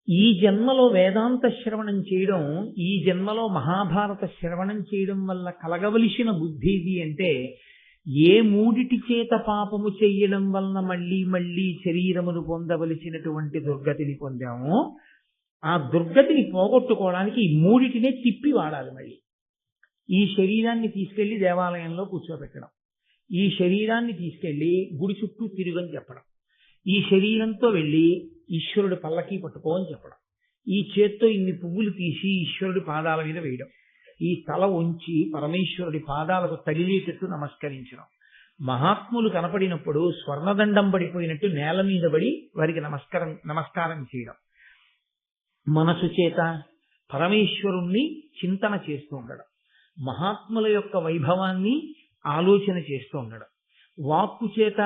ఈ జన్మలో వేదాంత శ్రవణం చేయడం, ఈ జన్మలో మహాభారత శ్రవణం చేయడం వల్ల కలగవలసిన బుద్ధి ఇది అంటే, ఏ మూడిటి చేత పాపము చెయ్యడం వలన మళ్ళీ మళ్ళీ శరీరమును పొందవలసినటువంటి దుర్గతిని పొందామో, ఆ దుర్గతిని పోగొట్టుకోవడానికి ఈ మూడిటినే తిప్పి వాడాలి. మళ్ళీ ఈ శరీరాన్ని తీసుకెళ్లి దేవాలయంలో కూర్చోబెట్టడం, ఈ శరీరాన్ని తీసుకెళ్లి గుడి చుట్టూ తిరుగని చెప్పడం, ఈ శరీరంతో వెళ్ళి ఈశ్వరుడి పల్లకి పట్టుకో అని చెప్పడం, ఈ చేత్తో ఇన్ని పువ్వులు తీసి ఈశ్వరుడి పాదాల మీద వేయడం, ఈ తల ఉంచి పరమేశ్వరుడి పాదాలకు తగిలేటట్టు నమస్కరించడం, మహాత్ములు కనపడినప్పుడు స్వర్ణదండం పడిపోయినట్టు నేల మీద పడి వారికి నమస్కారం చేయడం, మనసు చేత పరమేశ్వరుణ్ణి చింతన చేస్తూ ఉండడం, మహాత్ముల యొక్క వైభవాన్ని ఆలోచన చేస్తూ ఉండడం, వాక్కు చేత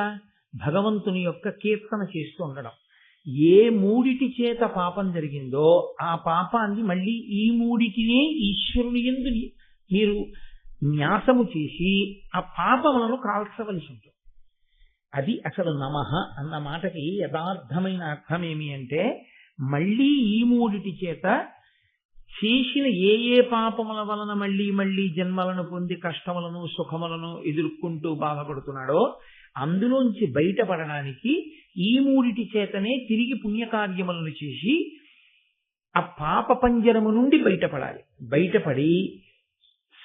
భగవంతుని యొక్క కీర్తన చేస్తూ ఉండడం. ఏ మూడిటి చేత పాపం జరిగిందో ఆ పాపాన్ని మళ్ళీ ఈ మూడిటినే ఈశ్వరుని యందు మీరు న్యాసము చేసి ఆ పాపములను కాల్చవలసి ఉంటుంది. అది అసలు నమః అన్న మాటకి యథార్థమైన అర్థం ఏమి అంటే, మళ్ళీ ఈ మూడిటి చేత చేసిన ఏ ఏ పాపముల వలన మళ్ళీ మళ్ళీ జన్మలను పొంది కష్టములను సుఖములను ఎదుర్కొంటూ బాధపడుతున్నాడో అందులోంచి బయటపడడానికి ఈ మూడిటి చేతనే తిరిగి పుణ్యకార్యములను చేసి ఆ పాప పంజరము నుండి బయటపడాలి. బయటపడి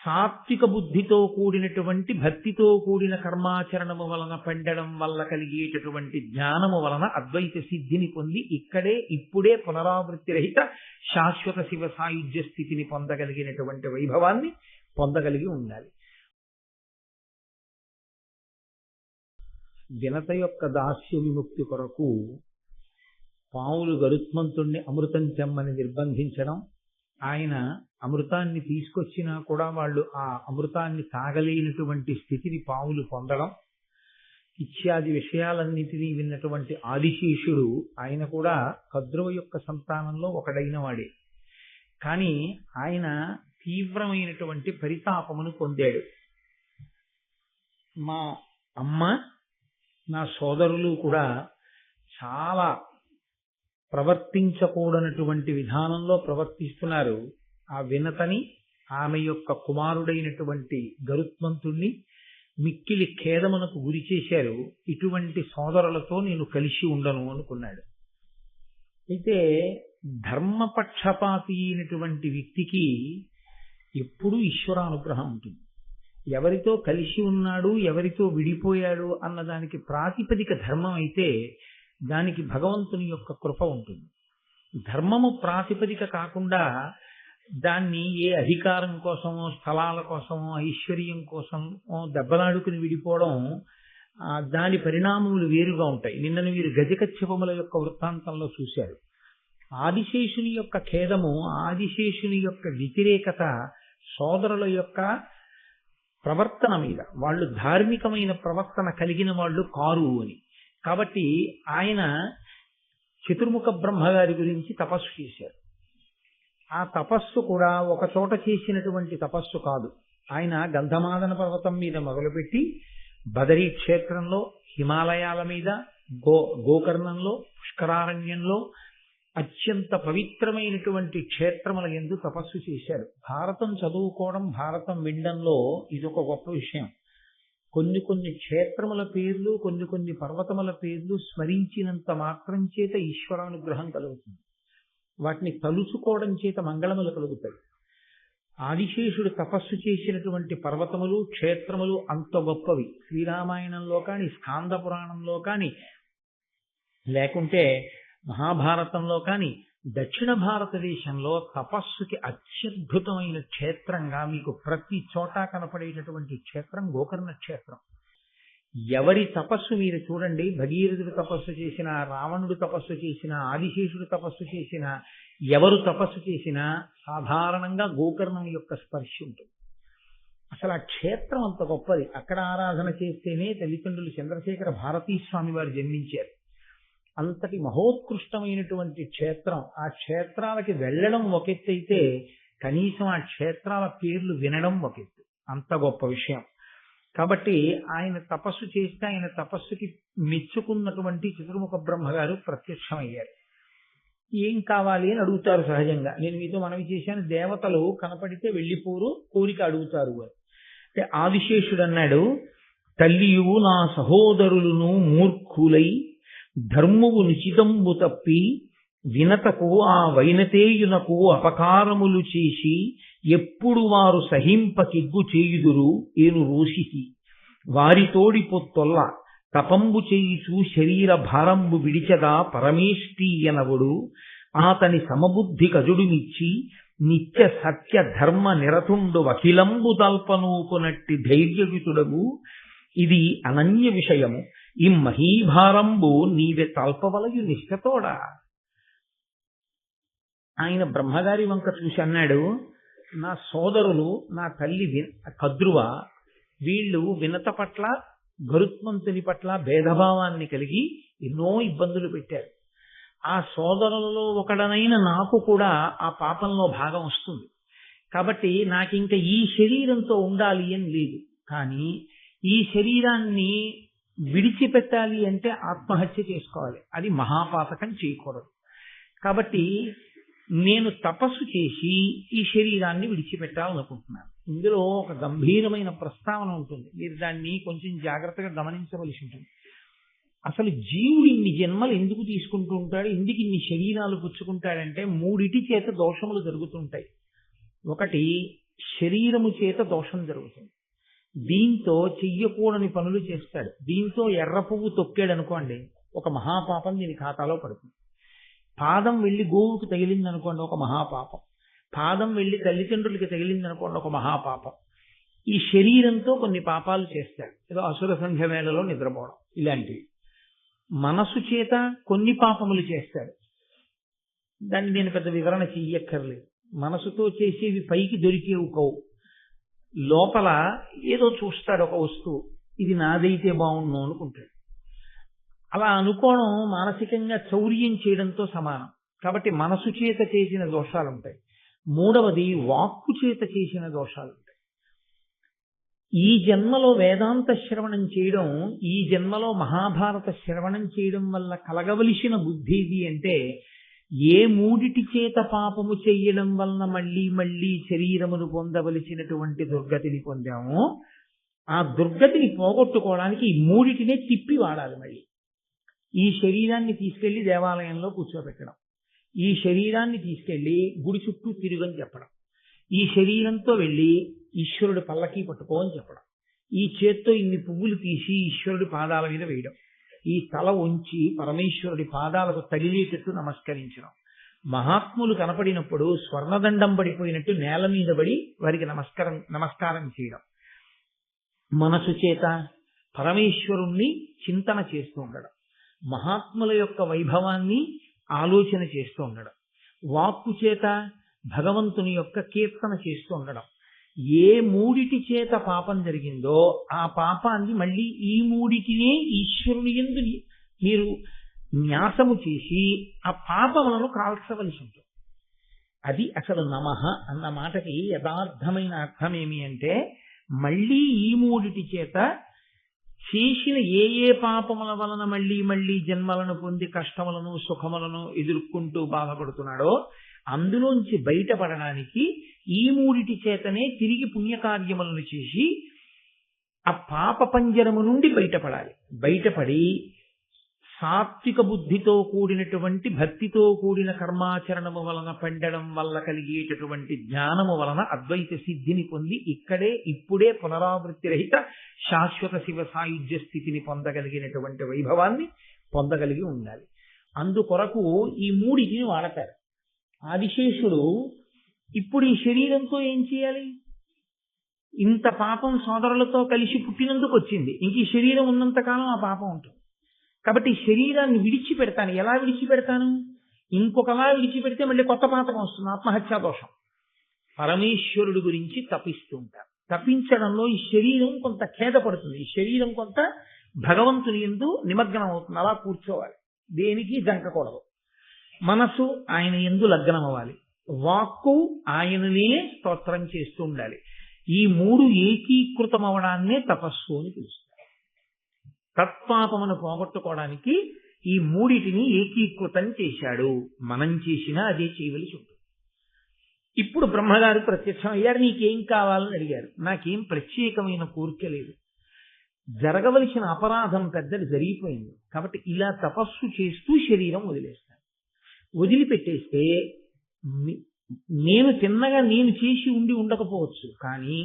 సాత్విక బుద్ధితో కూడినటువంటి భక్తితో కూడిన కర్మాచరణము వలన పండడం వల్ల కలిగేటటువంటి జ్ఞానము వలన అద్వైత సిద్ధిని పొంది ఇక్కడే ఇప్పుడే పునరావృత్తి రహిత శాశ్వత శివ సాయుధ్య స్థితిని పొందగలిగినటువంటి వైభవాన్ని పొందగలిగి ఉండాలి. వినత యొక్క దాస్య విముక్తి కొరకు పావులు గరుత్మంతుణ్ణి అమృతం చెమ్మని నిర్బంధించడం, ఆయన అమృతాన్ని తీసుకొచ్చినా కూడా వాళ్ళు ఆ అమృతాన్ని తాగలేనటువంటి స్థితిని పావులు పొందడం ఇత్యాది విషయాలన్నింటినీ విన్నటువంటి ఆదిశేషుడు, ఆయన కూడా కద్రువ యొక్క సంతానంలో ఒకడైన వాడే. కానీ ఆయన తీవ్రమైనటువంటి పరితాపమును పొందాడు. మా అమ్మ నా సోదరులు కూడా చాలా ప్రవర్తించకూడనటువంటి విధానంలో ప్రవర్తిస్తున్నారు. ఆ వినతని ఆమె యొక్క కుమారుడైనటువంటి గరుత్మంతుణ్ణి మిక్కిలి ఖేదమునకు గురి చేశారు. ఇటువంటి సోదరులతో నేను కలిసి ఉండను అనుకున్నాడు. అయితే ధర్మపక్షపాతి అయినటువంటి వ్యక్తికి ఎప్పుడూ ఈశ్వరానుగ్రహం ఉంటుంది. ఎవరితో కలిసి ఉన్నాడు, ఎవరితో విడిపోయాడు అన్నదానికి ప్రాతిపదిక ధర్మం అయితే దానికి భగవంతుని యొక్క కృప ఉంటుంది. ధర్మము ప్రాతిపదిక కాకుండా దాన్ని ఏ అధికారం కోసమో స్థలాల కోసమో ఐశ్వర్యం కోసమో దెబ్బలాడుకుని విడిపోవడం, దాని పరిణామములు వేరుగా ఉంటాయి. నిన్నను వీరు గజకచ్చపముల యొక్క వృత్తాంతంలో చూశారు. ఆదిశేషుని యొక్క ఖేదము, ఆదిశేషుని యొక్క వ్యతిరేకత సోదరుల యొక్క ప్రవర్తన మీద, వాళ్ళు ధార్మికమైన ప్రవర్తన కలిగిన వాళ్ళు కారు అని. కాబట్టి ఆయన చతుర్ముఖ బ్రహ్మగారి గురించి తపస్సు చేశారు. ఆ తపస్సు కూడా ఒక చోట చేసినటువంటి తపస్సు కాదు. ఆయన గంధమాదన పర్వతం మీద మొదలుపెట్టి బదరీ క్షేత్రంలో, హిమాలయాల మీద, గోకర్ణంలో, పుష్కరారణ్యంలో అత్యంత పవిత్రమైనటువంటి క్షేత్రముల యందు తపస్సు చేశారు. భారతం చదువుకోవడం, భారతం వినడంలో ఇదొక గొప్ప విషయం. కొన్ని కొన్ని క్షేత్రముల పేర్లు, కొన్ని కొన్ని పర్వతముల పేర్లు స్మరించినంత మాత్రం చేత ఈశ్వరానుగ్రహం కలుగుతుంది. వాటిని తలుచుకోవడం చేత మంగళములు కలుగుతాయి. ఆదిశేషుడు తపస్సు చేసినటువంటి పర్వతములు, క్షేత్రములు అంత గొప్పవి. శ్రీరామాయణంలో కానీ, స్కాంద పురాణంలో కానీ, లేకుంటే మహాభారతంలో కానీ, దక్షిణ భారతదేశంలో తపస్సుకి అత్యద్భుతమైన క్షేత్రంగా మీకు ప్రతి చోట కనపడేటటువంటి క్షేత్రం గోకర్ణ క్షేత్రం. ఎవరి తపస్సు మీరు చూడండి, భగీరథుడు తపస్సు చేసిన, రావణుడు తపస్సు చేసిన, ఆదిశేషుడు తపస్సు చేసిన, ఎవరు తపస్సు చేసినా సాధారణంగా గోకర్ణం యొక్క స్పర్శ ఉంటుంది. అసలు ఆ క్షేత్రం అంత గొప్పది. అక్కడ ఆరాధన చేస్తేనే తల్లిదండ్రులు చంద్రశేఖర భారతీ స్వామి వారు జన్మించారు. అంతటి మహోత్కృష్టమైనటువంటి క్షేత్రం. ఆ క్షేత్రాలకి వెళ్ళడం ఒక ఎత్తు అయితే, కనీసం ఆ క్షేత్రాల పేర్లు వినడం ఒక ఎత్తు. అంత గొప్ప విషయం. కాబట్టి ఆయన తపస్సు చేస్తే ఆయన తపస్సుకి మెచ్చుకున్నటువంటి చతుర్ముఖ బ్రహ్మగారు ప్రత్యక్షమయ్యారు. ఏం కావాలి అని అడుగుతారు సహజంగా. నేను మీతో మనవి చేశాను, దేవతలు కనపడితే వెళ్ళిపోరు, కోరిక అడుగుతారు అని. అంటే ఆదిశేషుడు అన్నాడు, తల్లియు నా సహోదరులను మూర్ఖులై ధర్మువు నిచితంబు తప్పి వినతకు ఆ వైనతేయునకు అపకారములు చేసి ఎప్పుడు వారు సహింపకిగ్గు చేయుదురు ఏను రోషితి వారితోడి పొత్తొల్ల తపంబు చేయుచు శరీర భారంబు విడిచగా పరమేష్ఠీయనవుడు ఆతని సమబుద్ధి కజుడునిచ్చి నిత్య సత్య ధర్మ నిరతుండు అఖిలంబు తల్పనూపునట్టి ధైర్యయుతుడగు ఇది అనన్య విషయము ఈ మహీభారంబు నీవే తల్పవలయు నిష్ఠతోడా. ఆయన బ్రహ్మగారి వంక చూసి అన్నాడు, నా సోదరులు, నా తల్లి కద్రువ, వీళ్ళు వినత పట్ల గరుత్మంతుని పట్ల భేదభావాన్ని కలిగి ఎన్నో ఇబ్బందులు పెట్టారు. ఆ సోదరులలో ఒకడనైన నాకు కూడా ఆ పాపంలో భాగం వస్తుంది. కాబట్టి నాకింక ఈ శరీరంతో ఉండాలి అని లేదు. కానీ ఈ శరీరాన్ని విడిచిపెట్టాలి అంటే ఆత్మహత్య చేసుకోవాలి. అది మహాపాతకం, చేయకూడదు. కాబట్టి నేను తపస్సు చేసి ఈ శరీరాన్ని విడిచిపెట్టాలనుకుంటున్నాను. ఇందులో ఒక గంభీరమైన ప్రస్తావన ఉంటుంది. మీరు దాన్ని కొంచెం జాగ్రత్తగా గమనించవలసి ఉంటుంది. అసలు జీవుడు ఇన్ని జన్మలు ఎందుకు తీసుకుంటూ ఉంటాడు, ఎందుకు ఇన్ని శరీరాలు పుచ్చుకుంటాడంటే మూడిటి చేత దోషములు జరుగుతుంటాయి. ఒకటి, శరీరము చేత దోషం జరుగుతుంది. దీంతో చెయ్యకూడని పనులు చేస్తాడు. దీంతో ఎర్ర పువ్వు తొక్కాడు అనుకోండి, ఒక మహాపాపం దీని ఖాతాలో పడుతుంది. పాదం వెళ్ళి గోవుకు తగిలింది అనుకోండి, ఒక మహాపాపం. పాదం వెళ్ళి తల్లిదండ్రులకి తగిలింది అనుకోండి, ఒక మహాపాపం. ఈ శరీరంతో కొన్ని పాపాలు చేస్తాడు. ఏదో అసుర సంధ్య వేళలో నిద్రపోవడం ఇలాంటివి. మనసు చేత కొన్ని పాపములు చేస్తాడు. దాన్ని నేను పెద్ద వివరణ చెయ్యక్కర్లేదు. మనసుతో చేసేవి పైకి దొరికేవి కావు. లోపల ఏదో చూస్తాడు, ఒక వస్తువు, ఇది నాదైతే బాగుండు అనుకుంటాడు. అలా అనుకోవడం మానసికంగా చౌర్యం చేయడంతో సమానం. కాబట్టి మనసు చేత చేసిన దోషాలు ఉంటాయి. మూడవది, వాక్కు చేత చేసిన దోషాలు ఉంటాయి. ఈ జన్మలో వేదాంత శ్రవణం చేయడం, ఈ జన్మలో మహాభారత శ్రవణం చేయడం వల్ల కలగవలసిన బుద్ధి ఇది అంటే, ఏ మూడిటి చేత పాపము చెయ్యడం వలన మళ్ళీ మళ్ళీ శరీరమును పొందవలసినటువంటి దుర్గతిని పొందామో ఆ దుర్గతిని పోగొట్టుకోవడానికి ఈ మూడిటినే తిప్పి వాడాలి. మళ్ళీ ఈ శరీరాన్ని తీసుకెళ్లి దేవాలయంలో కూర్చోబెట్టడం, ఈ శరీరాన్ని తీసుకెళ్లి గుడి చుట్టూ తిరుగని చెప్పడం, ఈ శరీరంతో వెళ్ళి ఈశ్వరుడి పల్లకి పట్టుకో అని చెప్పడం, ఈ చేత్తో ఇన్ని పువ్వులు తీసి ఈశ్వరుడి పాదాల మీద వేయడం, ఈ తల ఉంచి పరమేశ్వరుడి పాదాలకు తగిలేటట్టు నమస్కరించడం, మహాత్ములు కనపడినప్పుడు స్వర్ణదండం పడిపోయినట్టు నేల మీద పడి వారికి నమస్కారం చేయడం, మనసు చేత పరమేశ్వరుణ్ణి చింతన చేస్తూ ఉండడం, మహాత్ముల యొక్క వైభవాన్ని ఆలోచన చేస్తూ ఉండడం, వాక్కు చేత భగవంతుని యొక్క కీర్తన చేస్తూ ఉండడం. ఏ మూడిటి చేత పాపం జరిగిందో ఆ పాపాన్ని మళ్ళీ ఈ మూడిటినే ఈశ్వరుని యందు మీరు న్యాసము చేసి ఆ పాపములను కాల్చవలసి ఉంటుంది. అది అసలు నమః అన్న మాటకి యథార్థమైన అర్థం ఏమి అంటే, మళ్ళీ ఈ మూడిటి చేత చేసిన ఏ పాపముల వలన మళ్ళీ మళ్ళీ జన్మలను పొంది కష్టములను సుఖములను ఎదుర్కొంటూ బాధపడుతున్నాడో అందులోంచి బయటపడడానికి ఈ మూడిటి చేతనే తిరిగి పుణ్యకార్యములను చేసి ఆ పాప పంజరము నుండి బయటపడాలి. బయటపడి సాత్విక బుద్ధితో కూడినటువంటి భక్తితో కూడిన కర్మాచరణము వలన పండడం వల్ల కలిగేటటువంటి జ్ఞానము వలన అద్వైత సిద్ధిని పొంది ఇక్కడే ఇప్పుడే పునరావృత్తి రహిత శాశ్వత శివ సాయుధ్య స్థితిని పొందగలిగినటువంటి వైభవాన్ని పొందగలిగి ఉండాలి. అందుకొరకు ఈ మూడిటిని వాడతారు. ఆదిశేషుడు ఇప్పుడు ఈ శరీరంతో ఏం చేయాలి? ఇంత పాపం సోదరులతో కలిసి పుట్టినందుకు వచ్చింది. ఇంక ఈ శరీరం ఉన్నంతకాలం ఆ పాపం ఉంటుంది. కాబట్టి ఈ శరీరాన్ని విడిచిపెడతాను. ఎలా విడిచిపెడతాను? ఇంకొకలా విడిచిపెడితే మళ్ళీ కొత్త పాతకం వస్తుంది, ఆత్మహత్యా దోషం. పరమేశ్వరుడి గురించి తపిస్తూ ఉంటారు. తపించడంలో ఈ శరీరం కొంత ఖేదపడుతుంది, ఈ శరీరం కొంత భగవంతుని యందు నిమగ్నం అవుతుంది. అలా కూర్చోవాలి, దేనికి జంకకూడదు. మనసు ఆయన యందు లగ్నం అవ్వాలి, వాక్కు ఆయననే స్తోత్రం చేస్తూ ఉండాలి. ఈ మూడు ఏకీకృతం అవడాన్నే తపస్సు అని పిలుస్తారు. తత్పాపమును పోగొట్టుకోవడానికి ఈ మూడిటిని ఏకీకృతం చేశాడు. మనం చేసినా అదే చేయవలసి ఉంటుంది. ఇప్పుడు బ్రహ్మగారు ప్రత్యక్షం అయ్యారు. నీకేం కావాలని అడిగారు. నాకేం ప్రత్యేకమైన కోరిక లేదు, జరగవలసిన అపరాధం పెద్దది జరిగిపోయింది, కాబట్టి ఇలా తపస్సు చేస్తూ శరీరం వదిలేస్తాను. వదిలిపెట్టేస్తే నేను తిన్నగా నేను చేసి ఉండకపోవచ్చు, కానీ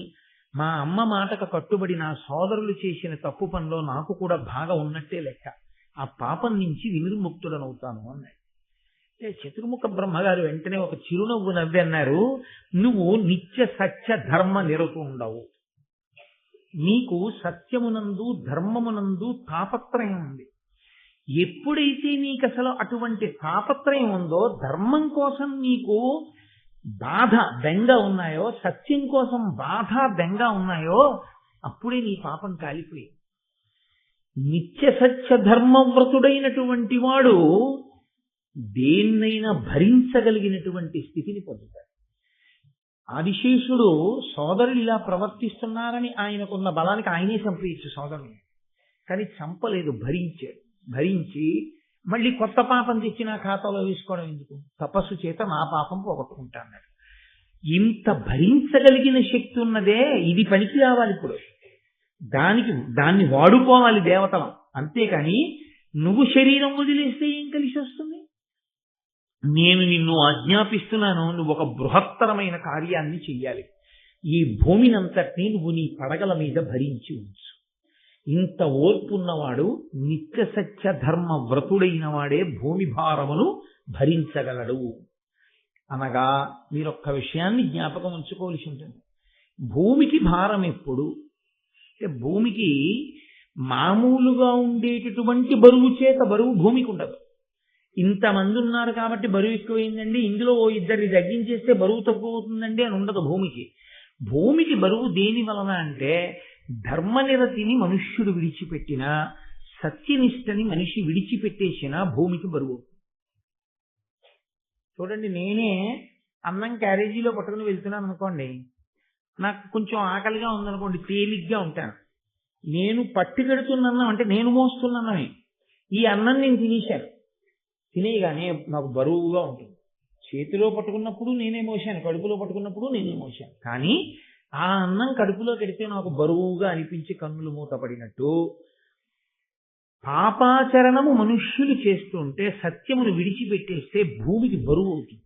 మా అమ్మ మాటకు కట్టుబడి నా సోదరులు చేసిన తప్పు పనిలో నాకు కూడా బాగా ఉన్నట్టే లెక్క. ఆ పాపం నుంచి వినిర్ముక్తుడనవుతాను అన్నాడు. చతుర్ముఖ బ్రహ్మగారు వెంటనే ఒక చిరునవ్వు నవ్వి అన్నారు, నువ్వు నిత్య సత్య ధర్మ నిరతుండవు. నీకు సత్యమునందు ధర్మమునందు తాపత్రయం ఉంది. ఎప్పుడైతే నీకు అసలు అటువంటి తాపత్రయం ఉందో, ధర్మం కోసం నీకు బాధ బెంగ ఉన్నాయో, సత్యం కోసం బాధ బెంగ ఉన్నాయో, అప్పుడే నీ పాపం కాలిపోయింది. నిత్య సత్య ధర్మవ్రతుడైనటువంటి వాడు దేన్నైనా భరించగలిగినటువంటి స్థితిని పొందుతాడు. ఆదిశేషుడు సోదరులు ఇలా ప్రవర్తిస్తున్నారని ఆయనకున్న బలానికి ఆయనే చంపేయచ్చు సోదరుని, కానీ చంపలేదు, భరించాడు. భరించి మళ్ళీ కొత్త పాపం తెచ్చి నా ఖాతాలో వేసుకోవడం ఎందుకు, తపస్సు చేత నా పాపం పోగొట్టుకుంటాను. ఇంత భరించగలిగిన శక్తి ఉన్నదే, ఇది పనికి రావాలి. ఇప్పుడు దాన్ని వాడుకోవాలి దేవతలం, అంతేకాని నువ్వు శరీరం వదిలేస్తే ఏం కలిసి వస్తుంది? నేను నిన్ను ఆజ్ఞాపిస్తున్నాను, నువ్వు ఒక బృహత్తరమైన కార్యాన్ని చెయ్యాలి. ఈ భూమినంతటినీ నువ్వు నీ పడగల మీద భరించి ఉంచు. ఇంత ఓర్పున్నవాడు, నిత్య సత్య ధర్మ వ్రతుడైన వాడే భూమి భారమును భరించగలడు అనగా మీరొక్క విషయాన్ని జ్ఞాపకం ఉంచుకోవాల్సి ఉంటుంది. భూమికి భారం ఎప్పుడు అంటే, భూమికి మామూలుగా ఉండేటటువంటి బరువు చేత బరువు భూమికి ఉండదు. ఇంతమంది ఉన్నారు కాబట్టి బరువు ఎక్కువైందండి, ఇందులో ఓ ఇద్దరిని తగ్గించేస్తే బరువు తక్కువ అవుతుందండి అని ఉండదు భూమికి. భూమికి బరువు దేని వలన అంటే, ధర్మనిరతిని మనుష్యుడు విడిచిపెట్టినా, సత్యనిష్టని మనిషి విడిచిపెట్టేసినా భూమికి బరువు. చూడండి, నేనే అన్నం క్యారేజీలో పట్టుకుని వెళ్తున్నాను అనుకోండి, నాకు కొంచెం ఆకలిగా ఉందనుకోండి, తేలిగ్గా ఉంటాను. నేను పట్టుకెడుతున్నాను అంటే నేను మోస్తున్నానని, ఈ అన్నం నేను తినేశాను, తినేయగానే నాకు బరువుగా ఉంటుంది. చేతిలో పట్టుకున్నప్పుడు నేనే మోసాను, కడుపులో పట్టుకున్నప్పుడు నేనే మోసాను, కానీ ఆ అన్నం కడుపులో పెడితే నాకు బరువుగా అనిపించి కన్నులు మూతపడినట్టు పాపాచరణము మనుష్యులు చేస్తుంటే సత్యమును విడిచిపెట్టేస్తే భూమికి బరువు అవుతుంది.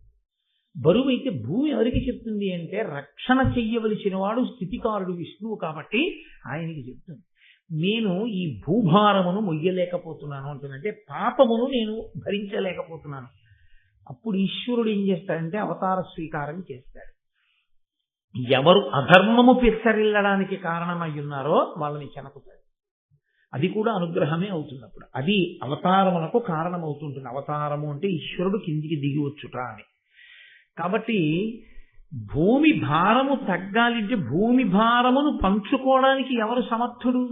బరువు అయితే భూమి ఎవరికి చెప్తుంది అంటే, రక్షణ చెయ్యవలసిన వాడు స్థితికారుడు విష్ణువు కాబట్టి ఆయనకి చెప్తుంది. నేను ఈ భూభారమును మొయ్యలేకపోతున్నాను అంటుందంటే, పాపమును నేను భరించలేకపోతున్నాను. అప్పుడు ఈశ్వరుడు ఏం చేస్తాడంటే అవతార స్వీకారం చేస్తాడు. ఎవరు అధర్మము పెచ్చరిల్లడానికి కారణమై ఉన్నారో వాళ్ళని చెనకుతాడు. అది కూడా అనుగ్రహమే అవుతున్నప్పుడు, అది అవతారమునకు కారణం అవుతుంటుంది. అవతారము అంటే ఈశ్వరుడు కిందికి దిగి వచ్చుట అని. కాబట్టి భూమి భారము తగ్గాలంటే భూమి భారమును పంచుకోవడానికి ఎవరు సమర్థుడు?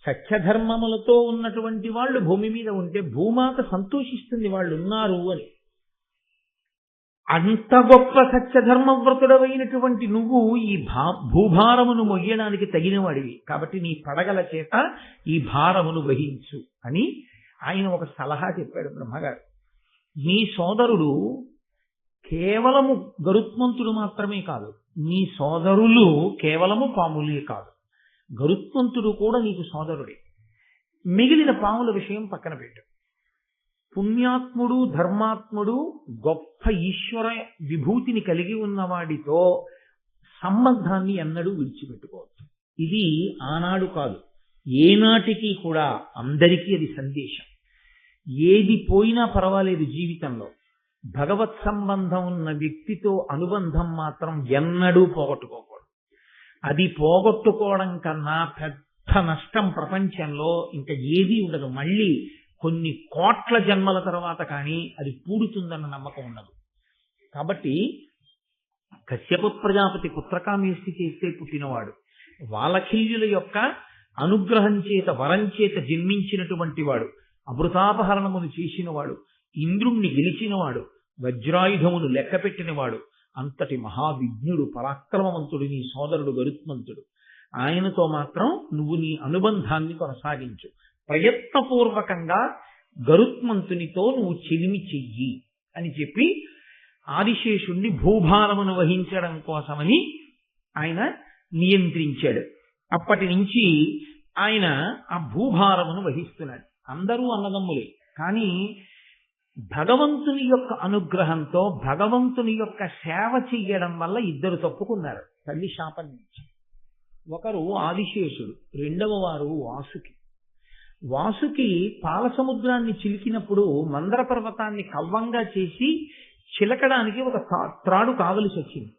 సత్యధర్మములతో ఉన్నటువంటి వాళ్ళు భూమి మీద ఉంటే భూమాత సంతోషిస్తుంది వాళ్ళు ఉన్నారు అని. అంత గొప్ప సత్యధర్మవ్రతుడమైనటువంటి నువ్వు ఈ భూభారమును మొయ్యడానికి తగినవాడివి, కాబట్టి నీ పడగల చేత ఈ భారమును వహించు అని ఆయన ఒక సలహా చెప్పాడు బ్రహ్మగారు. నీ సోదరుడు కేవలము గరుత్మంతుడు మాత్రమే కాదు, నీ సోదరులు కేవలము పాములే కాదు, గరుత్మంతుడు కూడా నీకు సోదరుడే. మిగిలిన పాముల విషయం పక్కన పెట్టు. పుణ్యాత్ముడు ధర్మాత్ముడు గొప్ప ఈశ్వర విభూతిని కలిగి ఉన్నవాడితో సంబంధాన్ని ఎన్నడూ విడిచిపెట్టుకోవచ్చు. ఇది ఆనాడు కాదు, ఏనాటికి కూడా అందరికీ అది సందేశం. ఏది పోయినా పర్వాలేదు జీవితంలో, భగవత్ సంబంధం ఉన్న వ్యక్తితో అనుబంధం మాత్రం ఎన్నడూ పోగొట్టుకోకూడదు. అది పోగొట్టుకోవడం కన్నా పెద్ద నష్టం ప్రపంచంలో ఇంకా ఏదీ ఉండదు. మళ్ళీ కొన్ని కోట్ల జన్మల తర్వాత కానీ అది పూడుతుందన్న నమ్మకం ఉండదు. కాబట్టి కశ్యప ప్రజాపతి పుత్రకామేష్టి చేస్తే పుట్టినవాడు, వాలఖిల్యుల యొక్క అనుగ్రహం చేత వరం చేత జన్మించినటువంటి వాడు, అమృతాపహరణమును చేసినవాడు, ఇంద్రుణ్ణి గెలిచినవాడు, వజ్రాయుధమును లెక్కపెట్టినవాడు, అంతటి మహావిజ్ఞుడు పరాక్రమవంతుడు నీ సోదరుడు గరుత్మంతుడు. ఆయనతో మాత్రం నువ్వు నీ అనుబంధాన్ని కొనసాగించు. ప్రయత్నపూర్వకంగా గరుత్మంతునితో నువ్వు చెలిమి చెయ్యి అని చెప్పి ఆదిశేషుణ్ణి భూభారమును వహించడం కోసమని ఆయన నియంత్రించాడు. అప్పటి నుంచి ఆయన ఆ భూభారమును వహిస్తున్నాడు. అందరూ అన్నదమ్ములే, కానీ భగవంతుని యొక్క అనుగ్రహంతో భగవంతుని యొక్క సేవ చెయ్యడం వల్ల ఇద్దరు తప్పుకున్నారు తల్లి శాపం నుంచి. ఒకరు ఆదిశేషుడు, రెండవ వారు వాసుకి. వాసుకి పాలసముద్రాన్ని చిలికినప్పుడు మందర పర్వతాన్ని కవ్వంగా చేసి చిలకడానికి ఒక త్రాడు కావలసి వచ్చింది.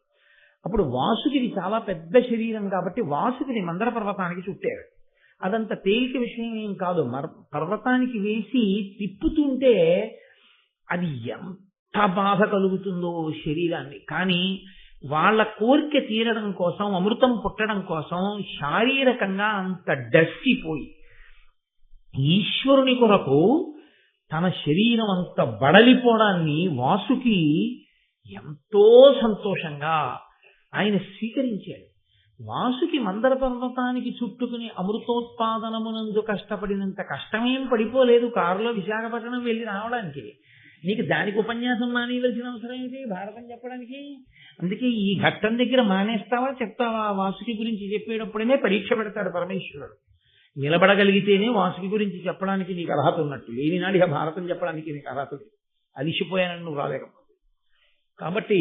అప్పుడు వాసుకిది చాలా పెద్ద శరీరం కాబట్టి వాసుకిని మందర పర్వతానికి చుట్టారు. అదంత తేలిక విషయం ఏం కాదు. పర్వతానికి వేసి తిప్పుతుంటే అది ఎంత బాధ కలుగుతుందో శరీరాన్ని. కానీ వాళ్ళ కోరిక తీరడం కోసం, అమృతం పుట్టడం కోసం శారీరకంగా అంత డస్సిపోయి ఈశ్వరుని కొరకు తన శరీరం అంత బడలిపోవడాన్ని వాసుకి ఎంతో సంతోషంగా ఆయన స్వీకరించాడు. వాసుకి మందర పర్వతానికి చుట్టుకుని అమృతోత్పాదనమునందు కష్టపడినంత కష్టమేం పడిపోలేదు కారులో విశాఖపట్నం వెళ్ళి రావడానికి. నీకు దానికి ఉపన్యాసం మానేయవలసిన అవసరం ఏంటి భారతం చెప్పడానికి? అందుకే ఈ ఘట్టం దగ్గర మానేస్తావా చెప్తావా? వాసుకి గురించి చెప్పేటప్పుడనే పరీక్ష పెడతాడు పరమేశ్వరుడు. నిలబడగలిగితేనే వాసుకి గురించి చెప్పడానికి నీకు అర్హత ఉన్నట్టు, లేనినాడు ఇక భారతం చెప్పడానికి నీకు అర్హత లేదు. అలిసిపోయానని నువ్వు రాలేకపోతే. కాబట్టి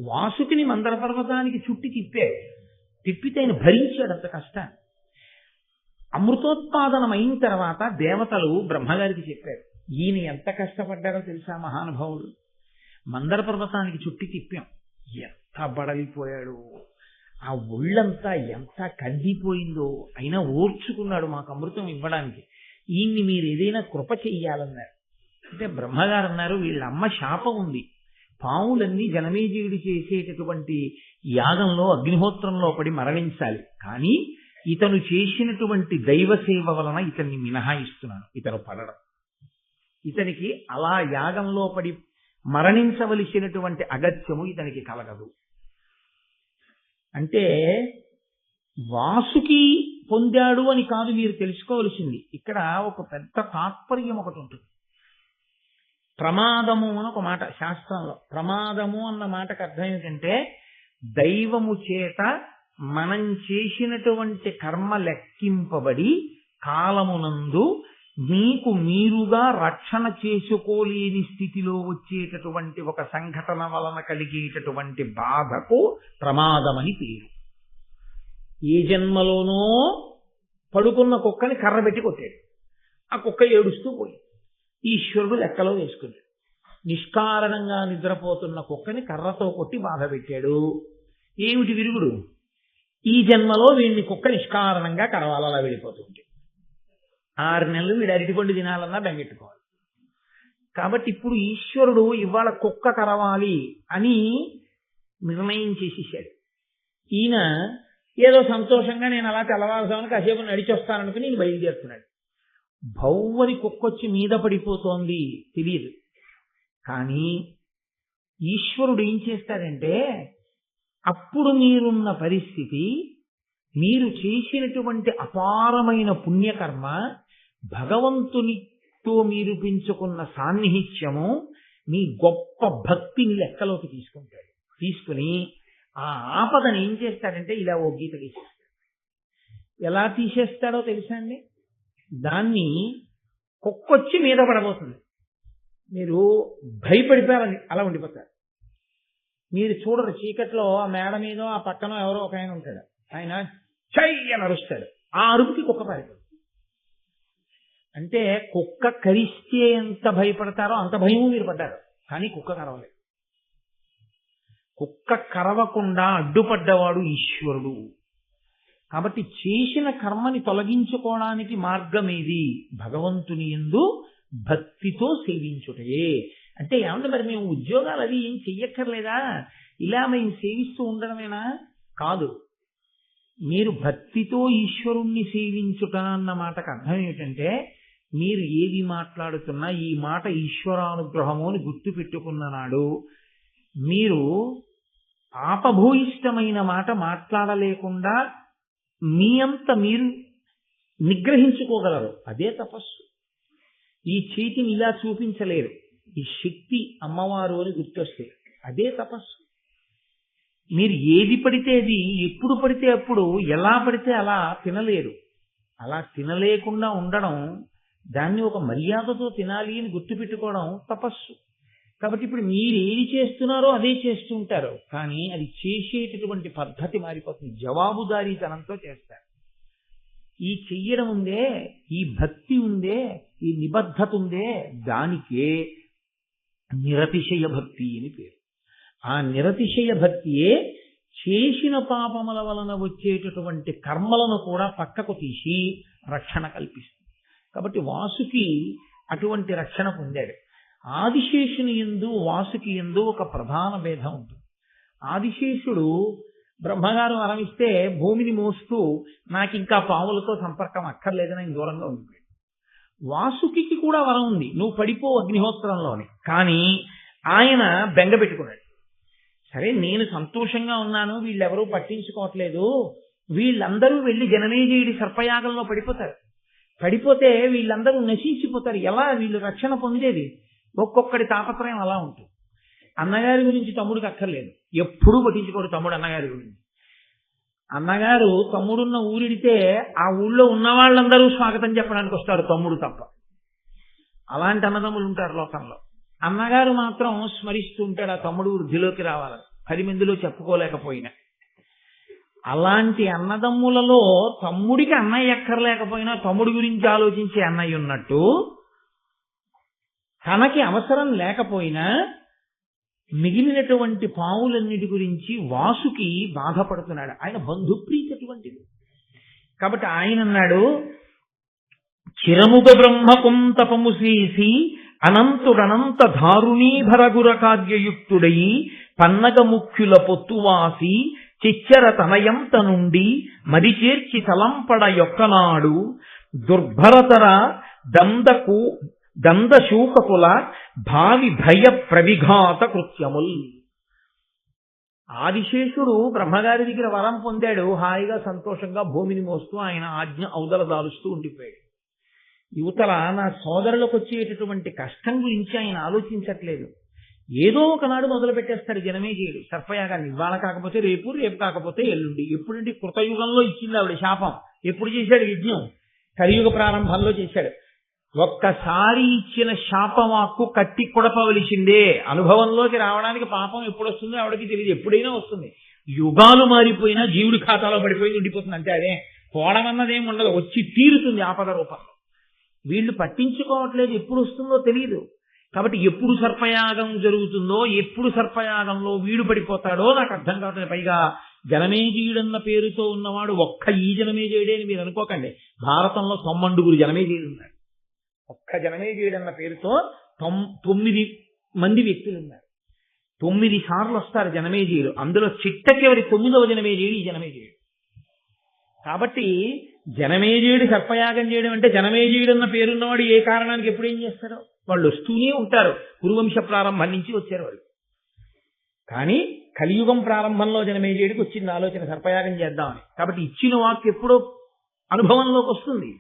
వాసుకిని మందర పర్వతానికి చుట్టి తిప్పితే ఆయన భరించాడు అంత కష్టాన్ని. అమృతోత్పాదనం అయిన తర్వాత దేవతలు బ్రహ్మగారికి చెప్పారు, ఈయన ఎంత కష్టపడ్డారో తెలుసా మహానుభావుడు. మందర పర్వతానికి చుట్టి తిప్పాం, ఎంత బడలిపోయాడు, ఆ ఒళ్ళంతా ఎంత కందిపోయిందో, అయినా ఓర్చుకున్నాడు మాకు అమృతం ఇవ్వడానికి. ఈయన్ని మీరు ఏదైనా కృప చెయ్యాలన్నారు. అంటే బ్రహ్మగారు అన్నారు, వీళ్ళ అమ్మ శాపం ఉంది, పావులన్నీ జనమేజయుడు చేసేటటువంటి యాగంలో అగ్నిహోత్రంలో పడి మరణించాలి, కానీ ఇతను చేసినటువంటి దైవ సేవ వలన ఇతన్ని మినహాయిస్తున్నాను, ఇతను పడడం, ఇతనికి అలా యాగంలో పడి మరణించవలసినటువంటి అగత్యము ఇతనికి కలగదు. అంటే వాసుకి పొందాడు అని కాదు మీరు తెలుసుకోవలసింది. ఇక్కడ ఒక పెద్ద తాత్పర్యం ఒకటి ఉంటుంది. ప్రమాదము అని ఒక మాట శాస్త్రంలో. ప్రమాదము అన్న మాటకు అర్థం ఏంటంటే దైవము చేత మనం చేసినటువంటి కర్మ లెక్కింపబడి కాలమునందు మీకు మీరుగా రక్షణ చేసుకోలేని స్థితిలో వచ్చేటటువంటి ఒక సంఘటన వలన కలిగేటటువంటి బాధకు ప్రమాదమని పేరు. ఏ జన్మలోనో పడుకున్న కుక్కని కర్ర పెట్టి కొట్టాడు, ఆ కుక్క ఏడుస్తూ పోయింది, ఈశ్వరుడు లెక్కలో వేసుకున్నాడు. నిష్కారణంగా నిద్రపోతున్న కుక్కని కర్రతో కొట్టి బాధ పెట్టాడు. ఏమిటి విరుగుడు? ఈ జన్మలో వీడిని కుక్క నిష్కారణంగా కరవాలలా వెళ్ళిపోతుంటే 6 నెలలు వీడు అరటిపండు తినాలన్నా బెంగెట్టుకోవాలి. కాబట్టి ఇప్పుడు ఈశ్వరుడు ఇవాళ కుక్క కరవాలి అని నిర్ణయం చేసేసాడు. ఈయన ఏదో సంతోషంగా నేను అలా తెల్లవారుజామున కాసేపు నడిచి వస్తాననుకుని నేను బయలుదేరుతున్నాడు. భౌవని కుక్కొచ్చి మీద పడిపోతోంది తెలియదు. కానీ ఈశ్వరుడు ఏం చేస్తాడంటే అప్పుడు మీరున్న పరిస్థితి, మీరు చేసినటువంటి అపారమైన పుణ్యకర్మ, భగవంతునితో మీరు పెంచుకున్న సాన్నిహిత్యము, మీ గొప్ప భక్తిని లెక్కలోకి తీసుకుంటాడు. తీసుకుని ఆ ఆపదను ఏం చేస్తాడంటే ఇలా ఓ గీత గీసేస్తాడు. ఎలా తీసేస్తాడో తెలుసా అండి? దాన్ని కుక్కొచ్చి మీద పడబోతుంది, మీరు భయపడిపోయారని అలా ఉండిపోతారు. మీరు చూడరు, చీకట్లో ఆ మేడ మీద ఆ పక్కన ఎవరో ఒక ఆయన ఉంటాడు, ఆయన చై అని అరుస్తాడు, ఆ అరుపుకి కుక్క పారిపోతుంది. అంటే కుక్క కరిస్తే ఎంత భయపడతారో అంత భయము మీరు పడ్డారు, కానీ కుక్క కరవలేదు. కుక్క కరవకుండా అడ్డుపడ్డవాడు ఈశ్వరుడు. కాబట్టి చేసిన కర్మని తొలగించుకోవడానికి మార్గం ఏది? భగవంతుని యందు భక్తితో సేవించుటయే. అంటే ఏమంటే మరి మేము ఉద్యోగాలు అవి ఏం చెయ్యక్కర్లేదా, ఇలా మేము సేవిస్తూ ఉండడమేనా? కాదు. మీరు భక్తితో ఈశ్వరుణ్ణి సేవించుట అన్న మాటకు అర్థం ఏమిటంటే మీరు ఏది మాట్లాడుతున్నా ఈ మాట ఈశ్వరానుగ్రహము అని గుర్తు పెట్టుకున్న నాడు మీరు పాపభూయిష్టమైన మాట మాట్లాడలేకుండా మీ అంత మీరు నిగ్రహించుకోగలరు. అదే తపస్సు. ఈ చేతిని ఇలా చూపించలేరు. ఈ శక్తి అమ్మవారు అని గుర్తొస్తే అదే తపస్సు. మీరు ఏది పడితే అది, ఎప్పుడు పడితే అప్పుడు, ఎలా పడితే అలా తినలేరు. అలా తినలేకుండా ఉండడం, దాన్ని ఒక మర్యాదతో తినాలి అని గుర్తుపెట్టుకోవడం తపస్సు. కాబట్టి ఇప్పుడు మీరు ఏది చేస్తున్నారో అదే చేస్తూ ఉంటారు, కానీ అది చేసేటటువంటి పద్ధతి మారిపోతుంది. జవాబుదారీతనంతో చేస్తారు. ఈ చెయ్యడం ఉందే, ఈ భక్తి ఉందే, ఈ నిబద్ధత ఉందే, దానికే నిరతిశయ భక్తి అని పేరు. ఆ నిరతిశయ భక్తియే చేసిన పాపముల వలన వచ్చేటటువంటి కర్మలను కూడా పక్కకు తీసి రక్షణ కల్పిస్తుంది. కాబట్టి వాసుకి అటువంటి రక్షణ పొందాడు. ఆదిశేషుని యందు వాసుకి యందు ఒక ప్రధాన భేదం ఉంటుంది. ఆదిశేషుడు బ్రహ్మగారు వరమిస్తే భూమిని మోస్తూ నాకు ఇంకా పావులతో సంపర్కం అక్కర్లేదని ఆయన దూరంగా ఉండిపోయాడు. వాసుకి కూడా వరం ఉంది, నువ్వు పడిపో అగ్నిహోత్రంలోని. కానీ ఆయన బెంగ పెట్టుకున్నాడు. సరే, నేను సంతోషంగా ఉన్నాను, వీళ్ళెవరూ పట్టించుకోవట్లేదు, వీళ్ళందరూ వెళ్ళి జనమేజయుడి సర్పయాగంలో పడిపోతారు. పడిపోతే వీళ్ళందరూ నశించిపోతారు. ఎలా వీళ్ళు రక్షణ పొందేది? ఒక్కొక్కడి తాపత్రయం అలా ఉంటుంది. అన్నగారి గురించి తమ్ముడికి అక్కర్లేదు, ఎప్పుడూ పట్టించుకోడు తమ్ముడు అన్నగారి గురించి. అన్నగారు తమ్ముడున్న ఊరిడితే ఆ ఊళ్ళో ఉన్న వాళ్ళందరూ స్వాగతం చెప్పడానికి వస్తారు, తమ్ముడు తప్ప. అలాంటి అన్నదమ్ములు ఉంటారు లోకంలో. అన్నగారు మాత్రం స్మరిస్తూ ఉంటాడు ఆ తమ్ముడు వృద్ధిలోకి రావాలని, 10 మందిలో చెప్పుకోలేకపోయినా. అలాంటి అన్నదమ్ములలో తమ్ముడికి అన్నయ్య ఎక్కర్లేకపోయినా తమ్ముడి గురించి ఆలోచించే అన్నయ్య ఉన్నట్టు, తనకి అవసరం లేకపోయినా మిగిలినటువంటి పావులన్నిటి గురించి వాసుకి బాధపడుతున్నాడు. ఆయన బంధుప్రీతి అటువంటిది. కాబట్టి ఆయన అన్నాడు, చిరముగ బ్రహ్మకుం తపము చేసి అనంతుడనంత ధారుణీభరగుర కార్యయుక్తుడయి పన్నగ ముఖ్యుల పొత్తువాసి చిచ్చర తనయంత నుండి మరిచేర్చి తలంపడ యొక్కనాడు దుర్భరతర దందశూకకుల భావి భయ ప్రవిఘాత కృత్యముల్. ఆదిశేషుడు బ్రహ్మగారి దగ్గర వరం పొందాడు, హాయిగా సంతోషంగా భూమిని మోస్తూ ఆయన ఆజ్ఞ ఔదల దాలుస్తూ ఉండిపోయాడు. యువతల నా సోదరులకు వచ్చేటటువంటి కష్టం గురించి ఆయన ఆలోచించట్లేదు. ఏదో ఒకనాడు మొదలు పెట్టేస్తాడు జనమేజయుడు సర్పయాగాన్ని. ఇవాళ కాకపోతే రేపు, రేపు కాకపోతే ఎల్లుండి. ఎప్పుడంటే కృతయుగంలో ఇచ్చింది ఆవిడ శాపం. ఎప్పుడు చేశాడు యజ్ఞం? కలియుగ ప్రారంభంలో చేశాడు. ఒక్కసారి ఇచ్చిన శాపవాక్కు కట్టి కొడపవలసిందే. అనుభవంలోకి రావడానికి పాపం ఎప్పుడు వస్తుందో ఆవిడకి తెలియదు, ఎప్పుడైనా వస్తుంది. యుగాలు మారిపోయినా జీవుడి ఖాతాలో పడిపోయి ఉండిపోతుంది. అంటే అదే పోవడమన్నదేం ఉండదు, వచ్చి తీరుతుంది ఆపద రూపంలో. వీళ్ళు పట్టించుకోవట్లేదు, ఎప్పుడు వస్తుందో తెలియదు. కాబట్టి ఎప్పుడు సర్పయాగం జరుగుతుందో, ఎప్పుడు సర్పయాగంలో వీడు పడిపోతాడో నాకు అర్థం కావట్లేదు. పైగా జనమేజయుడన్న పేరుతో ఉన్నవాడు ఒక్క ఈ జనమేజయుడే అని మీరు అనుకోకండి. భారతంలో 9 జనమేజయుడు ఉన్నారు. ఒక్క జనమేజయుడన్న పేరుతో 9 మంది వ్యక్తులు ఉన్నారు. 9 సార్లు వస్తారు జనమేజయుడు. అందులో చిట్టకెవరి 9వ జనమేజయుడు ఈ జనమేజయుడు. కాబట్టి జనమేజయుడు సర్పయాగం చేయడం అంటే జనమేజయుడు అన్న పేరున్నవాడు ఏ కారణానికి ఎప్పుడు ఏం చేస్తాడో వాళ్ళు వస్తూనే ఉంటారు. కురువంశ ప్రారంభం నుంచి వచ్చారు వాళ్ళు. కానీ కలియుగం ప్రారంభంలో జనమేజయుడికి వచ్చింది ఆలోచన సర్పయాగం చేద్దామని. కాబట్టి ఇచ్చిన వాక్కు ఎప్పుడో అనుభవంలోకి వస్తుంది.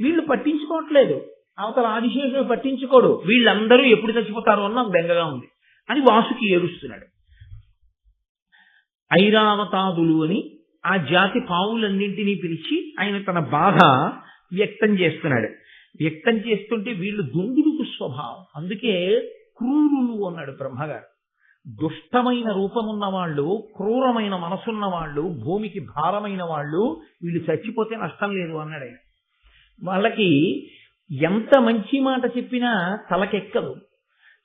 వీళ్ళు పట్టించుకోవట్లేదు. అవతల ఆదిశేషుడు పట్టించుకోడు. వీళ్ళందరూ ఎప్పుడు చచ్చిపోతారో అన్న బెంగగా ఉంది అని వాసుకి ఏడుస్తున్నాడు. ఐరావతాదులు అని ఆ జాతి పావులన్నింటినీ పిలిచి ఆయన తన బాధ వ్యక్తం చేస్తున్నాడు. వ్యక్తం చేస్తుంటే వీళ్ళు దుందుడుకు స్వభావం, అందుకే క్రూరులు అన్నాడు బ్రహ్మగారు. దుష్టమైన రూపమున్న వాళ్ళు, క్రూరమైన మనసున్న వాళ్ళు, భూమికి భారమైన వాళ్ళు, వీళ్ళు చచ్చిపోతే నష్టం లేదు అన్నాడు ఆయన. వాళ్ళకి ఎంత మంచి మాట చెప్పినా తలకెక్కదు.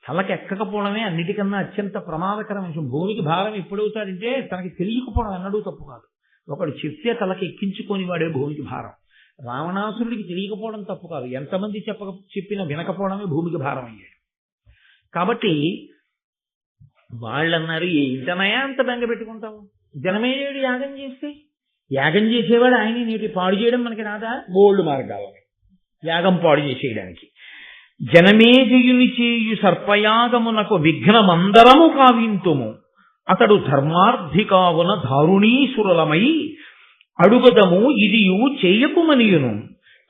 తలకెక్కకపోవడమే అన్నిటికన్నా అత్యంత ప్రమాదకరం విషయం. భూమికి భారం ఎప్పుడవుతాడంటే తనకి తెలియకపోవడం అన్నడూ తప్పు కాదు. ఒకడు చెప్తే తలకి ఎక్కించుకొని వాడే భూమికి భారం. రావణాసురుడికి తెలియకపోవడం తప్పు కాదు, ఎంతమంది చెప్పినా వినకపోవడమే భూమికి భారం అయ్యాడు. కాబట్టి వాళ్ళన్నారు, ఏంటనయా అంత బెంగ పెట్టుకుంటావు? జనమేజయుడు యాగం చేస్తే, యాగం చేసేవాడు ఆయన నీటి పాడు చేయడం మనకి రాదా? బోల్డ్ మార్గాలు యాగం పాడు చేసేయడానికి. జనమేజయుని చేయు సర్పయాగమునకు విఘ్నమందరము కావింతుము, అతడు ధర్మార్థికావున దారుణీసురలమై అడుగదము ఇదియు చేయకుమనియును,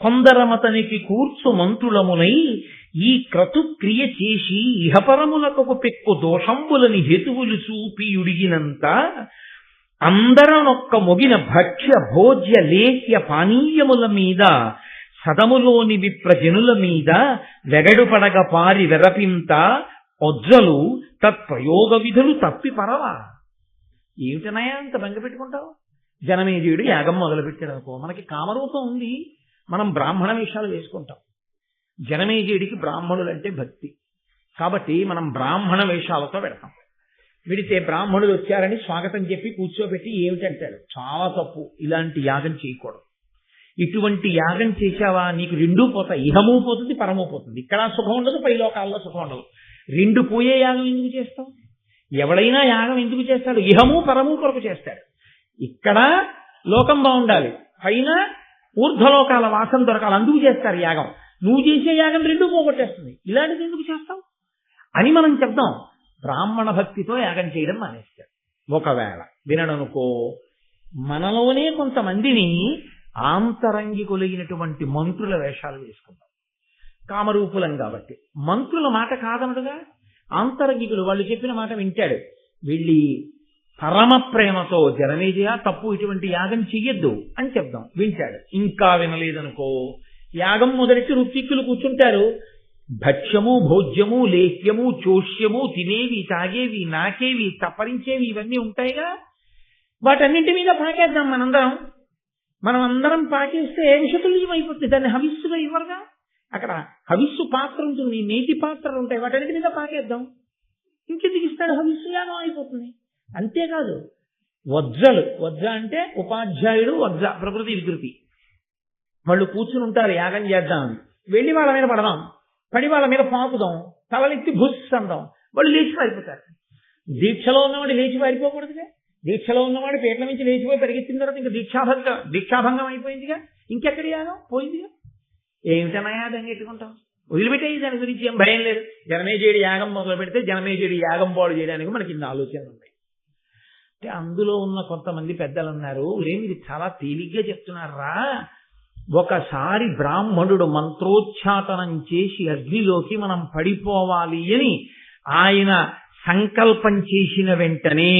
కొందరమతనికి కూర్చు మంత్రులమునై ఈ క్రతుక్రియ చేసి ఇహపరములకు పెక్కు దోషంబులని హేతువులు చూపి ఉడిగినంత అందరనొక్క మొగిన భక్ష్య భోజ్య లేహ్య పానీయముల మీద సదములోని విప్రజనుల మీద వెగడుపడగ పారి వెరపింత ఒజ్జలు తత్ప్రయోగ విధులు తప్పి పరవా. ఏమిటనయా అంత బెంగ పెట్టుకుంటావు? జనమేజయుడు యాగం మొదలుపెట్టాడు అనుకో, మనకి కామరూపం ఉంది, మనం బ్రాహ్మణ వేషాలు వేసుకుంటాం. జనమేజయుడికి బ్రాహ్మణులంటే భక్తి కాబట్టి మనం బ్రాహ్మణ వేషాలతో పెడతాం. విడితే బ్రాహ్మణులు వచ్చారని స్వాగతం చెప్పి కూర్చోబెట్టి ఏమిటంటాడు, చాలా తప్పు, ఇలాంటి యాగం చేయకూడదు. ఇటువంటి యాగం చేశావా నీకు రెండూ పోతాయి, ఇహము పోతుంది పరము పోతుంది. ఇక్కడ సుఖం ఉండదు, పైలోకాల్లో సుఖం ఉండదు. రెండు పోయే యాగం ఎందుకు చేస్తాం? ఎవడైనా యాగం ఎందుకు చేస్తాడు? ఇహము పరము కొరకు చేస్తాడు. ఇక్కడ లోకం బాగుండాలి, పైన ఊర్ధ్వలోకాల వాసం దొరకాలి, అందుకు చేస్తారు యాగం. నువ్వు చేసే యాగం రెండూ పోగొట్టేస్తుంది, ఇలాంటిది ఎందుకు చేస్తావు అని మనం చెప్తాం. బ్రాహ్మణ భక్తితో యాగం చేయడం మానేస్తాడు. ఒకవేళ వినడనుకో, మనలోనే కొంతమందిని ఆంతరంగికులైనటువంటి మంత్రుల వేషాలు వేసుకుంటాం. కామరూపులం కాబట్టి మంత్రుల మాట కాదనడుగా, ఆంతరంగికులు వాళ్ళు చెప్పిన మాట వింటాడు. వెళ్ళి పరమ ప్రేమతో జనమేజయ తప్పు, ఇటువంటి యాగం చెయ్యొద్దు అని చెప్దాం, వింటాడు. ఇంకా వినలేదనుకో, యాగం మొదలెట్టి ఋత్విక్కులు కూర్చుంటారు. భక్ష్యము భోజ్యము లేహ్యము చోష్యము తినేవి తాగేవి నాకేవి తప్పరించేవి ఇవన్నీ ఉంటాయిగా, వాటన్నింటి మీద పాకేద్దాం మనం అందరం పాకేస్తే విషతుల్యం అయిపోతుంది. దాన్ని హవిస్సుగా ఇవ్వరుగా, అక్కడ హవిస్సు పాత్ర ఉంటుంది, నేతి పాత్రలు ఉంటాయి, వాటన్నిటి మీద పాకేద్దాం. ఇంకెందుకు ఇస్తాడు? హవిస్సు యాగం అయిపోతుంది. అంతేకాదు వజ్జలు, వజ్జ అంటే ఉపాధ్యాయుడు, వజ్జ ప్రకృతి వికృతి, వాళ్ళు కూర్చుని ఉంటారు యాగం చేద్దామని. వెళ్ళి వాళ్ళ మీద పడదాం, పడి వాళ్ళ మీద పాకుదాం, తలనెత్తి బుస్ అందాం, వాళ్ళు లేచి పారిపోతారు. దీక్షలో ఉన్నవాడు లేచి పారిపోకూడదుగా. దీక్షలో ఉన్నవాడు పీటల నుంచి లేచిపోయి పరిగెత్తిన తర్వాత ఇంకా దీక్షాభంగం అయిపోయిందిగా, ఇంకెక్కడి యాగం పోయిందిగా. ఏమిటనయా దంగెట్టుకుంటాం, వదిలిపెట్టేది, దాని గురించి ఏం భయం లేదు. జనమేజయుడి యాగం మొదలు పెడితే జనమేజయుడి యాగం పాడు చేయడానికి మనకి ఇన్ని ఆలోచనలు ఉన్నాయి. అంటే అందులో ఉన్న కొంతమంది పెద్దలు అన్నారు, మీరు చాలా తేలిగ్గా చెప్తున్నారా, ఒకసారి బ్రాహ్మణుడు మంత్రోచ్చాటనం చేసి అగ్నిలోకి మనం పడిపోవాలి అని ఆయన సంకల్పం చేసిన వెంటనే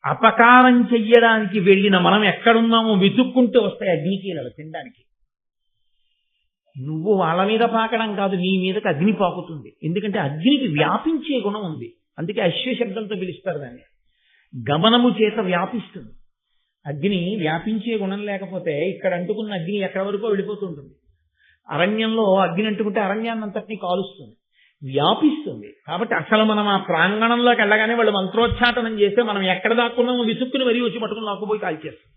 అపకారం చెయ్యడానికి వెళ్ళిన మనం ఎక్కడున్నామో వెతుక్కుంటూ వస్తాయి అగ్నికీలలు తినడానికి. నువ్వు వాళ్ళ మీద పాకడం కాదు, నీ మీదకి అగ్ని పాకుతుంది. ఎందుకంటే అగ్నికి వ్యాపించే గుణం ఉంది, అందుకే అశ్వశబ్దంతో పిలుస్తారు దాన్ని. గమనము చేత వ్యాపిస్తుంది. అగ్ని వ్యాపించే గుణం లేకపోతే ఇక్కడ అంటుకున్న అగ్ని ఎక్కడి వరకు వెళ్ళిపోతుంటుంది. అరణ్యంలో అగ్ని అంటుకుంటే అరణ్యాన్ని అంతటినీ కాలుస్తుంది, వ్యాపిస్తుంది. కాబట్టి అసలు మనం ఆ ప్రాంగణంలోకి వెళ్ళగానే వాళ్ళు మంత్రోచ్చాటనం చేస్తే మనం ఎక్కడ దాక్కున్నామో విసుక్కుని మరీ వచ్చి పట్టుకుని లాక్కుపోయి కాల్చేస్తాం.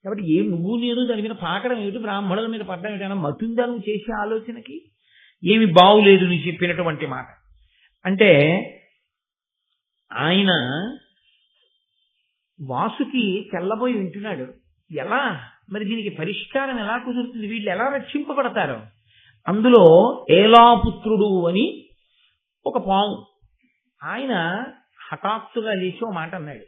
కాబట్టి నువ్వు నేను దాని మీద పాకడం ఏమిటి, బ్రాహ్మణుల మీద పడ్డం ఏమిటైనా మతుందా నువ్వు చేసే ఆలోచనకి? ఏమి బాగులేదు నీ చెప్పినటువంటి మాట అంటే. ఆయన వాసుకి తెల్లబోయి వింటున్నాడు. ఎలా మరి దీనికి పరిష్కారం ఎలా కుదురుతుంది, వీళ్ళు ఎలా రక్షింపబడతారు? అందులో ఏలాపుత్రుడు అని ఒక పాము, ఆయన హఠాత్తుగా లేచి ఓ మాట అన్నాడు.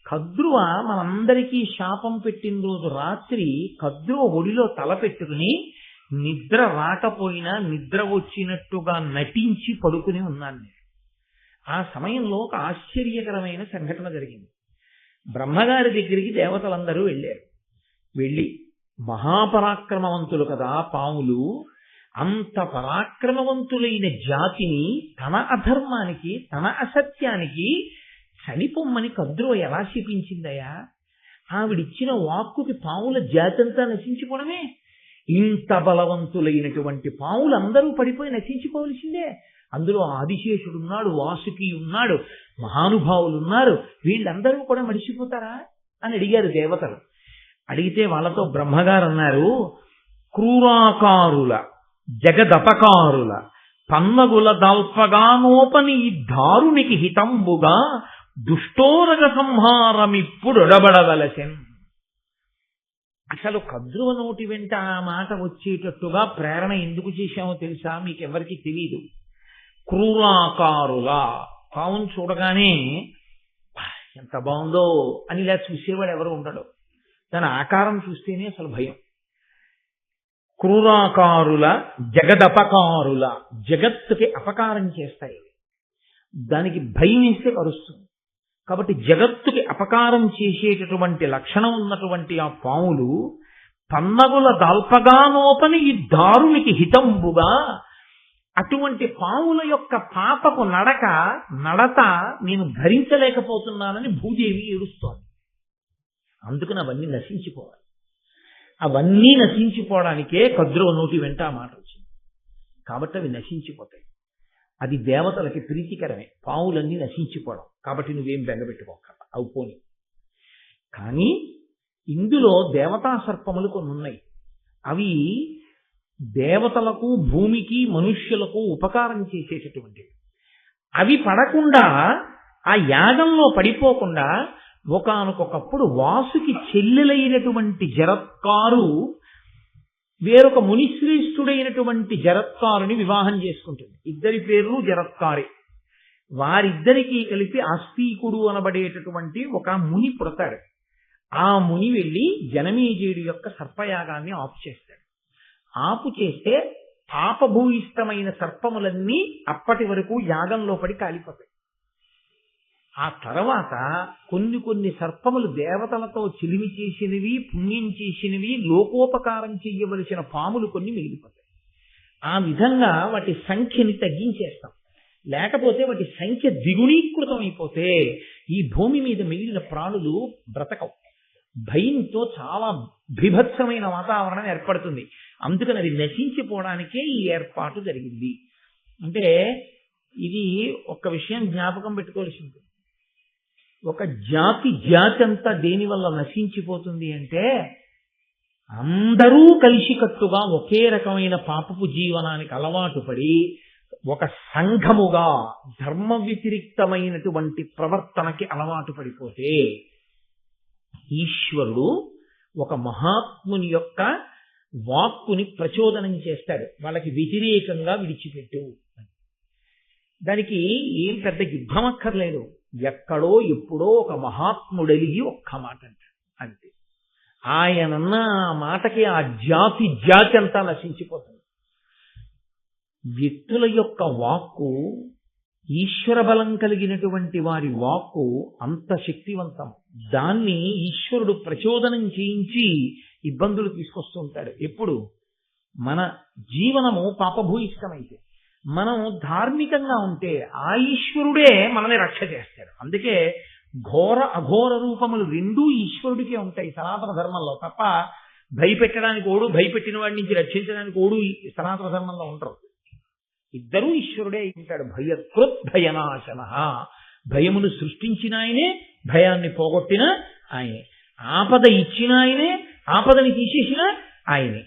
కద్రువ మనందరికీ శాపం పెట్టిన రోజు రాత్రి కద్రువ ఒడిలో తల పెట్టుకుని నిద్ర రాకపోయినా నిద్ర వచ్చినట్టుగా నటించి పడుకుని ఉన్నాను నేను. ఆ సమయంలో ఒక ఆశ్చర్యకరమైన సంఘటన జరిగింది. బ్రహ్మగారి దగ్గరికి దేవతలందరూ వెళ్ళారు. వెళ్ళి మహాపరాక్రమవంతులు కదా పాములు, అంత పరాక్రమవంతులైన జాతిని తన అధర్మానికి తన అసత్యానికి చనిపోమ్మని కద్రువ ఎలా శపించిందయా? ఆవిడిచ్చిన వాక్కుకి పాముల జాతంతా నశించిపోవడమే. ఇంత బలవంతులైనటువంటి పాములందరూ పడిపోయి నశించిపోవలసిందే. అందులో ఆదిశేషుడున్నాడు, వాసుకి ఉన్నాడు, మహానుభావులు ఉన్నారు, వీళ్ళందరూ కూడా మడిసిపోతారా అని అడిగారు దేవతలు. అడిగితే వాళ్ళతో బ్రహ్మగారు అన్నారు, క్రూరాకారుల జగదపకారుల పన్నగుల దల్పగానోపని ఈ దారునికి హితంబుగా దుష్టోరగ సంహారమిప్పుడొడబడవలసెన్. అసలు కద్రువ నోటి వెంట ఆ మాట వచ్చేటట్టుగా ప్రేరణ ఎందుకు చేశామో తెలుసా? మీకెవరికి తెలియదు. క్రూరాకారుల పావును చూడగానే ఎంత బాగుందో అని ఇలా చూసేవాడు ఎవరు ఉండడు. దాని ఆకారం చూస్తేనే అసలు భయం. క్రూరాకారుల జగదపకారుల, జగత్తుకి అపకారం చేస్తాయి. దానికి భయం వేస్తే కరుస్తుంది. కాబట్టి జగత్తుకి అపకారం చేసేటటువంటి లక్షణం ఉన్నటువంటి ఆ పాములు పన్నగుల దాల్పగానోపని ఈ దారునికి హితంబుగా, అటువంటి పాముల యొక్క పాపపు నడత నేను భరించలేకపోతున్నానని భూదేవి ఏడుస్తోంది. అందుకని అవన్నీ నశించిపోవాలి. అవన్నీ నశించిపోవడానికే కద్రువ నోటి వెంట ఆ మాట వచ్చింది. కాబట్టి అవి నశించిపోతాయి. అది దేవతలకి ప్రీతికరమే, పావులన్నీ నశించిపోవడం. కాబట్టి నువ్వేం బెంగపెట్టుకోక, అవి పోని. కానీ ఇందులో దేవతా సర్పములు కొన్ని ఉన్నాయి. అవి దేవతలకు, భూమికి, మనుష్యులకు ఉపకారం చేసేటటువంటివి. అవి పడకుండా, ఆ యాగంలో పడిపోకుండా, ఒకానొకప్పుడు వాసుకి చెల్లెలైనటువంటి జరత్కారు వేరొక మునిశ్రేష్ఠుడైనటువంటి జరత్కారుని వివాహం చేసుకుంటుంది. ఇద్దరి పేర్లు జరత్కారే. వారిద్దరికీ కలిపి ఆస్తికుడు అనబడేటటువంటి ఒక ముని పుడతాడు. ఆ ముని వెళ్ళి జనమేజయుడి యొక్క సర్పయాగాన్ని ఆపు చేస్తాడు. ఆపు చేస్తే పాపభూయిష్టమైన సర్పములన్నీ అప్పటి వరకు యాగంలో పడి కాలిపోతాయి. ఆ తర్వాత కొన్ని సర్పములు దేవతలతో చిలిమి చేసినవి, పుణ్యం చేసినవి, లోకోపకారం చెయ్యవలసిన పాములు కొన్ని మిగిలిపోతాయి. ఆ విధంగా వాటి సంఖ్యని తగ్గించేస్తాం. లేకపోతే వాటి సంఖ్య ద్విగుణీకృతం అయిపోతే ఈ భూమి మీద మిగిలిన ప్రాణులు బ్రతకవు. భయంతో చాలా బీభత్సమైన వాతావరణం ఏర్పడుతుంది. అందుకని అది నశించిపోవడానికే ఈ ఏర్పాటు జరిగింది. అంటే ఇది ఒక విషయం జ్ఞాపకం పెట్టుకోవాల్సి ఉంటుంది. ఒక జాతి అంతా దేనివల్ల నశించిపోతుంది అంటే, అందరూ కలిసికట్టుగా ఒకే రకమైన పాపపు జీవనానికి అలవాటు పడి ఒక సంఘముగా ధర్మ వ్యతిరిక్తమైనటువంటి ప్రవర్తనకి అలవాటు పడిపోతే ఈశ్వరుడు ఒక మహాత్ముని యొక్క వాక్కుని ప్రచోదనం చేస్తాడు. వాళ్ళకి వ్యతిరేకంగా విడిచిపెట్టు. దానికి ఏం పెద్ద యుద్ధం అక్కర్లేదు. ఎక్కడో ఎప్పుడో ఒక మహాత్ముడలిగి ఒక్క మాట అంటాడు అంతే. ఆయనన్న ఆ మాటకి ఆ జాతి అంతా నశించిపోతుంది. వ్యక్తుల యొక్క వాక్కు, ఈశ్వర బలం కలిగినటువంటి వారి వాక్కు అంత శక్తివంతం. దాన్ని ఈశ్వరుడు ప్రచోదనం చేయించి ఇబ్బందులు తీసుకొస్తూ ఉంటాడు. ఎప్పుడు మన జీవనము పాపభూయిష్టమైతే, మనం ధార్మికంగా ఉంటే ఆ ఈశ్వరుడే మనల్ని రక్ష చేస్తాడు. అందుకే ఘోర అఘోర రూపములు రెండూ ఈశ్వరుడికే ఉంటాయి సనాతన ధర్మంలో తప్ప, భయపెట్టడానికి ఓడు, భయపెట్టిన వాడి నుంచి రక్షించడానికి ఓడు సనాతన ధర్మంలో ఉంటారు. ఇద్దరూ ఈశ్వరుడే ఉంటాడు. భయకృత్ భయనాశన, భయమును సృష్టించిన ఆయనే, భయాన్ని పోగొట్టిన ఆయనే, ఆపద ఇచ్చిన ఆయనే, ఆపదని తీసేసిన ఆయనే,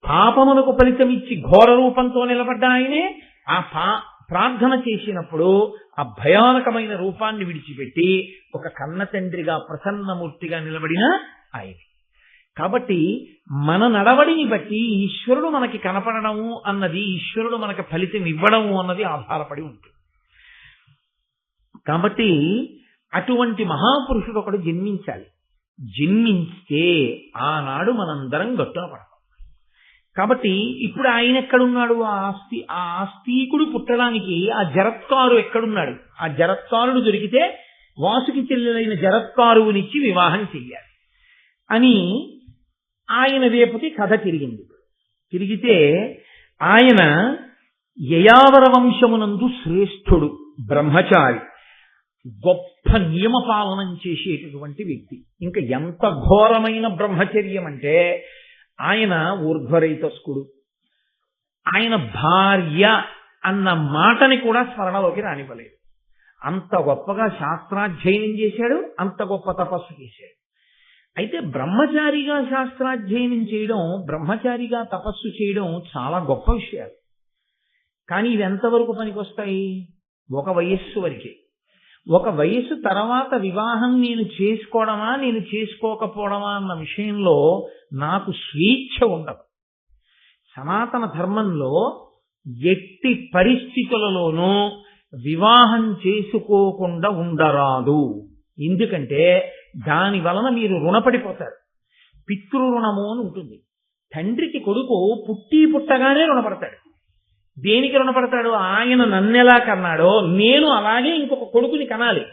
పాపమునకు ఫలితం ఇచ్చి ఘోర రూపంతో నిలబడ్డ ఆయనే, ఆ ప్రార్థన చేసినప్పుడు ఆ భయానకమైన రూపాన్ని విడిచిపెట్టి ఒక కన్న తండ్రిగా ప్రసన్నమూర్తిగా నిలబడిన ఆయనే. కాబట్టి మన నడవడిని బట్టి ఈశ్వరుడు మనకి కనపడము అన్నది, ఈశ్వరుడు మనకి ఫలితం ఇవ్వడము అన్నది ఆధారపడి ఉంటుంది. కాబట్టి అటువంటి మహాపురుషుడు ఒకడు జన్మించాలి. జన్మించితే ఆనాడు మనందరం గట్టున పడతాం. కాబట్టి ఇప్పుడు ఆయన ఎక్కడున్నాడు? ఆ ఆస్తికుడు పుట్టడానికి ఆ జరత్కారు ఎక్కడున్నాడు? ఆ జరత్కారుడు దొరికితే వాసుకి చెల్లెలైన జరత్కారువునిచ్చి వివాహం చెయ్యాలి అని ఆయన వేపుకి కథ తిరిగితే ఆయన యయావర వంశమునందు శ్రేష్ఠుడు, బ్రహ్మచారి, గొప్ప నియమపాలనం చేసేటటువంటి వ్యక్తి. ఇంకా ఎంత ఘోరమైన బ్రహ్మచర్యం అంటే ఆయన ఊర్ధ్వరైతస్కుడు. ఆయన భార్య అన్న మాటని కూడా స్మరణలోకి రానివ్వలేదు. అంత గొప్పగా శాస్త్రాధ్యయనం చేశాడు, అంత గొప్ప తపస్సు చేశాడు. అయితే బ్రహ్మచారిగా శాస్త్రాధ్యయనం చేయడం, బ్రహ్మచారిగా తపస్సు చేయడం చాలా గొప్ప విషయాలు. కానీ ఇవి ఎంతవరకు పనికొస్తాయి? ఒక వయస్సు వరకే. ఒక వయస్సు తర్వాత వివాహం నేను చేసుకోవడమా, నేను చేసుకోకపోవడమా అన్న విషయంలో నాకు స్వేచ్ఛ ఉండదు. సనాతన ధర్మంలో ఎట్టి పరిస్థితులలోనూ వివాహం చేసుకోకుండా ఉండరాదు. ఎందుకంటే దాని వలన మీరు రుణపడిపోతారు. పితృ రుణము అని ఉంటుంది. తండ్రికి కొడుకు పుట్టి పుట్టగానే రుణపడతాడు. దేనికి రుణపడతాడు? ఆయన నన్నెలా కన్నాడో నేను అలాగే ఇంకొక కొడుకుని కనాలి.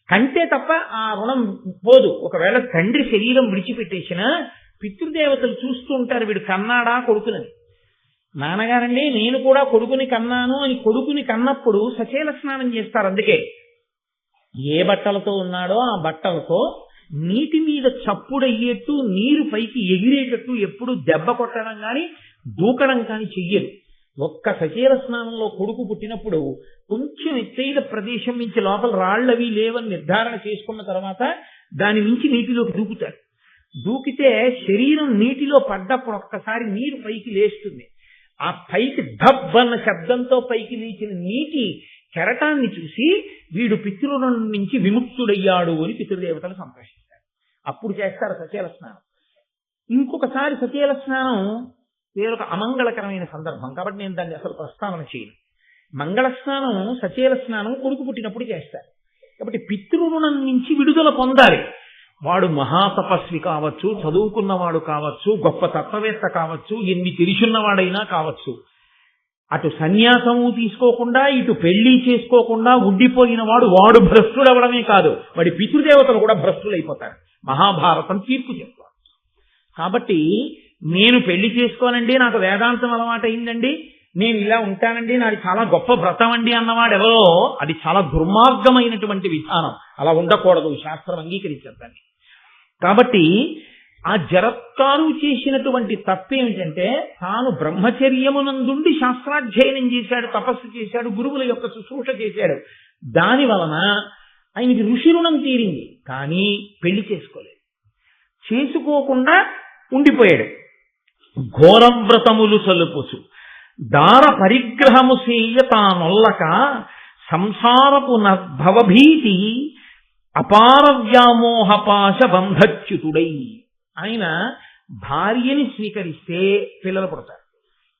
కంటే తప్ప ఆ రుణం పోదు. ఒకవేళ తండ్రి శరీరం విడిచిపెట్టేసినా పితృదేవతలు చూస్తూ ఉంటారు, వీడు కన్నాడా కొడుకునని. నాన్నగారండి నేను కూడా కొడుకుని కన్నాను అని కొడుకుని కన్నప్పుడు సచేల స్నానం చేస్తారు. అందుకే ఏ బట్టలతో ఉన్నాడో ఆ బట్టలతో నీటి మీద చప్పుడయ్యేట్టు నీరు పైకి ఎగిరేటట్టు ఎప్పుడు దెబ్బ కొట్టడం కానీ దూకడం కానీ చెయ్యరు. ఒక్క సచేల స్నానంలో కొడుకు పుట్టినప్పుడు కొంచెం ఎత్తైన ప్రదేశం నుంచి లోపల రాళ్లవి లేవని నిర్ధారణ చేసుకున్న తర్వాత దాని నుంచి నీటిలోకి దూకుతారు. దూకితే శరీరం నీటిలో పడ్డప్పుడు ఒక్కసారి నీరు పైకి లేస్తుంది. ఆ పైకి ధబ్ అన్న శబ్దంతో పైకి లేచిన నీటి కెరటాన్ని చూసి వీడు పితృరుణం నుంచి విముక్తుడయ్యాడు అని పితృదేవతలు సంతోషిస్తారు. అప్పుడు చేస్తారు సచేల స్నానం. ఇంకొకసారి సచేల స్నానం వేరొక అమంగళకరమైన సందర్భం కాబట్టి నేను దాన్ని అసలు ప్రస్తావన చేయను. మంగళ స్నానం సచేల స్నానం కొడుకు పుట్టినప్పుడు చేస్తారు. కాబట్టి పితృరుణం నుంచి విడుదల పొందాలి. వాడు మహాతపస్వి కావచ్చు, చదువుకున్నవాడు కావచ్చు, గొప్ప తత్వవేత్త కావచ్చు, ఎన్ని తెలిసున్నవాడైనా కావచ్చు. అటు సన్యాసము తీసుకోకుండా ఇటు పెళ్లి చేసుకోకుండా ఉండిపోయిన వాడు భ్రష్టుడవడమే కాదు, వాడి పితృదేవతలు కూడా భ్రష్టులైపోతారు. మహాభారతం తీర్పు చెప్తారు. కాబట్టి నేను పెళ్లి చేసుకోనండి, నాకు వేదాంతం అలవాటైందండి, నేను ఇలా ఉంటానండి, నాది చాలా గొప్ప వ్రతం అండి అన్నవాడెవరో అది చాలా దుర్మార్గమైనటువంటి విధానం. అలా ఉండకూడదు, శాస్త్రం అంగీకరించద్దని. కాబట్టి ఆ జరత్కారు చేసినటువంటి తప్పేమిటంటే తాను బ్రహ్మచర్యమునందుండి శాస్త్రాధ్యయనం చేశాడు, తపస్సు చేశాడు, గురువుల యొక్క శుశ్రూష చేశాడు. దాని వలన ఆయనకి ఋషి రుణం తీరింది, కానీ పెళ్లి చేసుకోలేదు. చేసుకోకుండా ఉండిపోయాడు. ఘోరం వ్రతములు సలుపుచు దార పరిగ్రహము సేయ తానొల్లక సంసారపు భవభీతి అపార వ్యామోహపాశ బంధచ్యుతుడై. ఆయన భార్యని స్వీకరిస్తే పిల్లలు పుడతారు,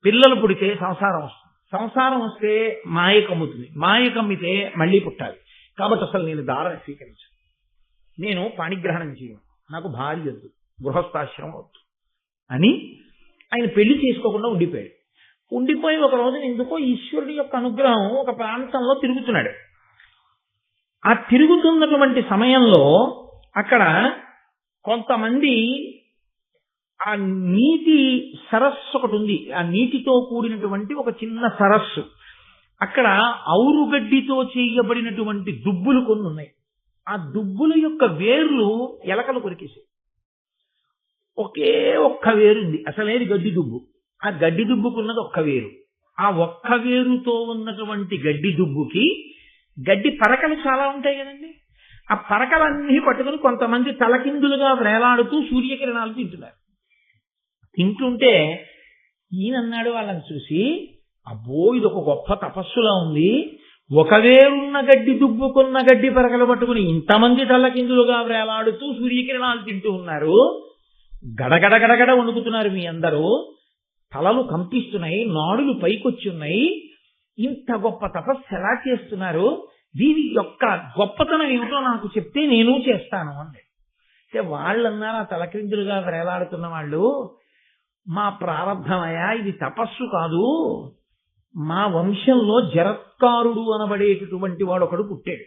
పిల్లలు పుడితే సంసారం వస్తుంది, సంసారం వస్తే మాయ కమ్ముతుంది, మాయ కమ్మితే మళ్ళీ పుట్టాలి. కాబట్టి అసలు నేను దారని స్వీకరించాను, నేను పాణిగ్రహణం చేయను, నాకు భార్య వద్దు, గృహస్థాశ్రమం వద్దు అని ఆయన పెళ్లి చేసుకోకుండా ఉండిపోయాడు. ఉండిపోయి ఒక రోజు ఎందుకో ఈశ్వరుడి యొక్క అనుగ్రహం ఒక ప్రాంతంలో తిరుగుతున్నాడు. ఆ తిరుగుతున్నటువంటి సమయంలో అక్కడ కొంతమంది ఆ నీటి సరస్సు ఒకటి ఉంది, ఆ నీటితో కూడినటువంటి ఒక చిన్న సరస్సు. అక్కడ ఔరుగడ్డితో చేయబడినటువంటి దుబ్బులు కొన్ని ఉన్నాయి. ఆ దుబ్బుల యొక్క వేర్లు ఎలకలు కొరికేసాయి. ఒకే ఒక్క వేరుంది, అసలేది గడ్డి దుబ్బు. ఆ గడ్డి దుబ్బుకున్నది ఒక్క వేరు. ఆ ఒక్క వేరుతో ఉన్నటువంటి గడ్డి దుబ్బుకి గడ్డి పరకలు చాలా ఉంటాయి కదండి, ఆ పరకలన్నీ పట్టుకుని కొంతమంది తలకిందులుగా వేలాడుతూ సూర్యకిరణాలు తింటున్నారు. తింటుంటే ఈయనన్నాడు వాళ్ళని చూసి, అబ్బో ఇది ఒక గొప్ప తపస్సులా ఉంది, ఒక వేరున్న గడ్డి దుబ్బుకున్న గడ్డి పరకలు పట్టుకుని ఇంతమంది తలకిందులుగా వేలాడుతూ సూర్యకిరణాలు తింటూ ఉన్నారు, గడగడ గడగడ వణుకుతున్నారు మీ అందరూ, తలలు కంపిస్తున్నాయి, నాడులు పైకొచ్చి ఉన్నాయి, ఇంత గొప్ప తపస్సు ఎలా చేస్తున్నారు, దీని యొక్క గొప్పతనం ఏమిటో నాకు చెప్తే నేను చేస్తాను అండి. అంటే వాళ్ళన్నారు ఆ తలక్రిందులుగా వేలాడుతున్న వాళ్ళు, మా ప్రారంభమయ్యా ఇది తపస్సు కాదు, మా వంశంలో జరత్కారుడు అనబడేటటువంటి వాడు ఒకడు పుట్టాడు,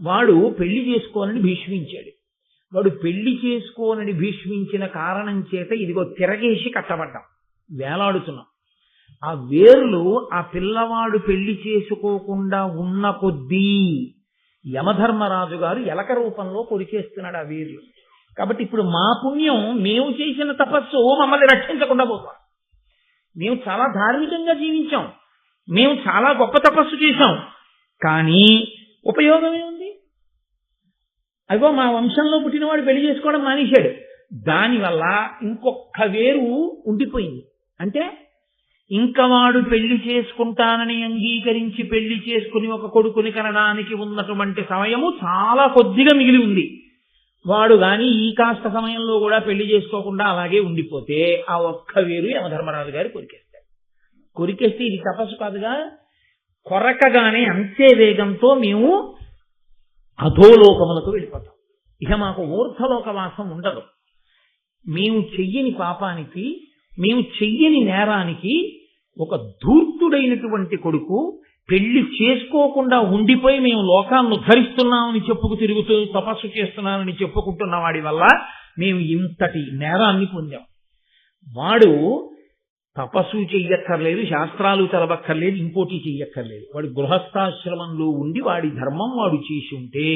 వాడు పెళ్లి చేసుకోనని భీష్మించాడు, వాడు పెళ్లి చేసుకోనని భీష్మించిన కారణం చేత ఇదిగో తిరగేసి కట్టబడ్డాం, వేలాడుతున్నాం. ఆ వేర్లు ఆ పిల్లవాడు పెళ్లి చేసుకోకుండా ఉన్న కొద్దీ యమధర్మరాజు గారు ఎలక రూపంలో కొరికేస్తున్నాడు ఆ వేర్లు. కాబట్టి ఇప్పుడు మా పుణ్యం, మేము చేసిన తపస్సు మమ్మల్ని రక్షించకుండా పోతాం. మేము చాలా ధార్మికంగా జీవించాం, మేము చాలా గొప్ప తపస్సు చేశాం, కానీ ఉపయోగం ఏముంది? అదిగో మా వంశంలో పుట్టినవాడు పెళ్లి చేసుకోవడం మానేశాడు, దానివల్ల ఇంకొక వేరు ఉండిపోయింది. అంటే ఇంకా వాడు పెళ్లి చేసుకుంటానని అంగీకరించి పెళ్లి చేసుకుని ఒక కొడుకుని కనడానికి ఉన్నటువంటి సమయము చాలా కొద్దిగా మిగిలి ఉంది. వాడు గాని ఈ కాస్త సమయంలో కూడా పెళ్లి చేసుకోకుండా అలాగే ఉండిపోతే ఆ ఒక్క వేరు యమధర్మరాజు గారు కొరికేస్తాడు. కొరికేస్తే ఇది తపస్సు కాదుగా, కొరకగానే అంతే వేగంతో మేము అధోలోకములకు వెళ్ళిపోతాం. ఇక మాకు ఊర్ధ్వలోక వాసం ఉండదు. మేము చెయ్యని పాపానికి మేము చెయ్యని నేరానికి ఒక ధూర్తుడైనటువంటి కొడుకు పెళ్లి చేసుకోకుండా ఉండిపోయి మేము లోకాన్ని ఉద్ధరిస్తున్నామని చెప్పుకు తిరుగుతూ తపస్సు చేస్తున్నామని చెప్పుకుంటున్న వాడి వల్ల మేము ఇంతటి నేరాన్ని పొందాం. వాడు తపస్సు చెయ్యక్కర్లేదు, శాస్త్రాలు చదవక్కర్లేదు, ఇంకోటి చెయ్యక్కర్లేదు. వాడు గృహస్థాశ్రమంలో ఉండి వాడి ధర్మం వాడు చేసి ఉంటే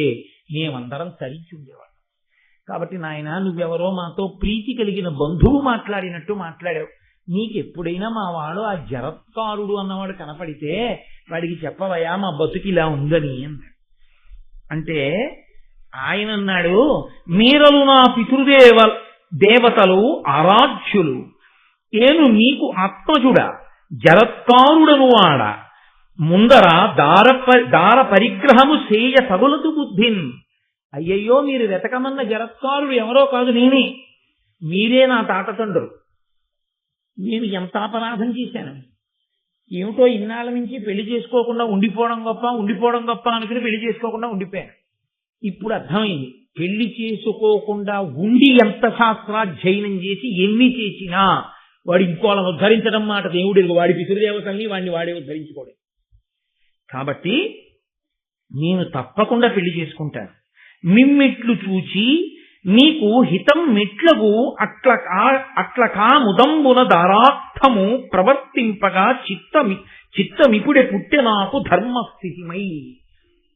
మేమందరం తరించి ఉండేవాడు. కాబట్టి నాయన, నువ్వెవరో మాతో ప్రీతి కలిగిన బంధువు మాట్లాడినట్టు మాట్లాడావు. నీకెప్పుడైనా మా వాడు ఆ జరత్కారుడు అన్నవాడు కనపడితే వాడికి చెప్పవయా మా బతుకిలా ఉందని అన్నాడు. అంటే ఆయన అన్నాడు, మీరలు నా దేవతలు ఆరాధ్యులు, నేను నీకు ఆత్మజుడ జరత్కారుడను వాడ, ముందర దార పరిగ్రహము సేయ తగులతు బుద్ధిన్. అయ్యయ్యో, మీరు వెతకమన్న జరత్కారుడు ఎవరో కాదు, నేనే. మీరే నా తాతతండ్రులు. నేను ఎంత అపరాధం చేశాను. ఏమిటో ఇన్నాళ్ళ నుంచి పెళ్లి చేసుకోకుండా ఉండిపోవడం గొప్ప అనుకుని పెళ్లి చేసుకోకుండా ఉండిపోయాను. ఇప్పుడు అర్థమైంది, పెళ్లి చేసుకోకుండా ఉండి ఎంత శాస్త్రాధ్యయనం చేసి ఎన్ని చేసినా వాడు ఇంకోళ్ళని ఉద్ధరించడం మాట దేవుడికి, వాడి పితృదేవతల్ని వాడిని వాడే ఉద్ధరించుకోడు. కాబట్టి నేను తప్పకుండా పెళ్లి చేసుకుంటాను. మిమ్మిట్లు చూచి నీకు హితం మెట్లకు అట్ల కాముదంబున దారార్థము ప్రవర్తింపగా చిత్తమిపుడే పుట్టె నాకు ధర్మస్థితిమై.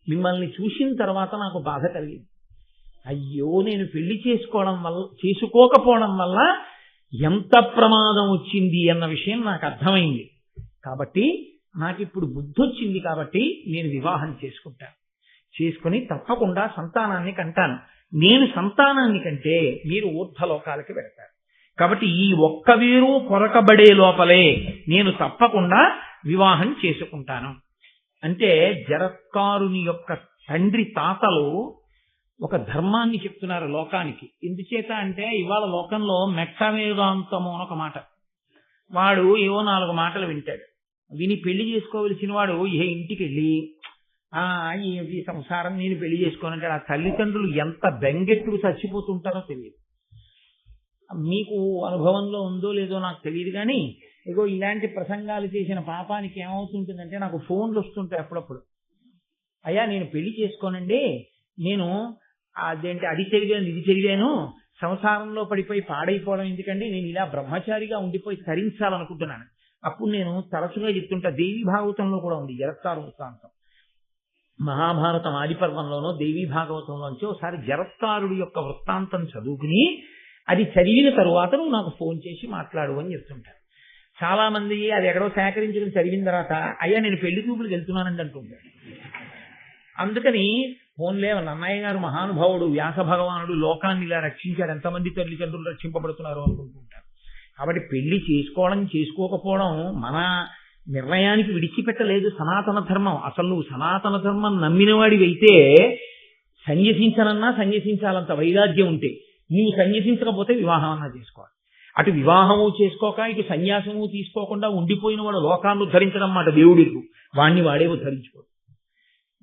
మిమ్మల్ని చూసిన తర్వాత నాకు బాధ కలిగింది. అయ్యో, నేను పెళ్లి చేసుకోకపోవడం వల్ల ఎంత ప్రమాదం వచ్చింది అన్న విషయం నాకు అర్థమైంది. కాబట్టి నాకు ఇప్పుడు బుద్ధి వచ్చింది. కాబట్టి నేను వివాహం చేసుకుంటాను. చేసుకుని తప్పకుండా సంతానాన్ని కంటాను. నేను సంతానాన్ని కంటే మీరు ఊర్ధ్వలోకాలకి వెళతారు. కాబట్టి ఈ ఒక్క వీరు కొరకబడే లోపలే నేను తప్పకుండా వివాహం చేసుకుంటాను. అంటే జరత్కారుని యొక్క తండ్రి తాతలు ఒక ధర్మాన్ని చెప్తున్నారు లోకానికి. ఎందుచేత అంటే ఇవాళ లోకంలో మెట్ట వేదాంతము అని ఒక మాట. వాడు ఏవో 4 మాటలు వింటాడు. విని పెళ్లి చేసుకోవలసిన వాడు ఏ ఇంటికి వెళ్ళి ఈ సంసారం నేను పెళ్లి చేసుకోనంటే ఆ తల్లిదండ్రులు ఎంత బెంగెట్టుకు చచ్చిపోతుంటారో తెలియదు. మీకు అనుభవంలో ఉందో లేదో నాకు తెలియదు, కానీ ఇగో ఇలాంటి ప్రసంగాలు చేసిన పాపానికి ఏమవుతుంటుందంటే నాకు ఫోన్లు వస్తుంటాయి అప్పుడప్పుడు. అయ్యా, నేను పెళ్లి చేసుకోనండి, నేను అది చదివాను ఇది చదివాను, సంసారంలో పడిపోయి పాడైపోవడం ఎందుకండి, నేను ఇలా బ్రహ్మచారిగా ఉండిపోయి తరించాలనుకుంటున్నాను. అప్పుడు నేను తరచుగా చెప్తుంటా, దేవీ భాగవతంలో కూడా ఉంది జరత్కారు వృత్తాంతం. మహాభారతం ఆదిపర్వంలోనో దేవీ భాగవతంలోంచి ఒకసారి జరత్కారుడి యొక్క వృత్తాంతం చదువుకుని అది చదివిన తరువాత నువ్వు నాకు ఫోన్ చేసి మాట్లాడు అని చెప్తుంటారు. చాలా మంది అది ఎక్కడో సేకరించుకుని చదివిన తర్వాత అయ్యా నేను పెళ్లి చూపులకు వెళ్తున్నానండి అంటుంటాడు. అందుకని ఫోన్లే అన్నయ్య గారు మహానుభావుడు వ్యాస భగవానుడు లోకాన్ని ఇలా రక్షించాడు, ఎంతమంది తల్లిదండ్రులు రక్షింపబడుతున్నారు అనుకుంటుంటారు. కాబట్టి పెళ్లి చేసుకోకపోవడం మన నిర్ణయానికి విడిచిపెట్టలేదు సనాతన ధర్మం. అసలు నువ్వు సనాతన ధర్మం నమ్మినవాడివైతే సన్యసించాలంత వైరాగ్యం ఉంటే నీవు సన్యసించకపోతే వివాహం అన్నా చేసుకోవాలి. అటు వివాహము చేసుకోక ఇటు సన్యాసము తీసుకోకుండా ఉండిపోయిన వాడు లోకాన్ని ఉద్ధరించడం మాట దేవుడికి, వాణ్ణి వాడే ఉద్ధరించుకోడు.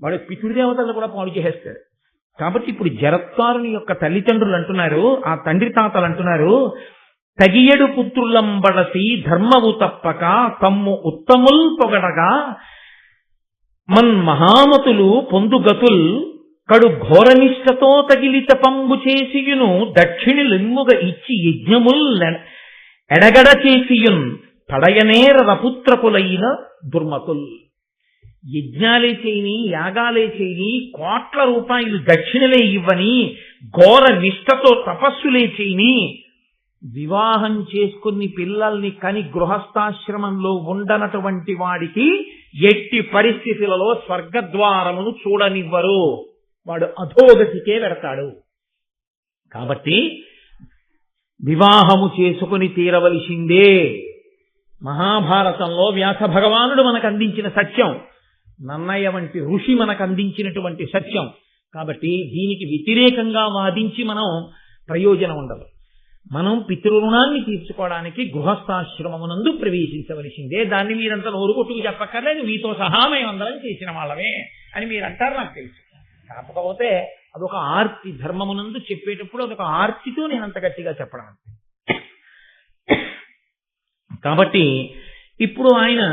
వాడు పితృదేవతలు కూడా పాడు చేసేస్తాడు. కాబట్టి ఇప్పుడు జరత్కారుని యొక్క తల్లిదండ్రులు అంటున్నారు, ఆ తండ్రి తాతలు అంటున్నారు, తగియడు పుత్రులంబడసి ధర్మము తప్పక తమ్ము ఉత్తముల్ పొగడగా మన్ మహామతులు పొందుగతుల్ కడు ఘోరనిష్టతో తగిలిత పంబు చేసియును దక్షిణులెమ్ముగ ఇచ్చి యజ్ఞముల్ ఎడగడ చేసియున్ పడయనేర రపుత్రకులైన దుర్మతుల్. యజ్ఞాలే చేయని, యాగాలే చేయని, కోట్ల రూపాయలు దక్షిణలే ఇవ్వని, ఘోర నిష్టతో తపస్సులే చేయని, వివాహం చేసుకుని పిల్లల్ని కని గృహస్థాశ్రమంలో ఉండనటువంటి వాడికి ఎట్టి పరిస్థితులలో స్వర్గద్వారమును చూడనివ్వరు, వాడు అధోగతికే వెడతాడు. కాబట్టి వివాహము చేసుకుని తీరవలసిందే. మహాభారతంలో వ్యాస భగవానుడు మనకు అందించిన సత్యం, నన్నయ్య వంటి ఋషి మనకు అందించినటువంటి సత్యం. కాబట్టి దీనికి వ్యతిరేకంగా వాదించి మనం ప్రయోజనం ఉండదు. మనం పితృరుణాన్ని తీర్చుకోవడానికి గృహస్థాశ్రమమునందు ప్రవేశించవలసిందే. దాన్ని మీరంతా నోరు కొట్టుకు చెప్పక్కర్లేదు, మీతో సహా మేమందరం చేసిన వాళ్ళమే అని మీరంటారు, నాకు తెలుసు. కాకపోతే అదొక ఆర్తి, ధర్మమునందు చెప్పేటప్పుడు అదొక ఆర్తితో నేను అంత గట్టిగా చెప్పడం. కాబట్టి ఇప్పుడు ఆయన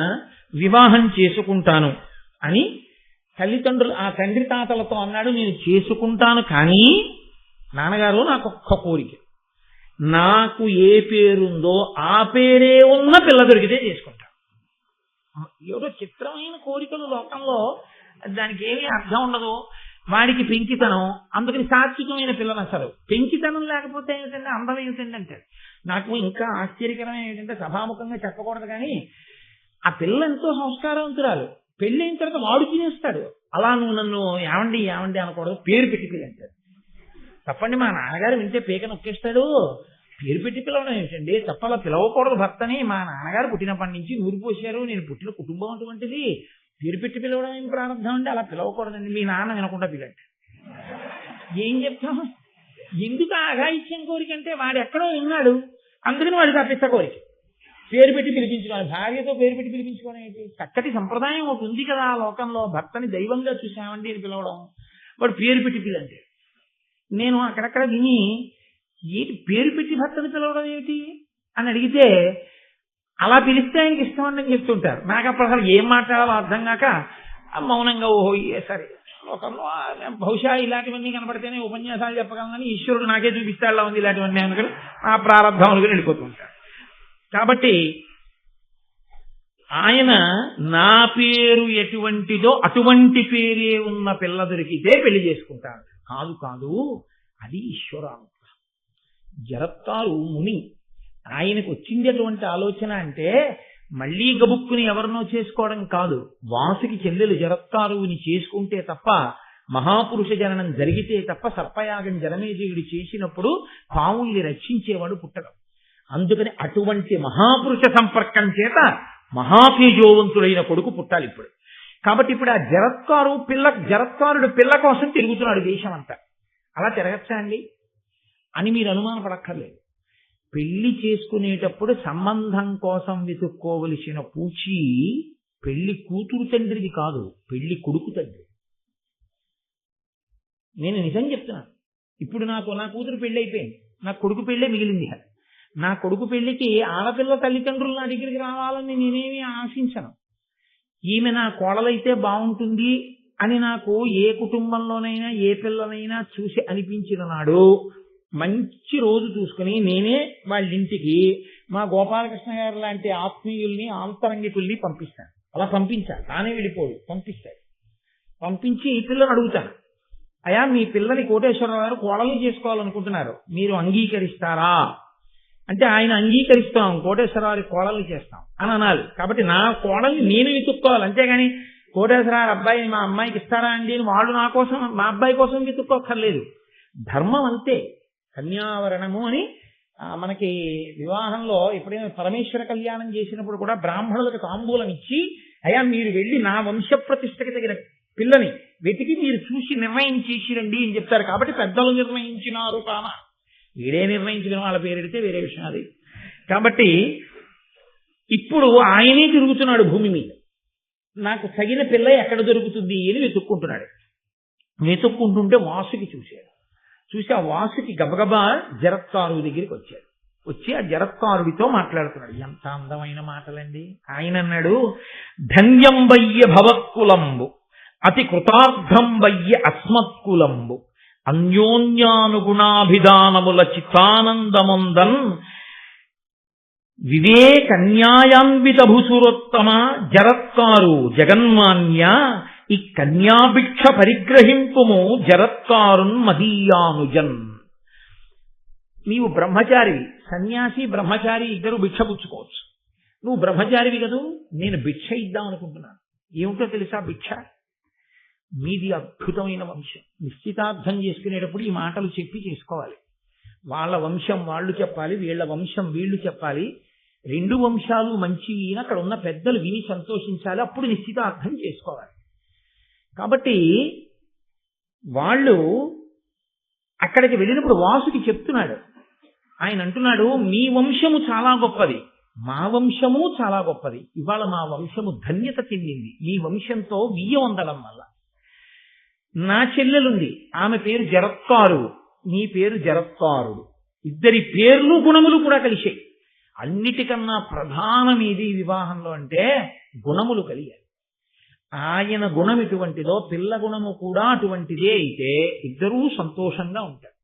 వివాహం చేసుకుంటాను అని తల్లిదండ్రులు ఆ తండ్రి తాతలతో అన్నాడు, నేను చేసుకుంటాను, కానీ నాన్నగారు నాకు ఒక్క కోరిక, నాకు ఏ పేరుందో ఆ పేరే ఉన్న పిల్ల దొరికితే చేసుకుంటాను. ఏదో చిత్రమైన కోరికలు లోకంలో, దానికి ఏమీ అర్థం ఉండదు. వాడికి పెంకితనం, అందుకని సాత్వికమైన పిల్లలు అసలు. పెంకితనం లేకపోతే ఏమిటంటే అందం ఏమిటండి అంటాడు. నాకు ఇంకా ఆశ్చర్యకరమైన ఏంటంటే సభాముఖంగా చెప్పకూడదు కానీ ఆ పిల్ల ఎంతో సంస్కారవంతురాలు, పెళ్ళైన తర్వాత వాడు తినేస్తాడు. అలా నువ్వు నన్ను ఏమండి ఏమండి అనకూడదు, పేరు పెట్టి పిల్ల అంటాడు. తప్పండి, మా నాన్నగారు వింటే పీక నొక్కేస్తాడు. పేరు పెట్టి పిలవడం ఏంటండి, తప్పలా పిలవకూడదు భర్తని. మా నాన్నగారు పుట్టినప్పటి నుంచి నూరు పోశారు, నేను పుట్టిన కుటుంబం అటువంటిది, పేరు పెట్టి పిలవడం ఏం ప్రారంభం అండి, అలా పిలవకూడదండి. మీ నాన్న వినకుండా పిలండి. ఏం చెప్తాం? ఎందుకు అఘాయిత్యం కోరిక అంటే వాడు ఎక్కడో విన్నాడు, అందుకని వాడికి తప్పిస్త కోరిక. పేరు పెట్టి పిలిపించుకోవాలి, భార్యతో పేరు పెట్టి పిలిపించుకోవడం ఏంటి? చక్కటి సంప్రదాయం ఒకటి ఉంది కదా లోకంలో, భర్తని దైవంగా చూసామండి అని పిలవడం. వాడు పేరు పెట్టి పిలంటే నేను అక్కడక్కడ విని ఏంటి పేరు పెట్టి భర్తని పిలవడం ఏమిటి అని అడిగితే అలా పిలిస్తే ఆయనకి ఇష్టం అని చెప్తుంటారు. నాకు అప్పుడు అసలు ఏం మాట్లాడాలో అర్థం కాక మౌనంగా ఓహో సరే, లోకంలో బహుశా ఇలాంటివన్నీ కనపడితేనే ఉపన్యాసాలు చెప్పగలనని ఈశ్వరుడు నాకే చూపిస్తాడులా ఉంది ఇలాంటివన్నీ అనుకుని ఆ ప్రారంభములుగా వెళ్ళిపోతుంటారు. కాబట్టి ఆయన నా పేరు ఎటువంటిదో అటువంటి పేరే ఉన్న పిల్ల దొరికితే పెళ్లి చేసుకుంటాడు. కాదు కాదు, అది ఈశ్వరానుగ్రహం. జరత్కారు ముని, ఆయనకు వచ్చింది అటువంటి ఆలోచన అంటే మళ్లీ గబుక్కుని ఎవరినో చేసుకోవడం కాదు. వాసుకి చెల్లెలు జరత్కారుని చేసుకుంటే తప్ప, మహాపురుష జననం జరిగితే తప్ప, సర్పయాగం జనమేజయుడు చేసినప్పుడు పావుల్ని రక్షించేవాడు పుట్టడం. అందుకని అటువంటి మహాపురుష సంపర్కం చేత మహాతేజోవంతుడైన కొడుకు పుట్టాలి ఇప్పుడు. కాబట్టి ఇప్పుడు ఆ జరత్కారుడు పిల్ల కోసం తిరుగుతున్నాడు దేశం అంతా. అలా తిరగచ్చా అండి అని మీరు అనుమానపడక్కర్లేదు. పెళ్లి చేసుకునేటప్పుడు సంబంధం కోసం వెతుక్కోవలసిన పూచి పెళ్లి కూతురు తండ్రిది కాదు, పెళ్లి కొడుకు తండ్రి. నేను నిజం చెప్తున్నాను. ఇప్పుడు నా కూతురు పెళ్లి అయిపోయింది, నా కొడుకు పెళ్ళే మిగిలింది. నా కొడుకు పెళ్లికి ఆడపిల్ల తల్లిదండ్రులు నా దగ్గరికి రావాలని నేనేమి ఆశించను. ఈమె నా కోడలైతే బాగుంటుంది అని నాకు ఏ కుటుంబంలోనైనా ఏ పిల్లనైనా చూసి అనిపించిన నాడు మంచి రోజు చూసుకుని నేనే వాళ్ళ ఇంటికి మా గోపాలకృష్ణ గారు లాంటి ఆత్మీయుల్ని ఆంతరంగికుల్ని పంపిస్తాను. అలా పంపించాలి, తానే వెళ్ళిపోడు, పంపిస్తాడు. పంపించి ఈ పిల్లని అడుగుతాను, అయ్యా మీ పిల్లని కోటేశ్వరరావు గారు కోడల్ని చేసుకోవాలనుకుంటున్నారు, మీరు అంగీకరిస్తారా అంటే ఆయన అంగీకరిస్తాం, కోటేశ్వరరావు కోడల్ని చేస్తాం అని అనాలి. కాబట్టి నా కోడల్ని నేను వెతుక్కోవాలి, అంతేగాని కోటేశ్వరరావు అబ్బాయి మా అమ్మాయికి ఇస్తారా అండి అని వాళ్ళు నా కోసం మా అబ్బాయి కోసం వెతుక్కోక్కర్లేదు. ధర్మం అంతే. కన్యావరణము అని మనకి వివాహంలో ఎప్పుడైనా పరమేశ్వర కళ్యాణం చేసినప్పుడు కూడా బ్రాహ్మణులకు తాంబూలం ఇచ్చి, అయ్యా మీరు వెళ్ళి నా వంశ ప్రతిష్టకి తగిన పిల్లని వెతికి మీరు చూసి నిర్ణయం చేసిరండి అని చెప్తారు. కాబట్టి పెద్దలు నిర్ణయించినారు కాన, వీడే నిర్ణయించిన వాళ్ళ పేరెడితే వేరే విషయం అది. కాబట్టి ఇప్పుడు ఆయనే తిరుగుతున్నాడు భూమి మీద, నాకు తగిన పిల్ల ఎక్కడ దొరుకుతుంది అని వెతుక్కుంటున్నాడు. వెతుక్కుంటుంటే వాసుకి చూశాడు. చూసి ఆ వాసుకి గబగబా జరత్కారు దగ్గరికి వచ్చాడు. వచ్చి ఆ జరత్కారుడితో మాట్లాడుతున్నాడు. ఎంత అందమైన మాటలండి. ఆయన అన్నాడు, ధన్యం వయ్య భవత్కులంబు అతి కృతార్థం వయ్య అస్మత్కులంబు అన్యోన్యానుగుణాభిధానముల చిత్తానందముందన్ వివేకన్యాయాన్విత భూసురోత్తమ జరత్కారు జగన్మాన్య ఈ కన్యాభిక్ష పరిగ్రహింపుము జరత్కారున్ మదీయానుజన్. నీవు బ్రహ్మచారి, సన్యాసి బ్రహ్మచారి ఇద్దరు భిక్ష పుచ్చుకోవచ్చు. నువ్వు బ్రహ్మచారివి కదూ, నేను భిక్ష ఇద్దాం అనుకుంటున్నాను. ఏమిటో తెలుసా భిక్ష? మీది అద్భుతమైన వంశం. నిశ్చితార్థం చేసుకునేటప్పుడు ఈ మాటలు చెప్పి చేసుకోవాలి. వాళ్ళ వంశం వాళ్ళు చెప్పాలి, వీళ్ళ వంశం వీళ్ళు చెప్పాలి. రెండు వంశాలు మంచివి అని అక్కడ ఉన్న పెద్దలు విని సంతోషించాలి. అప్పుడు నిశ్చితార్థం చేసుకోవాలి. కాబట్టి వాళ్ళు అక్కడికి వెళ్ళినప్పుడు వాసుకి చెప్తున్నాడు. ఆయన అంటున్నాడు, మీ వంశము చాలా గొప్పది, మా వంశము చాలా గొప్పది. ఇవాళ మా వంశము ధన్యత చెందింది మీ వంశంతో వియ్యం అందడం వల్ల. నా చెల్లెలుంది, ఆమె పేరు జరత్కారు, నీ పేరు జరత్కారుడు. ఇద్దరి పేర్లు గుణములు కూడా కలిశాయి. అన్నిటికన్నా ప్రధానం ఏది వివాహంలో అంటే గుణములు కలిగాయి. ఆయన గుణం ఎటువంటిదో పిల్ల గుణము కూడా అటువంటిదే అయితే ఇద్దరూ సంతోషంగా ఉంటారు.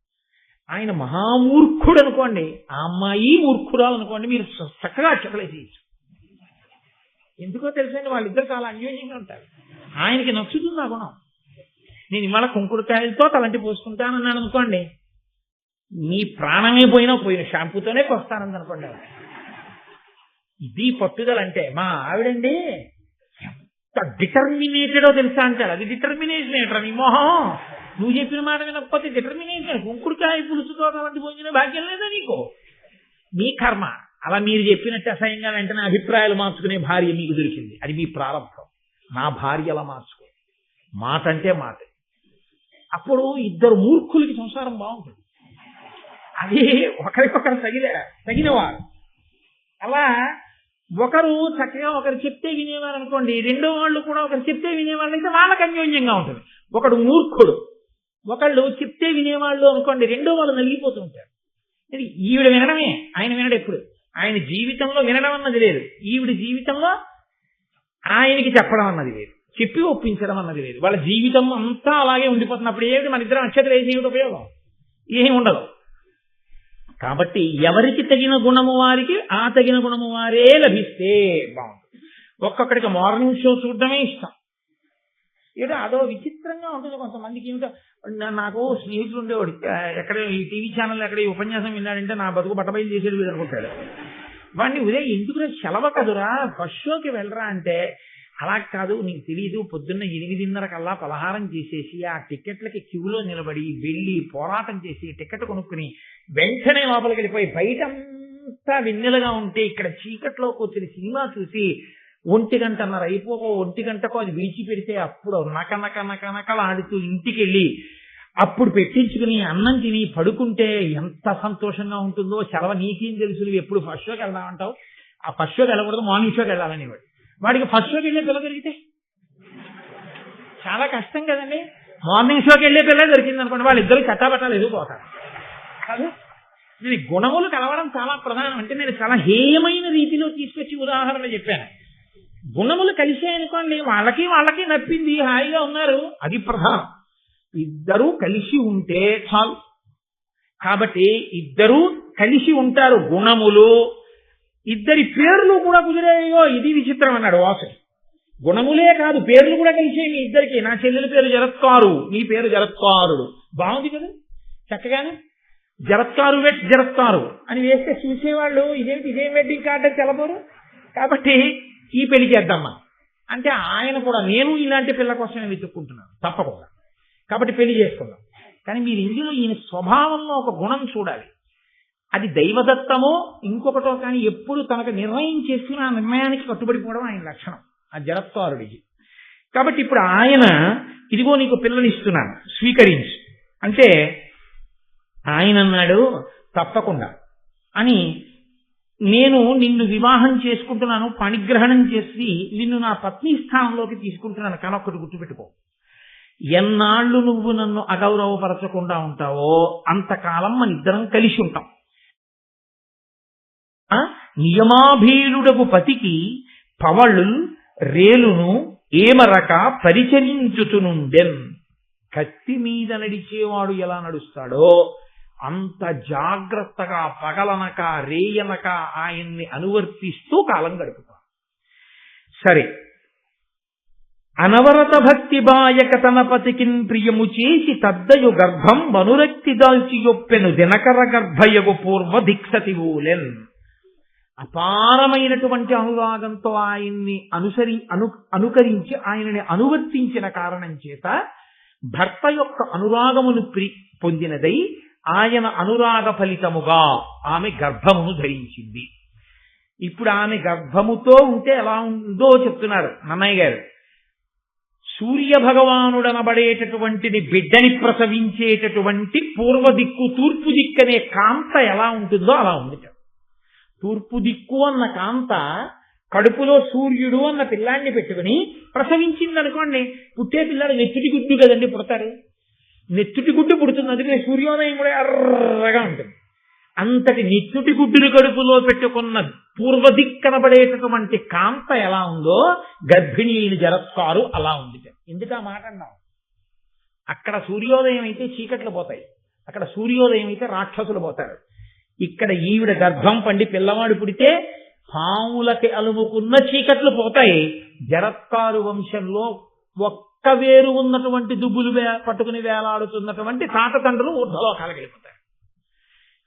ఆయన మహామూర్ఖుడు అనుకోండి, ఆ అమ్మాయి మూర్ఖురాలు అనుకోండి, మీరు చక్కగా చేయొచ్చు. ఎందుకో తెలుసండి, వాళ్ళిద్దరు చాలా అన్యోన్యంగా ఉంటారు. ఆయనకి నచ్చుతుంది ఆ గుణం. నేను ఇవాళ కుంకుడుకాయలతో తలంటి పోసుకుంటానన్నాను అనుకోండి, నీ ప్రాణమే పోయినా షాంపూతోనే వస్తానంది అనుకోండి. ఇది పట్టుదల అంటే. మా ఆవిడండి ఎంత డిటర్మినేటెడో తెలుసా అంటారు. అది డిటర్మినేషన్ ఏంట్రా నీ మొహం, నువ్వు చెప్పిన మాట వినకపోతే డిటర్మినేషన్. కుంకుడుకాయ పులుసుతో తలంటి పోసిన భాగ్యం లేదా నీకు? మీ కర్మ. అలా మీరు చెప్పినట్టు అసహ్యంగా వెంటనే అభిప్రాయాలు మార్చుకునే భార్య మీకు దొరికింది. అది మీ ప్రారంభం. నా భార్య అలా మార్చుకో. మాట అంటే మాట. అప్పుడు ఇద్దరు మూర్ఖులకి సంసారం బాగుంటుంది. అది ఒకరికొకరు తగినవారు. అలా ఒకరు చక్కగా ఒకరు చెప్తే వినేవారు అనుకోండి, రెండో వాళ్ళు కూడా ఒకరు చెప్తే వినేవాళ్ళు అయితే వాళ్ళకి అన్యోన్యంగా ఉంటుంది. ఒకడు మూర్ఖుడు, ఒకళ్ళు చెప్తే వినేవాళ్ళు అనుకోండి, రెండో వాళ్ళు నలిగిపోతూ ఉంటారు. ఈవిడ వినడమే, ఆయన వినడు. ఎప్పుడు ఆయన జీవితంలో వినడం అన్నది లేదు, ఈవిడ జీవితంలో ఆయనకి చెప్పడం అన్నది లేదు, చెప్పి ఒప్పించడం అన్నది లేదు. వాళ్ళ జీవితం అంతా అలాగే ఉండిపోతున్నప్పుడు ఏమిటి మన ఇద్దరం అక్షతలు వేసి ఏమిటి ఉపయోగం? ఏమి ఉండదు. కాబట్టి ఎవరికి తగిన గుణము వారికి ఆ తగిన గుణము వారే లభిస్తే బాగుంటుంది. ఒక్కొక్కడికి మార్నింగ్ షో చూడడమే ఇష్టం. ఏదో అదో విచిత్రంగా ఉంటుంది కొంతమందికి. ఏమిటో నాకు స్నేహితులు ఉండేవాడు, ఎక్కడ ఈ టీవీ ఛానల్ ఎక్కడ ఈ ఉపన్యాసం విన్నాడంటే నా బతుకు బట్టబయలు చేసేది వీడు అనుకుంటాడు. వాడిని ఉదయం ఎందుకురా సెలవు కదురా ఫస్ట్ షోకి వెళ్ళరా అంటే, అలా కాదు నీకు తెలియదు, పొద్దున్న 8:30 కల్లా పలహారం చేసేసి ఆ టికెట్లకి క్యూలో నిలబడి వెళ్ళి పోరాటం చేసి టికెట్ కొనుక్కుని వెంటనే లోపలికి వెళ్ళిపోయి బయటంతా వెన్నెలుగా ఉంటే ఇక్కడ చీకట్లో కూర్చుని సినిమా చూసి 1:30 అయిపోకో 1 అది విడిచిపెడితే అప్పుడు నకలాడుతూ ఇంటికి వెళ్ళి అప్పుడు పెట్టించుకుని అన్నం తిని పడుకుంటే ఎంత సంతోషంగా ఉంటుందో. సెలవు నీకేం తెలుసు, నువ్వు ఎప్పుడు ఫస్ట్ షోకి వెళ్దామంటావు. ఆ ఫస్ట్ షోకి వెళ్ళకూడదు, మార్నింగ్ షోకి వెళ్ళాలని వాడికి ఫస్ట్ షోకి వెళ్ళే పిల్ల దొరికితే చాలా కష్టం కదండి. మార్నింగ్ షోకి వెళ్ళే పిల్ల దొరికింది అనుకోండి, వాళ్ళిద్దరు చట్టాబట్టాలు ఎదుగుపోతారు కాదు. నేను గుణములు కలవడం చాలా ప్రధానం. అంటే నేను చాలా హేయమైన రీతిలో తీసుకొచ్చి ఉదాహరణ చెప్పాను. గుణములు కలిసాయనుకోండి, వాళ్ళకి నప్పింది, హాయిగా ఉన్నారు, అది ప్రధానం. ఇద్దరూ కలిసి ఉంటే చాలు. కాబట్టి ఇద్దరూ కలిసి ఉంటారు. గుణములు ఇద్దరి పేర్లు కూడా కుదిరాయో, ఇది విచిత్రం అన్నాడు వాసు. గుణములే కాదు పేర్లు కూడా కలిసే మీ ఇద్దరికి. నా చెల్లెల పేరు జరత్కారు, నీ పేరు జరత్కారుడు. బాగుంది కదా చక్కగానే. జరత్కారు వెట్ జరత్కారు అని వేస్తే చూసేవాళ్ళు ఇదేం వెడ్డింగ్ కార్డు అని తెలబోరు. కాబట్టి ఈ పెళ్లి చేద్దామా అంటే ఆయన కూడా నేను ఇలాంటి పిల్ల కోసమే వెతుక్కుంటున్నాను తప్పకుండా, కాబట్టి పెళ్లి చేసుకుందాం. కానీ మీరు ఇందులో ఈయన స్వభావంలో ఒక గుణం చూడాలి. అది దైవదత్తమో ఇంకొకటో కానీ ఎప్పుడు తనకు నిర్ణయం చేసుకుని ఆ నిర్ణయానికి కట్టుబడిపోవడం ఆయన లక్షణం, ఆ జరత్కారుడికి. కాబట్టి ఇప్పుడు ఆయన ఇదిగో నీకు పిల్లలు ఇస్తున్నాను స్వీకరించు అంటే ఆయన అన్నాడు తప్పకుండా అని. నేను నిన్ను వివాహం చేసుకుంటున్నాను, పణిగ్రహణం చేసి నిన్ను నా పత్ని స్థానంలోకి తీసుకుంటున్నాను. కానీ ఒక్కటి గుర్తుపెట్టుకో, ఎన్నాళ్ళు నువ్వు నన్ను అగౌరవపరచకుండా ఉంటావో అంతకాలం మన ఇద్దరం కలిసి ఉంటాం. నియమాభీరుడకు పతికి పవళ్ళు రేలును ఏమరక పరిచరించుతునుండెన్. కత్తి మీద నడిచేవాడు ఎలా నడుస్తాడో అంత జాగ్రత్తగా పగలనక రేయనక ఆయన్ని అనువర్తిస్తూ కాలం గడుపుతాడు. సరే, అనవరత భక్తి బాయక తన పతికిన్ ప్రియము చేసి తద్దయు గర్భం వనురక్తి దాల్చి యొప్పెను దినకర గర్భయగు పూర్వ దిక్సతి ఊలెన్. అపారమైనటువంటి అనురాగంతో ఆయన్ని అనుకరించి ఆయనని అనువర్తించిన కారణం చేత భర్త యొక్క అనురాగమును పొందినదై ఆయన అనురాగ ఫలితముగా ఆమె గర్భమును ధరించింది. ఇప్పుడు ఆమె గర్భముతో ఉంటే ఎలా ఉందో చెప్తున్నారు నన్నయ్య గారు. సూర్య భగవానుడనబడేటటువంటిది బిడ్డని ప్రసవించేటటువంటి పూర్వ దిక్కు తూర్పు దిక్కు అనే కాంత ఎలా ఉంటుందో అలా ఉంది. తూర్పు దిక్కు అన్న కాంత కడుపులో సూర్యుడు అన్న పిల్లాన్ని పెట్టుకుని ప్రసవించింది అనుకోండి, పుట్టే పిల్లాడు నెత్తుటి గుడ్డు కదండి పుడతారు, నెత్తుటి గుడ్డు పుడుతుంది. అందుకని సూర్యోదయం కూడా ఎర్రగా ఉంటుంది. అంతటి నిత్యుటి గుడ్డుని కడుపులో పెట్టుకున్న పూర్వదిక్ కనబడేటటువంటి కాంత ఎలా ఉందో గర్భిణి అయిన జరత్కారు అలా ఉంది. ఎందుకు ఆ మాట అన్నావు? అక్కడ సూర్యోదయం అయితే చీకట్లు పోతాయి, అక్కడ సూర్యోదయం అయితే రాక్షసులు పోతారు. ఇక్కడ ఈవిడ గర్భం పండి పిల్లవాడు పుడితే పాములకి అలుముకున్న చీకట్లు పోతాయి. జరత్కారు వంశంలో ఒక్క వేరు ఉన్నటువంటి దుబ్బులు పట్టుకుని వేలాడుతున్నటువంటి తాతతండ్రులు ఊర్ధ్వలోకాలకు వెళ్ళిపోతారు.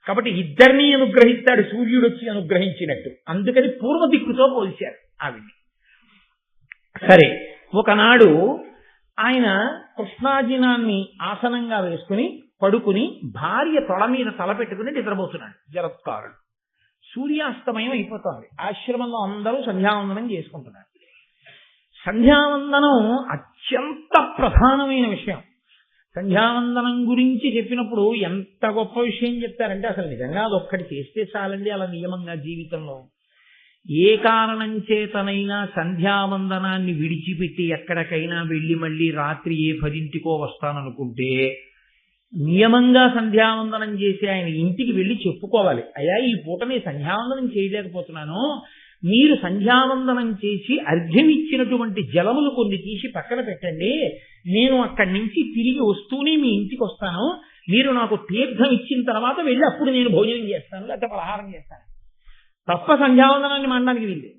కాబట్టి ఇద్దరినీ అనుగ్రహిస్తాడు సూర్యుడు వచ్చి అనుగ్రహించినట్టు. అందుకని పూర్వ దిక్కుతో పోల్చారు ఆవిడ్ని. సరే, ఒకనాడు ఆయన కృష్ణాజినాన్ని ఆసనంగా వేసుకుని పడుకుని భార్య తొడ మీద తల పెట్టుకుని నిద్రపోతున్నాడు జరత్కారుడు. సూర్యాస్తమయం అయిపోతుంది. ఆశ్రమంలో అందరూ సంధ్యావందనం చేసుకుంటున్నారు. సంధ్యావందనం అత్యంత ప్రధానమైన విషయం. సంధ్యావందనం గురించి చెప్పినప్పుడు ఎంత గొప్ప విషయం చెప్తారంటే అసలు నిజంగా అదొక్కటి చేస్తే చాలండి అలా నియమంగా జీవితంలో. ఏ కారణం చేతనైనా సంధ్యావందనాన్ని విడిచిపెట్టి ఎక్కడికైనా వెళ్ళి మళ్ళీ రాత్రి ఏ 10ంటికో వస్తాననుకుంటే నియమంగా సంధ్యావందనం చేసి ఆయన ఇంటికి వెళ్ళి చెప్పుకోవాలి, అయ్యా ఈ పూట నేను సంధ్యావందనం చేయలేకపోతున్నాను, మీరు సంధ్యావందనం చేసి అర్ఘ్యం ఇచ్చినటువంటి జలములు కొన్ని తీసి పక్కన పెట్టండి, నేను అక్కడి నుంచి తిరిగి వస్తూనే మీ ఇంటికి వస్తాను, మీరు నాకు తీర్థం ఇచ్చిన తర్వాత వెళ్ళి అప్పుడు నేను భోజనం చేస్తాను లేకపోతే పలహారం చేస్తాను. తప్ప సంధ్యావందనాన్ని మానడానికి వీళ్ళు.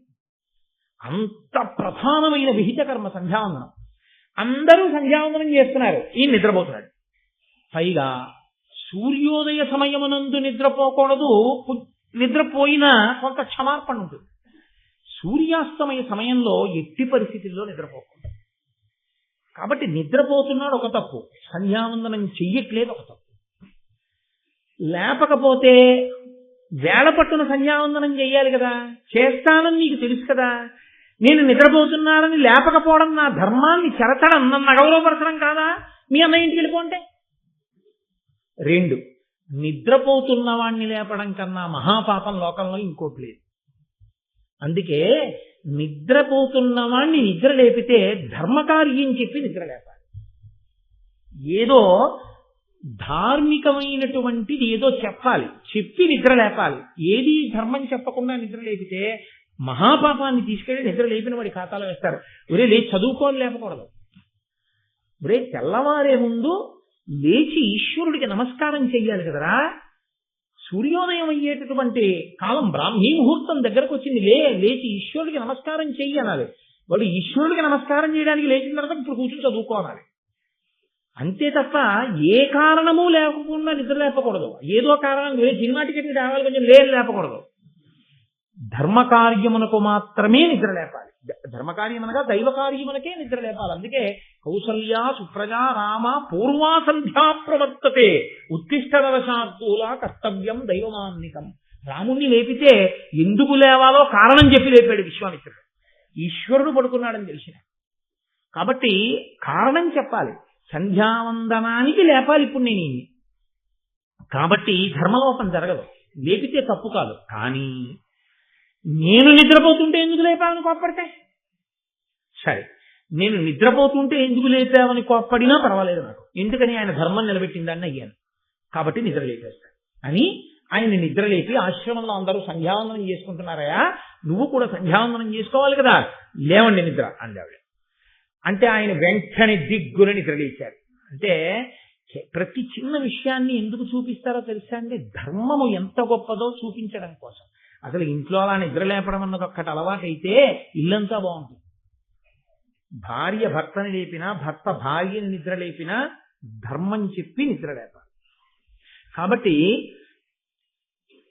అంత ప్రధానమైన విహిత కర్మ సంధ్యావందనం. అందరూ సంధ్యావందనం చేస్తున్నారు, ఈయన నిద్రపోతున్నాడు. పైగా సూర్యోదయ సమయమునందు నిద్రపోకూడదు, నిద్రపోయినా కొంత క్షమార్పణ ఉంటుంది. సూర్యాస్తమయ సమయంలో ఎట్టి పరిస్థితుల్లో నిద్రపోకూడదు. కాబట్టి నిద్రపోతున్నాడు ఒక తప్పు, సంధ్యావందనం చెయ్యట్లేదు ఒక తప్పు. లేపకపోతే వేళ పట్టున సంధ్యావందనం చెయ్యాలి కదా, చేస్తానని నీకు తెలుసు కదా, నేను నిద్రపోతున్నానని లేపకపోవడం నా ధర్మాన్ని చెరచడం, నన్ను అగౌరవపరచడం కాదా? మీ అన్నయ్య ఇంటికి వెళ్ళిపోంటే. 2, నిద్రపోతున్న వాణ్ణి లేపడం కన్నా మహాపాపం లోకంలో ఇంకోటి లేదు. అందుకే నిద్రపోతున్న వాణ్ణి నిద్ర లేపితే ధర్మకార్యం చెప్పి నిద్ర లేపాలి. ఏదో ధార్మికమైనటువంటిది ఏదో చెప్పాలి, చెప్పి నిద్ర లేపాలి. ఏది ధర్మం చెప్పకుండా నిద్ర లేపితే మహాపాపాన్ని తీసుకెళ్లి నిద్ర లేపిన వాడి ఖాతాలో వేస్తారు. ఒరే లేచి చదువుకోని లేపకూడదు. ఒరే తెల్లవారే ముందు లేచి ఈశ్వరుడికి నమస్కారం చెయ్యాలి కదరా. సూర్యోదయం అయ్యేటటువంటి కాలం బ్రాహ్మీ ముహూర్తం దగ్గరకు వచ్చింది, లేచి ఈశ్వరుడికి నమస్కారం చెయ్యి అనాలి. వాడు ఈశ్వరుడికి నమస్కారం చేయడానికి లేచిన తర్వాత ఇప్పుడు కూర్చొని చదువుకోవాలి. అంతే తప్ప ఏ కారణము లేకుండా నిద్ర లేపకూడదు. ఏదో కారణం సినిమా టికెట్ రావాలి కొంచెం లేపకూడదు. ధర్మకార్యమునకు మాత్రమే నిద్ర లేపాలి. ధర్మకార్యం అనగా దైవ కార్యమునకే నిద్ర లేపాలి. అందుకే కౌసల్యా సుప్రజా రామ పూర్వా సంధ్యా ప్రవర్తతే ఉత్తిష్టరశార్దూలా కర్తవ్యం దైవమాన్నికం. రాముణ్ణి లేపితే ఎందుకు లేవాలో కారణం చెప్పి లేపాడు విశ్వామిత్రుడు. ఈశ్వరుడు పడుకున్నాడని తెలిసిన కాబట్టి కారణం చెప్పాలి. సంధ్యావందనానికి లేపాలి ఇప్పుడు నేను. కాబట్టి ధర్మలోపం జరగదు, లేపితే తప్పు కాదు. కానీ నేను నిద్రపోతుంటే ఎందుకు లేపావని కోప్పడితే సరే, నేను నిద్రపోతుంటే ఎందుకు లేపావని కోప్పడినా పర్వాలేదు నాకు. ఎందుకని ఆయన ధర్మం నిలబెట్టిందని అయ్యాను కాబట్టి నిద్ర లేపేస్తాను అని ఆయన నిద్ర లేపి ఆశ్రమంలో అందరూ సంధ్యావందనం చేసుకుంటున్నారయా, నువ్వు కూడా సంధ్యావందనం చేసుకోవాలి కదా, లేవండి నిద్ర అంది ఆవిడ. అంటే ఆయన వెంటనే దిగ్గున నిద్ర లేచారు. అంటే ప్రతి చిన్న విషయాన్ని ఎందుకు చూపిస్తారో తెలుసా అండి? ధర్మము ఎంత గొప్పదో చూపించడం కోసం. అసలు ఇంట్లో అలా నిద్ర లేపడం అన్నది ఒక్కటి అలవాటైతే ఇల్లంతా బాగుంటుంది. భార్య భర్తని లేపినా, భర్త భార్యని నిద్ర లేపినా ధర్మం చెప్పి నిద్ర లేపాలి. కాబట్టి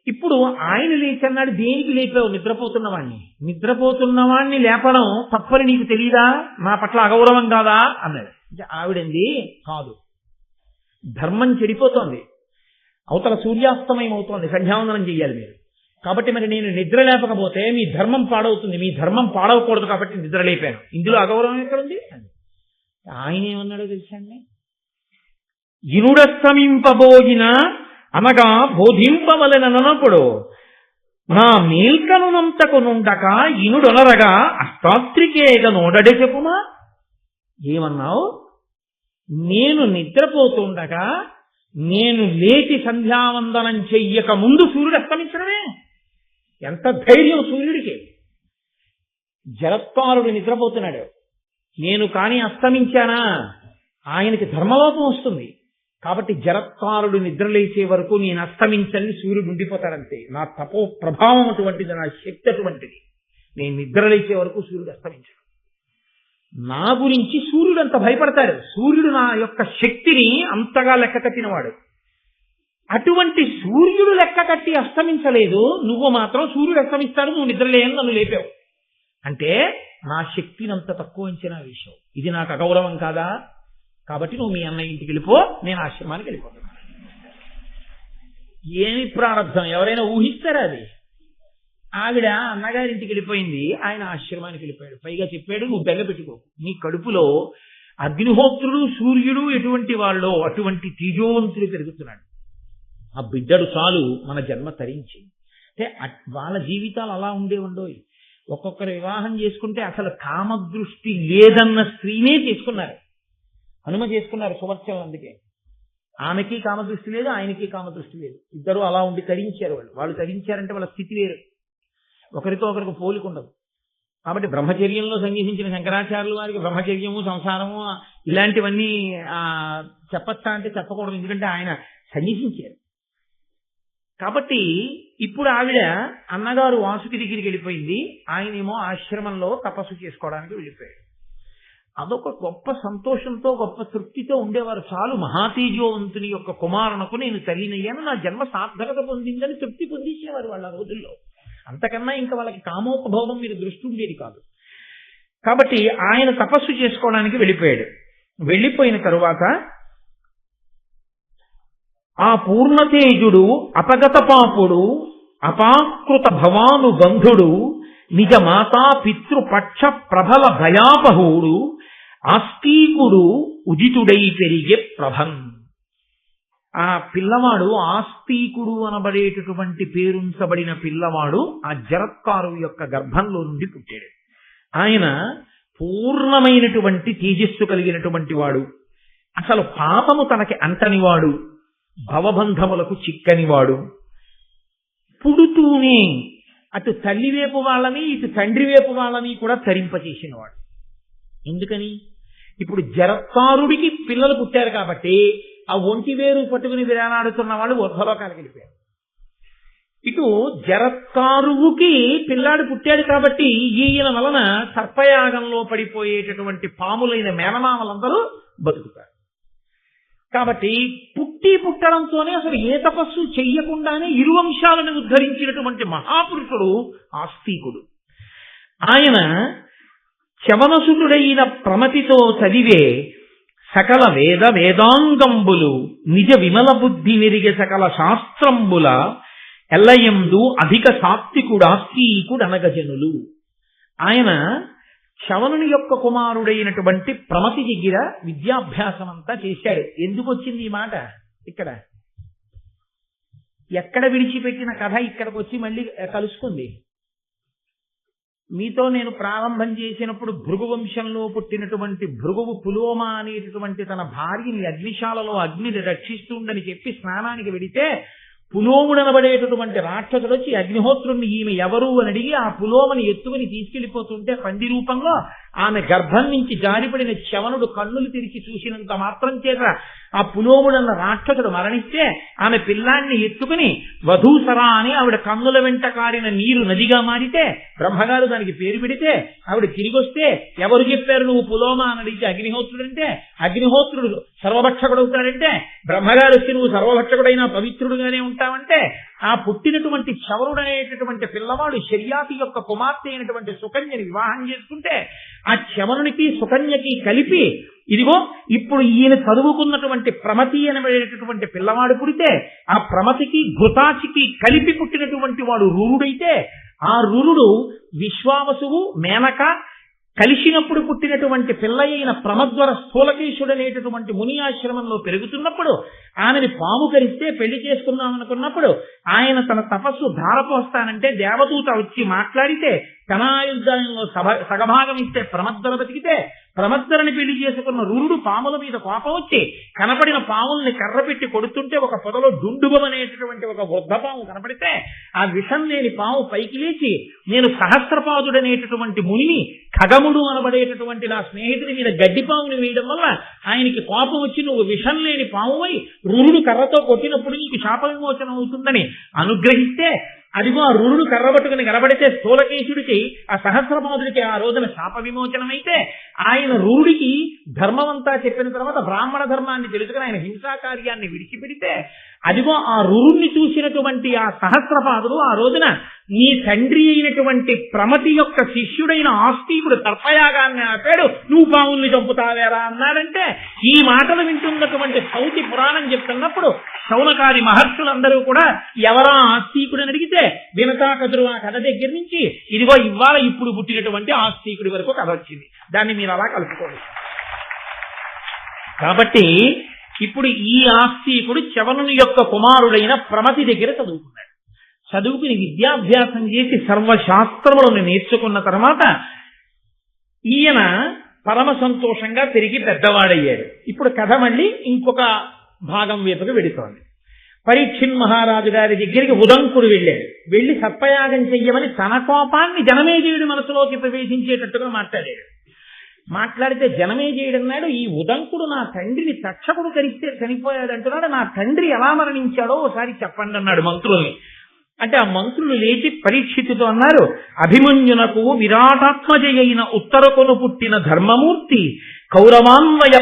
ఇప్పుడు ఆయన లేచన్నాడు, దేనికి లేపావు? నిద్రపోతున్నవాణ్ణి లేపడం తప్పని నీకు తెలియదా? నా పట్ల అగౌరవం కాదా అన్నాడు. ఆవిడంది, కాదు, ధర్మం చెడిపోతోంది, అవతల సూర్యాస్తమయం అవుతోంది, సంధ్యావందనం చెయ్యాలి మీరు. కాబట్టి మరి నేను నిద్ర లేపకపోతే మీ ధర్మం పాడవుతుంది, మీ ధర్మం పాడవకూడదు కాబట్టి నిద్ర లేపాను, ఇందులో అగౌరవం ఎక్కడుంది? ఆయన ఏమన్నాడో తెలుసా అండి? ఇనుడస్తమింపబోయిన అనగా బోధింపవలనప్పుడు నా మేల్కనునంతకు నుండక ఇనుడొనరగా అష్టాత్రికేగ నోడడే చెప్పుమా. ఏమన్నావు? నేను నిద్రపోతుండగా నేను లేచి సంధ్యావందనం చెయ్యక ముందు సూర్యుడు అస్తమించడమే. ఎంత ధైర్యం సూర్యుడికి! జరత్కారుడు నిద్రపోతున్నాడు, నేను కానీ అస్తమించానా ఆయనకి ధర్మలోపం వస్తుంది. కాబట్టి జరత్కారుడు నిద్రలేచే వరకు నేను అస్తమించని సూర్యుడు ఉండిపోతాడంతే. నా తపో ప్రభావం అటువంటిది, నా శక్తి అటువంటిది. నేను నిద్రలేచే వరకు సూర్యుడు అస్తమించాడు. నా గురించి సూర్యుడు అంత భయపడతాడు. సూర్యుడు నా యొక్క శక్తిని అంతగా లెక్క కట్టినవాడు. అటువంటి సూర్యుడు లెక్క కట్టి అస్తమించలేదు, నువ్వు మాత్రం సూర్యుడు అస్తమిస్తాడు, నువ్వు నిద్రలేని నన్ను లేపావు అంటే నా శక్తిని అంత తక్కువ అంచనా వేశావు. ఇది నాకు అగౌరవం కాదా? కాబట్టి నువ్వు మీ అన్నయ్య ఇంటికి వెళ్ళిపో, నేను ఆశ్రమానికి వెళ్ళిపోతున్నాను. ఏమి ప్రారంభం ఎవరైనా ఊహిస్తారా? అది ఆవిడ అన్నగారింటికి వెళ్ళిపోయింది, ఆయన ఆశ్రమానికి వెళ్ళిపోయాడు. పైగా చెప్పాడు, నువ్వు బెంగ పెట్టుకోకు, నీ కడుపులో అగ్నిహోత్రుడు సూర్యుడు ఎటువంటి వాళ్ళో అటువంటి తేజోవంతుడు పెరుగుతున్నాడు. ఆ బిడ్డడు చాలు మన జన్మ తరించి. అంటే వాళ్ళ జీవితాలు అలా ఉండేవండోయ్. ఒక్కొక్కరు వివాహం చేసుకుంటే అసలు కామదృష్టి లేదన్న స్త్రీనే చేసుకున్నారు. హనుమ చేసుకున్నారు సువర్చనలు. అందుకే ఆమెకి కామదృష్టి లేదు, ఆయనకి కామదృష్టి లేదు. ఇద్దరు అలా ఉండి తరించారు. వాళ్ళు తరించారంటే వాళ్ళ స్థితి వేరు, ఒకరితో ఒకరికి పోలికుండదు. కాబట్టి బ్రహ్మచర్యంలో సంగీతించిన శంకరాచార్యులు వారికి బ్రహ్మచర్యము సంసారము ఇలాంటివన్నీ చెప్పచ్చా అంటే చెప్పకూడదు, ఎందుకంటే ఆయన సన్నిహించారు. కాబట్టి ఇప్పుడు ఆవిడ అన్నగారు వాసుకి దగ్గరికి వెళ్ళిపోయింది, ఆయనేమో ఆశ్రమంలో తపస్సు చేసుకోవడానికి వెళ్ళిపోయాడు. అదొక గొప్ప సంతోషంతో గొప్ప తృప్తితో ఉండేవారు. చాలు మహాతేజోవంతుని యొక్క కుమారునకు నేను తల్లినయ్యాను, నా జన్మ సార్థకత పొందిందని తృప్తి పొందించేవారు వాళ్ళ రోజుల్లో. అంతకన్నా ఇంకా వాళ్ళకి కామోపభోగం మీద దృష్టి ఉండేది కాదు. కాబట్టి ఆయన తపస్సు చేసుకోవడానికి వెళ్ళిపోయాడు. వెళ్ళిపోయిన తరువాత ఆ పూర్ణతేజుడు అపగత పాపుడు అపాకృత భవాను బంధుడు నిజ మాతా పితృపక్ష ప్రబల భయాపహుడు ఆస్తికుడు ఉదితుడై పెరిగే ప్రభన్. ఆ పిల్లవాడు ఆస్తికుడు అనబడేటటువంటి పేరుంచబడిన పిల్లవాడు ఆ జరత్కారు యొక్క గర్భంలో నుండి పుట్టాడు. ఆయన పూర్ణమైనటువంటి తేజస్సు కలిగినటువంటి వాడు, అసలు పాపము తనకి అంటనివాడు, భవబంధములకు చిక్కనివాడు. పుడుతూనే అటు తల్లి వైపు వాళ్ళని ఇటు తండ్రి వైపు వాళ్ళని కూడా తరింపచేసినవాడు. ఎందుకని? ఇప్పుడు జరత్కారుడికి పిల్లలు పుట్టారు కాబట్టి ఆ ఒంటి వేరు పట్టుకుని విరానాడుతున్న వాళ్ళు ఊర్ధ్వలోకానికి వెళ్ళిపోయారు. ఇటు జరత్కారువుకి పిల్లాడు పుట్టాడు కాబట్టి ఈయన వలన సర్పయాగంలో పడిపోయేటటువంటి పాములైన మేనమామలందరూ బతుకుతారు. కాబట్టి పుట్టడంతోనే అసలు ఏ తపస్సు చెయ్యకుండానే ఇరువంశాలను ఉద్ధరించినటువంటి మహాపురుషుడు ఆస్తికుడు. ఆయన చవనసుతుడైన ప్రమతితో చదివే సకల వేదాంగంబులు నిజ విమల బుద్ధి మెరిగే సకల శాస్త్రంబుల ఎల్లయందు అధిక సాత్వికుడు ఆస్తికుడు అనగజనులు. ఆయన చవనుని యొక్క కుమారుడైనటువంటి ప్రమతి దగ్గర విద్యాభ్యాసం అంతా చేశాడు. ఎందుకు వచ్చింది ఈ మాట? ఇక్కడ ఎక్కడ విడిచిపెట్టిన కథ ఇక్కడికి వచ్చి మళ్ళీ కలుసుకుంది. మీతో నేను ప్రారంభం చేసినప్పుడు భృగు వంశంలో పుట్టినటువంటి భృగువు పులోమ అనేటటువంటి తన భార్యని అగ్నిశాలలో అగ్నిని రక్షిస్తుండని చెప్పి స్నానానికి వెడితే పులోముడనబడేటటువంటి రాక్షసుడు వచ్చి అగ్నిహోత్రుణ్ణి ఈమె ఎవరు అని అడిగి ఆ పులోమని ఎత్తుకుని తీసుకెళ్లిపోతుంటే పంది రూపంలో ఆమె గర్భం నుంచి జారిపడిన చవనుడు కన్నులు తెరిచి చూసినంత మాత్రం చేత ఆ పులోముడన్న రాక్షసుడు మరణిస్తే ఆమె పిల్లాన్ని ఎత్తుకుని వధూసరా అని ఆవిడ కన్నుల వెంట కారిన నీరు నదిగా మారితే బ్రహ్మగారు దానికి పేరు పెడితే ఆవిడ తిరిగి వస్తే ఎవరు చెప్పారు నువ్వు పులోమ అని అడిగితే అగ్నిహోత్రుడు అంటే అగ్నిహోత్రుడు సర్వభక్షకుడు అవుతాడంటే బ్రహ్మగారు వచ్చి నువ్వు సర్వభక్షకుడైనా పవిత్రుడుగానే ఉంటావంటే ఆ పుట్టినటువంటి చవరుడు అనేటటువంటి పిల్లవాడు శర్యాతి యొక్క కుమార్తె అయినటువంటి సుకన్యని వివాహం చేసుకుంటే ఆ చవరునికి సుకన్యకి కలిపి ఇదిగో ఇప్పుడు ఈయన చదువుకున్నటువంటి ప్రమతి అనబడేటటువంటి పిల్లవాడు పుడితే ఆ ప్రమతికి ఘృతాచికి కలిపి పుట్టినటువంటి వాడు రురుడైతే ఆ రురుడు విశ్వావసువు మేనక కలిసినప్పుడు పుట్టినటువంటి పిల్ల అయిన ప్రమద్వర స్థూలకేశుడనేటటువంటి ముని ఆశ్రమంలో పెరుగుతున్నప్పుడు ఆమెని పాము కరిస్తే పెళ్లి చేసుకుందాం అనుకున్నప్పుడు ఆయన తన తపస్సు ధారపోస్తానంటే దేవదూత వచ్చి మాట్లాడితే కణాయుద్ధాయంలో సగభాగం ఇస్తే ప్రమద్దర బతికితే ప్రమద్దరని పెళ్లి చేసుకున్న రురుడు పాముల మీద కోపం వచ్చి కనపడిన పాముల్ని కర్ర పెట్టి కొడుతుంటే ఒక పొదలో డుండుబమనేటటువంటి ఒక వృద్ధ పాము కనపడితే ఆ విషం లేని పాము పైకి లేచి నేను సహస్రపాదుడనేటటువంటి మునిని ఖగముడు అనబడేటటువంటి నా స్నేహితుడి మీద గడ్డిపాముని వేయడం వల్ల ఆయనకి కోపం వచ్చి నువ్వు విషం లేని పామువై రురుడు కర్రతో కొట్టినప్పుడు నీకు శాప విమోచనం అవుతుందని అనుగ్రహిస్తే అదిగో ఆ రురుడు కర్రబట్టుకుని కనబడితే స్థూలకేశుడికి ఆ సహస్రపాదుడికి ఆ రోజున శాప విమోచనమైతే ఆయన రురుడికి ధర్మమంతా చెప్పిన తర్వాత బ్రాహ్మణ ధర్మాన్ని తెలుసుకుని ఆయన హింసా కార్యాన్ని విడిచిపెడితే అదిగో ఆ రురుణ్ణి చూసినటువంటి ఆ సహస్రపాదుడు ఆ రోజున నీ తండ్రి అయినటువంటి ప్రమతి యొక్క శిష్యుడైన ఆస్తికుడు తర్పయాగాన్ని ఆపాడు, నువ్వు పాముల్ని చంపుతావేరా అన్నాడంటే ఈ మాటలు వింటున్నటువంటి సౌతి పురాణం చెప్తున్నప్పుడు శౌనకాది మహర్షులందరూ కూడా ఎవరా ఆస్తికుడని అడిగితే వినతాకదురు ఆ కథ దగ్గర నుంచి ఇదిగో ఇవాళ ఇప్పుడు పుట్టినటువంటి ఆస్తికుడి వరకు కథ వచ్చింది. దాన్ని మీరు అలా కలుపుకోండి. కాబట్టి ఇప్పుడు ఈ ఆస్తికుడు చవనుని యొక్క కుమారుడైన ప్రమతి దగ్గర చదువుకున్నాడు. చదువుకుని విద్యాభ్యాసం చేసి సర్వశాస్త్రములను నేర్చుకున్న తర్వాత ఈయన పరమ సంతోషంగా తిరిగి పెద్దవాడయ్యాడు. ఇప్పుడు కథ మళ్ళీ ఇంకొక భాగం వైపుకు వెడుతోంది. పరీక్షిన్ మహారాజు గారి దగ్గరికి ఉదంకుడు వెళ్ళాడు. వెళ్లి సర్పయాగం చెయ్యమని తన కోపాన్ని జనమేజయుడి మనసులోకి ప్రవేశించేటట్టుగా మాట్లాడితే జనమేజయుడు అన్నాడు, ఈ ఉదంకుడు నా తండ్రిని తక్షకుడు కరిస్తే చనిపోయాడు అంటున్నాడు, నా తండ్రి ఎలా మరణించాడో ఒకసారి చెప్పండి అన్నాడు మంత్రుల్ని. అంటే ఆ మంత్రులు లేచి పరీక్షితుతో అన్నారు, అభిమన్యునకు విరాటాత్మజ అయిన ఉత్తరకొను పుట్టిన ధర్మమూర్తి కౌరవాన్వయ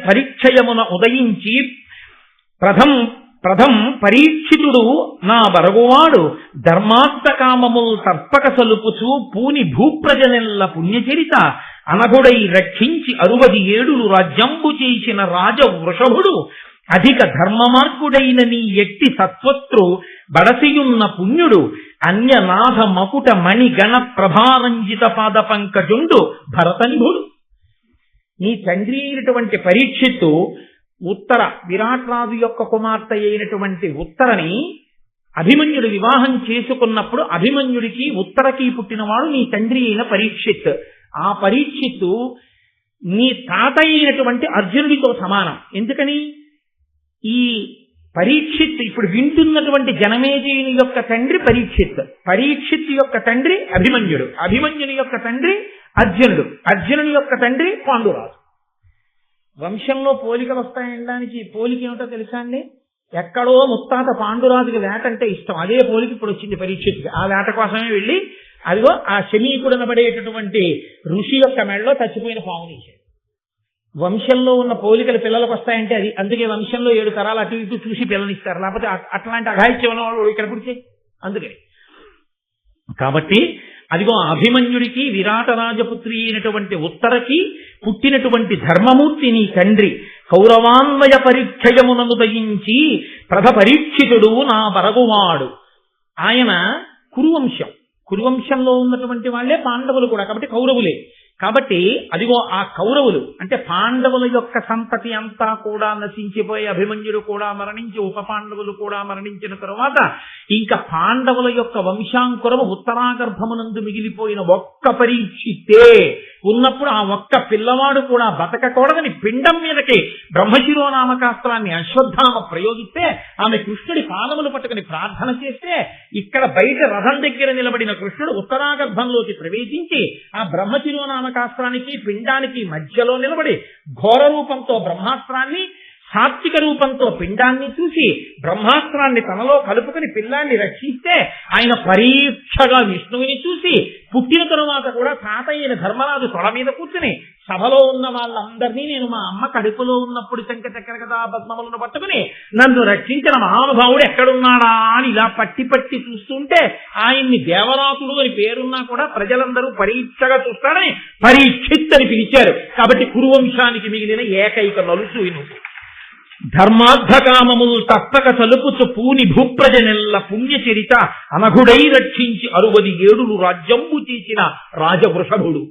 పరిక్షయమున ఉదయించి ప్రథం పరీక్షితుడు నా బరగువాడు ధర్మార్థకామముల్ తర్పక సలుపుచు పూని భూప్రజనెల్ల పుణ్యచరిత అనగుడై రక్షించి 67 రాజ్యంబు చేసిన రాజ వృషభుడు అధిక ధర్మమార్గుడైన నీ ఎట్టి సత్వత్రు బడసియున్న పుణ్యుడు అన్యనాథ మకుట మణిగణ ప్రభారంజిత పాద పంకజుండు భరతనిభుడు. నీ తండ్రి అయినటువంటి పరీక్షిత్తు ఉత్తర విరాట్రాజు యొక్క కుమార్తె అయినటువంటి ఉత్తరని అభిమన్యుడు వివాహం చేసుకున్నప్పుడు అభిమన్యుడికి ఉత్తరకి పుట్టినవాడు నీ తండ్రి అయిన పరీక్షిత్. ఆ పరీక్షిత్తు నీ తాత అయినటువంటి అర్జునుడితో సమానం. ఎందుకని ఈ పరీక్షిత్ ఇప్పుడు వింటున్నటువంటి జనమేజయుని యొక్క తండ్రి పరీక్షిత్ యొక్క తండ్రి అభిమన్యుడు, అభిమన్యుని యొక్క తండ్రి అర్జునుడు, అర్జునుని యొక్క తండ్రి పాండురాజు. వంశంలో పోలికలు వస్తాయనడానికి పోలిక ఏమిటో తెలుసా అండి? ఎక్కడో ముత్తాత పాండురాజుకి వేట అంటే ఇష్టం, అదే పోలిక ఇప్పుడు వచ్చింది పరీక్షిత్కి. ఆ వేట కోసమే వెళ్ళి అదిగో ఆ శమీకుడనబడేటటువంటి ఋషి యొక్క మెడలో చచ్చిపోయిన పాముని ఇచ్చాడు. వంశంలో ఉన్న పోలికలు పిల్లలకు వస్తాయంటే అది అందుకే వంశంలో 7 తరాలు అటు ఇటు చూసి పిల్లనిస్తారు, లేకపోతే అట్లాంటి అఘాయిత్యం ఉన్న వాళ్ళు ఇక్కడ పుడితే అందుకే. కాబట్టి అదిగో అభిమన్యుడికి విరాట రాజపుత్రి అయినటువంటి ఉత్తరకి పుట్టినటువంటి ధర్మమూర్తి నీ తండ్రి కౌరవాన్వయ పరిక్షయమునను దయించి పరీక్షితుడు నా బరగువాడు. ఆయన కురువంశంలో ఉన్నటువంటి వాళ్లే పాండవులు కూడా, కాబట్టి కౌరవులే. కాబట్టి అదిగో ఆ కౌరవులు అంటే పాండవుల యొక్క సంతతి అంతా కూడా నశించిపోయి అభిమన్యుడు కూడా మరణించి ఉప పాండవులు కూడా మరణించిన తరువాత ఇంకా పాండవుల యొక్క వంశాంకురము ఉత్తరాగర్భమునందు మిగిలిపోయిన ఒక్క పరీక్షితే ఉన్నప్పుడు ఆ ఒక్క పిల్లవాడు కూడా బతకకూడదని పిండం మీదకి బ్రహ్మశిరోనామకాస్త్రాన్ని అశ్వత్థామ ప్రయోగిస్తే ఆమె కృష్ణుడి పాదములు పట్టుకుని ప్రార్థన చేస్తే ఇక్కడ బయట రథం దగ్గర నిలబడిన కృష్ణుడు ఉత్తరాగర్భంలోకి ప్రవేశించి ఆ బ్రహ్మశిరోనామకాస్త్రానికి పిండానికి మధ్యలో నిలబడి ఘోర రూపంతో బ్రహ్మాస్త్రాన్ని సాత్విక రూపంతో పిండాన్ని చూసి బ్రహ్మాస్త్రాన్ని తనలో కలుపుకుని పిల్లాన్ని రక్షిస్తే ఆయన పరీక్షగా విష్ణువుని చూసి పుట్టిన తరువాత కూడా తాత అయిన ధర్మరాజు తొడ మీద కూర్చుని సభలో ఉన్న వాళ్ళందరినీ నేను మా అమ్మ కడుపులో ఉన్నప్పుడు శంఖ చక్ర కథా పద్మములను పట్టుకుని నన్ను రక్షించిన మహానుభావుడు ఎక్కడున్నాడా అని ఇలా పట్టి పట్టి చూస్తుంటే ఆయన్ని దేవరాతుడు అని పేరున్నా కూడా ప్రజలందరూ పరీక్షగా చూస్తారని పరీక్షిత్ అని పిలిచారు. కాబట్టి కురువంశానికి మిగిలిన ఏకైక నలుసు ఇనుగు ధర్మార్థకామములు తప్పక తలుపుచు పూని భూప్రజనెల్ల పుణ్యచరిత అనఘుడై రక్షించి 67 రాజ్యంబు చేసిన రాజవృషభుడు.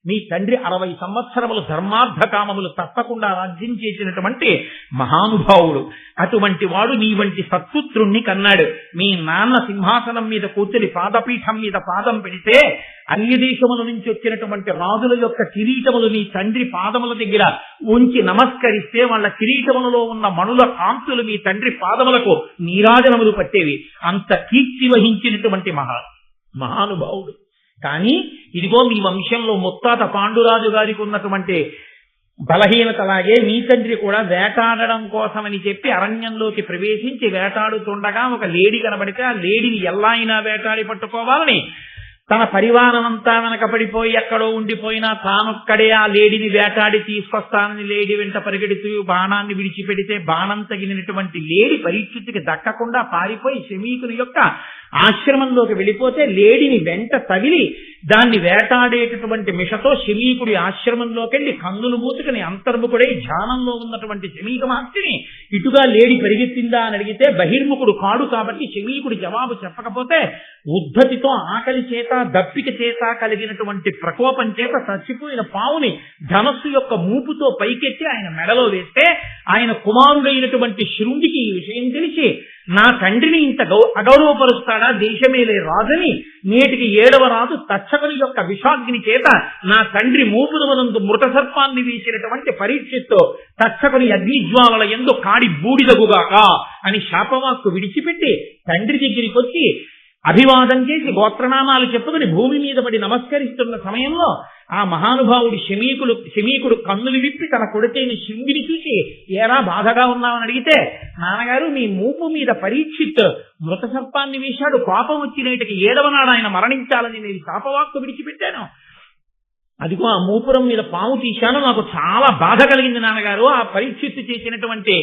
మీ తండ్రి 60 సంవత్సరములు ధర్మార్థ కామములు తప్పకుండా రాజ్యం చేసినటువంటి మహానుభావుడు. అటువంటి వాడు నీ వంటి సత్పుత్రుణ్ణి కన్నాడు. మీ నాన్న సింహాసనం మీద కూర్చుని పాదపీఠం మీద పాదం పెడితే అన్య దేశముల నుంచి వచ్చినటువంటి రాజుల యొక్క కిరీటములు నీ తండ్రి పాదముల దగ్గర ఉంచి నమస్కరిస్తే వాళ్ళ కిరీటములలో ఉన్న మణుల కాంతులు మీ తండ్రి పాదములకు నీరాజనములు పట్టేవి. అంత కీర్తి వహించినటువంటి మహానుభావుడు. కానీ ఇదిగో మీ వంశంలో ముత్తాత పాండురాజు గారికి ఉన్నటువంటి బలహీనతలాగే మీ తండ్రి కూడా వేటాడడం కోసమని చెప్పి అరణ్యంలోకి ప్రవేశించి వేటాడుతుండగా ఒక లేడి కనబడితే ఆ లేడిని ఎలా అయినా వేటాడి పట్టుకోవాలని తన పరివారమంతా వెనక పడిపోయి ఎక్కడో ఉండిపోయినా తానొక్కడే ఆ లేడిని వేటాడి తీసుకొస్తానని లేడి వెంట పరిగెడుతూ బాణాన్ని విడిచిపెడితే బాణం తగిలినటువంటి లేడి పరీక్షిత్తుకి దక్కకుండా పారిపోయి శమీకుని యొక్క ఆశ్రమంలోకి వెళ్ళిపోతే లేడిని వెంట తగిలి దాన్ని వేటాడేటటువంటి మిషతో శమీకుడి ఆశ్రమంలోకి వెళ్ళి కన్నులు మూసుకుని అంతర్ముఖుడై ధ్యానంలో ఉన్నటువంటి శమీక మహర్షిని ఇటుగా లేడి పరిగెత్తిందా అని అడిగితే బహిర్ముఖుడు కాడు కాబట్టి శమీకుడి జవాబు చెప్పకపోతే ఉద్ధతితో ఆకలి చేత దప్పిక చేత కలిగినటువంటి ప్రకోపం చేత చచ్చిపోయిన పావుని ధనస్సు యొక్క మూపుతో పైకెత్తి ఆయన మెడలో వేస్తే ఆయన కుమారుడైనటువంటి శృంగికి ఈ విషయం తెలిసి నా తండ్రిని ఇంత అగౌరవపరుస్తాడా దేశమేలే రాజని నేటికి 7వ రాజు తక్షకుని యొక్క విషాగ్ని చేత నా తండ్రి మూపుదమనందు మృత సర్పాన్ని వేసినటువంటి పరీక్షిత్తు తక్షకుని అగ్నిజ్వాలల యందు కాడి బూడిదగుగాక అని శాపవాక్కు విడిచిపెట్టి తండ్రి దగ్గరికి వచ్చి అభివాదం చేసి గోత్రనామాలు చెప్పుకుని భూమి మీద పడి నమస్కరిస్తున్న సమయంలో ఆ మహానుభావుడు శమీకుడు కన్నులు విప్పి తన కొడుకైన శృంగిని చూసి ఏరా బాధగా ఉన్నామని అడిగితే నాన్నగారు మీ మూపు మీద పరీక్షిత్ మృత సర్పాన్ని వేశాడు, కోపం వచ్చి నేటికి 7వ నాడు ఆయన మరణించాలని నేను శాపవాక్కు విడిచిపెట్టాను. అదిగో ఆ మూపురం మీద పాము తీశాను, నాకు చాలా బాధ కలిగింది నాన్నగారు. ఆ పరీక్షిత్తు చేసినటువంటి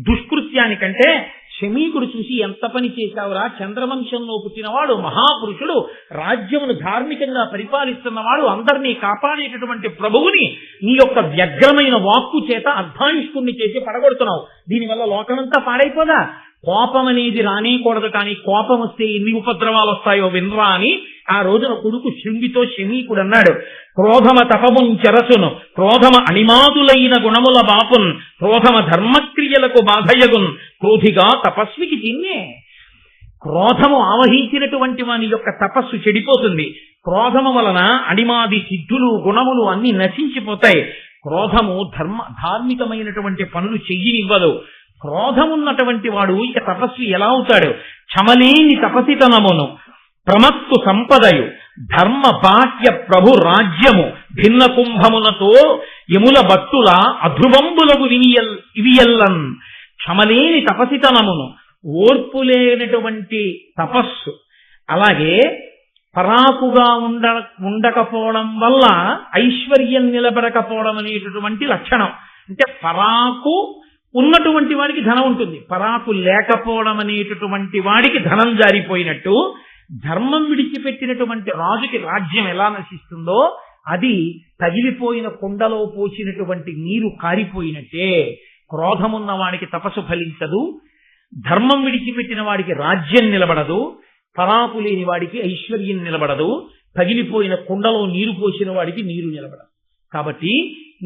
దుష్కృత్యానికంటే శమీకుడు చూసి ఎంత పని చేశావురా, చంద్రవంశంలో పుట్టినవాడు, మహాపురుషుడు, రాజ్యమును ధార్మికంగా పరిపాలిస్తున్నవాడు, అందరినీ కాపాడేటటువంటి ప్రభువుని నీ యొక్క వ్యగ్రమైన వాక్కు చేత అర్ధాయుష్కుణ్ణి చేసి పడగొడుతున్నావు. దీనివల్ల లోకమంతా పాడైపోదా? కోపం అనేది రానేకూడదు, కానీ కోపం వస్తే ఎన్ని ఉపద్రవాలు వస్తాయో వినరా అని ఆ రోజున కొడుకు శృంగితో శమీకుడు అన్నాడు, క్రోధమ తపమున్ చెరసును, క్రోధమ అణిమాదులైన గుణముల బాపున్, క్రోధమ ధర్మక్రియలకు బాధయగున్, క్రోధిగా తపస్వికి చిన్నే. క్రోధము ఆవహించినటువంటి వాని యొక్క తపస్సు చెడిపోతుంది. క్రోధము వలన అణిమాది సిద్ధులు గుణములు అన్ని నశించిపోతాయి. క్రోధము ధార్మికమైనటువంటి పనులు చెయ్యనివ్వదు. క్రోధమున్నటువంటి వాడు ఇక తపస్వి ఎలా అవుతాడు? చమలేని తపసితనమును ప్రమత్తు సంపదయు ధర్మ బాహ్య ప్రభు రాజ్యము భిన్న కుంభములతో యముల భక్తుల అధ్రువంబులకు ఇవియల్లన్. క్షమలేని తపసితనమును, ఓర్పులేనటువంటి తపస్సు, అలాగే పరాకుగా ఉండకపోవడం వల్ల ఐశ్వర్యం నిలబడకపోవడం అనేటటువంటి లక్షణం. అంటే పరాకు ఉన్నటువంటి వాడికి ధనం ఉంటుంది, పరాకు లేకపోవడం అనేటటువంటి వాడికి ధనం జారిపోయినట్టు ధర్మం విడిచిపెట్టినటువంటి రాజుకి రాజ్యం ఎలా నశిస్తుందో అది తగిలిపోయిన కుండలో పోసినటువంటి నీరు కారిపోయినట్టే. క్రోధమున్న వాడికి తపస్సు ఫలించదు, ధర్మం విడిచిపెట్టిన వాడికి రాజ్యం నిలబడదు, పరాకు లేని వాడికి ఐశ్వర్యం నిలబడదు, తగిలిపోయిన కుండలో నీరు పోసిన వాడికి నీరు నిలబడదు. కాబట్టి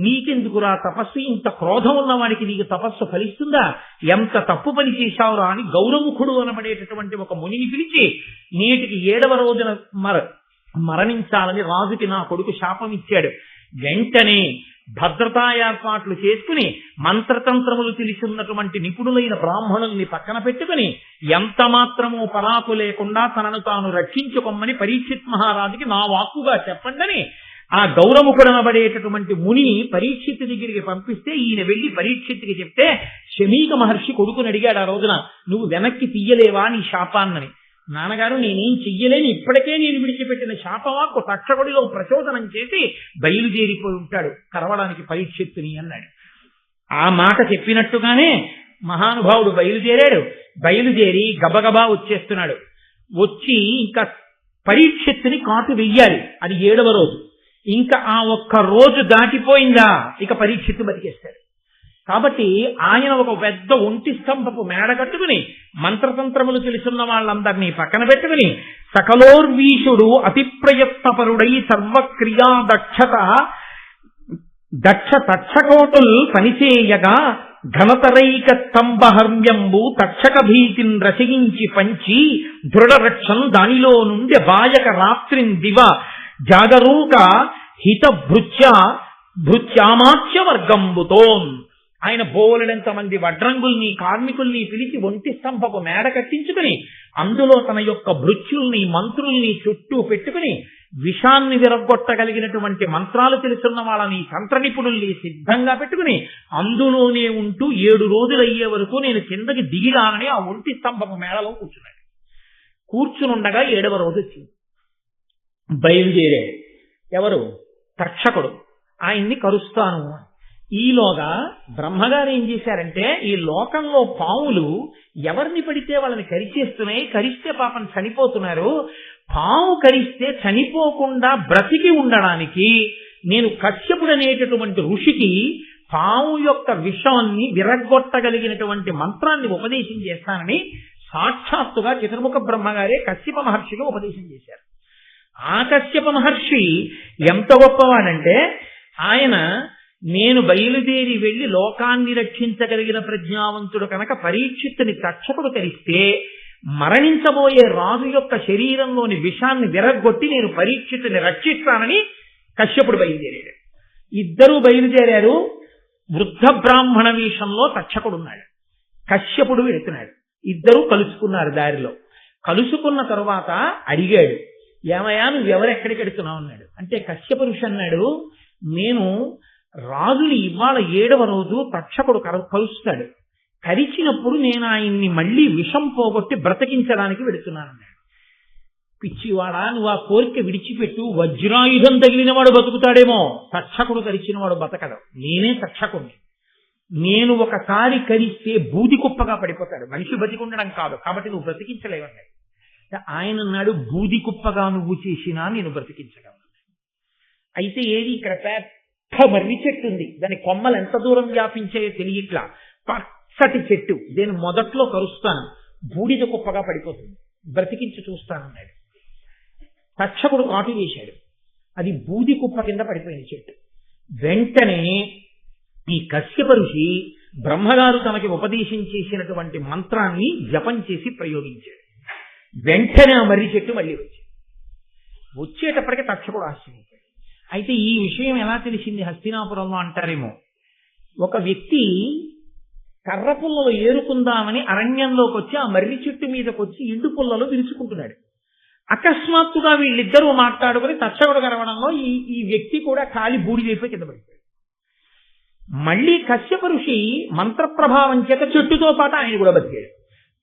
నీకెందుకురా తపస్సు? ఇంత క్రోధం ఉన్న వాడికి నీకు తపస్సు ఫలిస్తుందా? ఎంత తప్పు పని చేశావురా అని గౌరముఖుడు అనబడేటటువంటి ఒక మునిని పిలిచి నేటికి 7వ రోజున మరణించాలని రాజుకి నా కొడుకు శాపం ఇచ్చాడు. వెంటనే భద్రతా ఏర్పాట్లు చేసుకుని మంత్రతంత్రములు తెలిసి ఉన్నటువంటి నిపుణులైన బ్రాహ్మణుల్ని పక్కన పెట్టుకుని ఎంత మాత్రమూ పరాకు లేకుండా తనను తాను రక్షించుకోమని పరీక్షిత్ మహారాజుకి నా వాక్కుగా చెప్పండి ఆ గౌరముఖుడనబడేటటువంటి మునిని పరీక్షిత్తు దగ్గరికి పంపిస్తే ఈయన వెళ్లి పరీక్షిత్తుకి చెప్తే శమీక మహర్షి కొడుకుని అడిగాడు ఆ రోజున, నువ్వు వెనక్కి తీయలేవా నీ శాపాన్నని. నాన్నగారు నేనేం చెయ్యలేని, ఇప్పటికే నేను విడిచిపెట్టిన శాపవాక్కు తక్షకుడిలో ప్రచోదనం చేసి బయలుదేరిపోయి ఉంటాడు కరవడానికి పరీక్షిత్తుని అన్నాడు. ఆ మాట చెప్పినట్టుగానే మహానుభావుడు బయలుదేరి గబగబా వచ్చేస్తున్నాడు. వచ్చి ఇంకా పరీక్షిత్తుని కాటు వెయ్యాలి, అది 7వ రోజు. ఇంకా ఆ ఒక్క రోజు దాటిపోయిందా ఇక పరీక్షిత్తు బతికేస్తాడు. కాబట్టి ఆయన ఒక పెద్ద ఒంటి స్తంభపు మేడ కట్టుకుని మంత్రతంత్రములు తెలుసున్న వాళ్ళందరినీ పక్కన పెట్టుకుని సకలోర్వీషుడు అతి ప్రయత్నపరుడై సర్వక్రియా దక్ష తక్షకోటుల్ పనిచేయగా ఘనతరైక స్తంభహర్మ్యంబు తక్షక భీతిని రచయించి పంచి దృఢరక్షం దానిలో నుండి బాయక రాత్రిన్ దివ జాగరూక హిత భృత్యామాచ్య వర్గంబుతోన్. ఆయన బోలెడంత మంది వడ్రంగుల్ని కార్మికుల్ని పిలిచి ఒంటి స్తంభపు మేడ కట్టించుకుని అందులో తన యొక్క భృత్యుల్ని మంత్రుల్ని చుట్టూ పెట్టుకుని విషాన్ని విరగొట్టగలిగినటువంటి మంత్రాలు తెలుసున్న వాళ్ళని తంత్ర నిపుణుల్ని సిద్ధంగా పెట్టుకుని అందులోనే ఉంటూ 7 రోజులయ్యే వరకు నేను కిందకి దిగిరానని ఆ ఒంటి స్తంభపు మేడలో కూర్చున్నాడు. కూర్చునుండగా 7వ రోజు వచ్చింది. బయలుదేరాడు. ఎవరు? తక్షకుడు. ఆయన్ని కరుస్తాను. ఈలోగా బ్రహ్మగారు ఏం చేశారంటే, ఈ లోకంలో పాములు ఎవరిని పడితే వాళ్ళని కరిచేస్తున్నాయి, కరిస్తే పాపం చనిపోతున్నారు. పాము కరిస్తే చనిపోకుండా బ్రతికి ఉండడానికి నేను కశ్యపుడు అనేటటువంటి ఋషికి పాము యొక్క విషాన్ని విరగొట్టగలిగినటువంటి మంత్రాన్ని ఉపదేశం చేస్తానని సాక్షాత్తుగా చతుర్ముఖ బ్రహ్మగారే కశ్యప మహర్షిగా ఉపదేశం చేశారు. ఆ కశ్యప మహర్షి ఎంత గొప్పవాడంటే, ఆయన నేను బయలుదేరి వెళ్లి లోకాన్ని రక్షించగలిగిన ప్రజ్ఞావంతుడు కనుక పరీక్షిత్తుని తక్షకుడు కరిస్తే మరణించబోయే రాజు యొక్క శరీరంలోని విషాన్ని విరగ్గొట్టి నేను పరీక్షిత్తుని రక్షిస్తానని కశ్యపుడు బయలుదేరాడు. ఇద్దరూ బయలుదేరారు. వృద్ధ బ్రాహ్మణ వేషంలో తక్షకుడున్నాడు, కశ్యపుడు వెళుతున్నాడు. ఇద్దరూ కలుసుకున్నారు. దారిలో కలుసుకున్న తరువాత అడిగాడు, ఏమయ్యా నువ్వెవరెక్కడికి వెడుతున్నావు అన్నాడు. అంటే కశ్యప ఋషి అన్నాడు, నేను రాజుని ఇవాళ 7వ రోజు తక్షకుడు కలుస్తాడు. కరిచినప్పుడు నేను ఆయన్ని మళ్లీ విషం పోగొట్టి బ్రతికించడానికి వెడుతున్నానన్నాడు. పిచ్చివాడా, నువ్వు ఆ కోరిక విడిచిపెట్టు. వజ్రాయుధం తగిలినవాడు బతుకుతాడేమో, తక్షకుడు కరిచినవాడు బతకడు. నేనే తక్షకుడిని. నేను ఒకసారి కరిస్తే బూది కుప్పగా పడిపోతాడు, మనిషి బతికుండడం కాదు. కాబట్టి నువ్వు బ్రతికించలేవన్నాడు. ఆయన అన్నాడు, బూది కుప్పగా నువ్వు చేసినా నేను బ్రతికించగలను. అయితే ఏది, ఇక్కడ పెద్ద మర్రి చెట్టు ఉంది. దాని కొమ్మలు ఎంత దూరం వ్యాపించాయో తెలియట్లా. పచ్చటి చెట్టు. నేను మొదట్లో కరుస్తాను, బూడిద కుప్పగా పడిపోతుంది, బ్రతికించి చూస్తానన్నాడు. తక్షకుడు కాటు వేశాడు. అది బూది కుప్ప కింద పడిపోయింది చెట్టు. వెంటనే ఈ కశ్యప ఋషి బ్రహ్మగారు తనకి ఉపదేశం చేసినటువంటి మంత్రాన్ని జపం చేసి ప్రయోగించాడు. వెంటనే ఆ మర్రి చెట్టు మళ్ళీ వచ్చేటప్పటికి తక్షకుడు ఆశ్చర్యపోయాడు. అయితే ఈ విషయం ఎలా తెలిసింది హస్తినాపురంలో అంటారేమో, ఒక వ్యక్తి కర్ర పుల్లలు ఏరుకుందామని అరణ్యంలోకి వచ్చి ఆ మర్రి చెట్టు మీదకి వచ్చి ఇండు పుల్లలు విరుచుకుంటున్నాడు. అకస్మాత్తుగా వీళ్ళిద్దరూ మాట్లాడుకుని తక్షకుడు కరవడంలో ఈ వ్యక్తి కూడా కాలి బూడిదైపోయి కింద పడిపోయాడు. మళ్ళీ కశ్యప ఋషి మంత్రప్రభావం చేత చెట్టుతో పాటు ఆయన కూడా బతికాడు.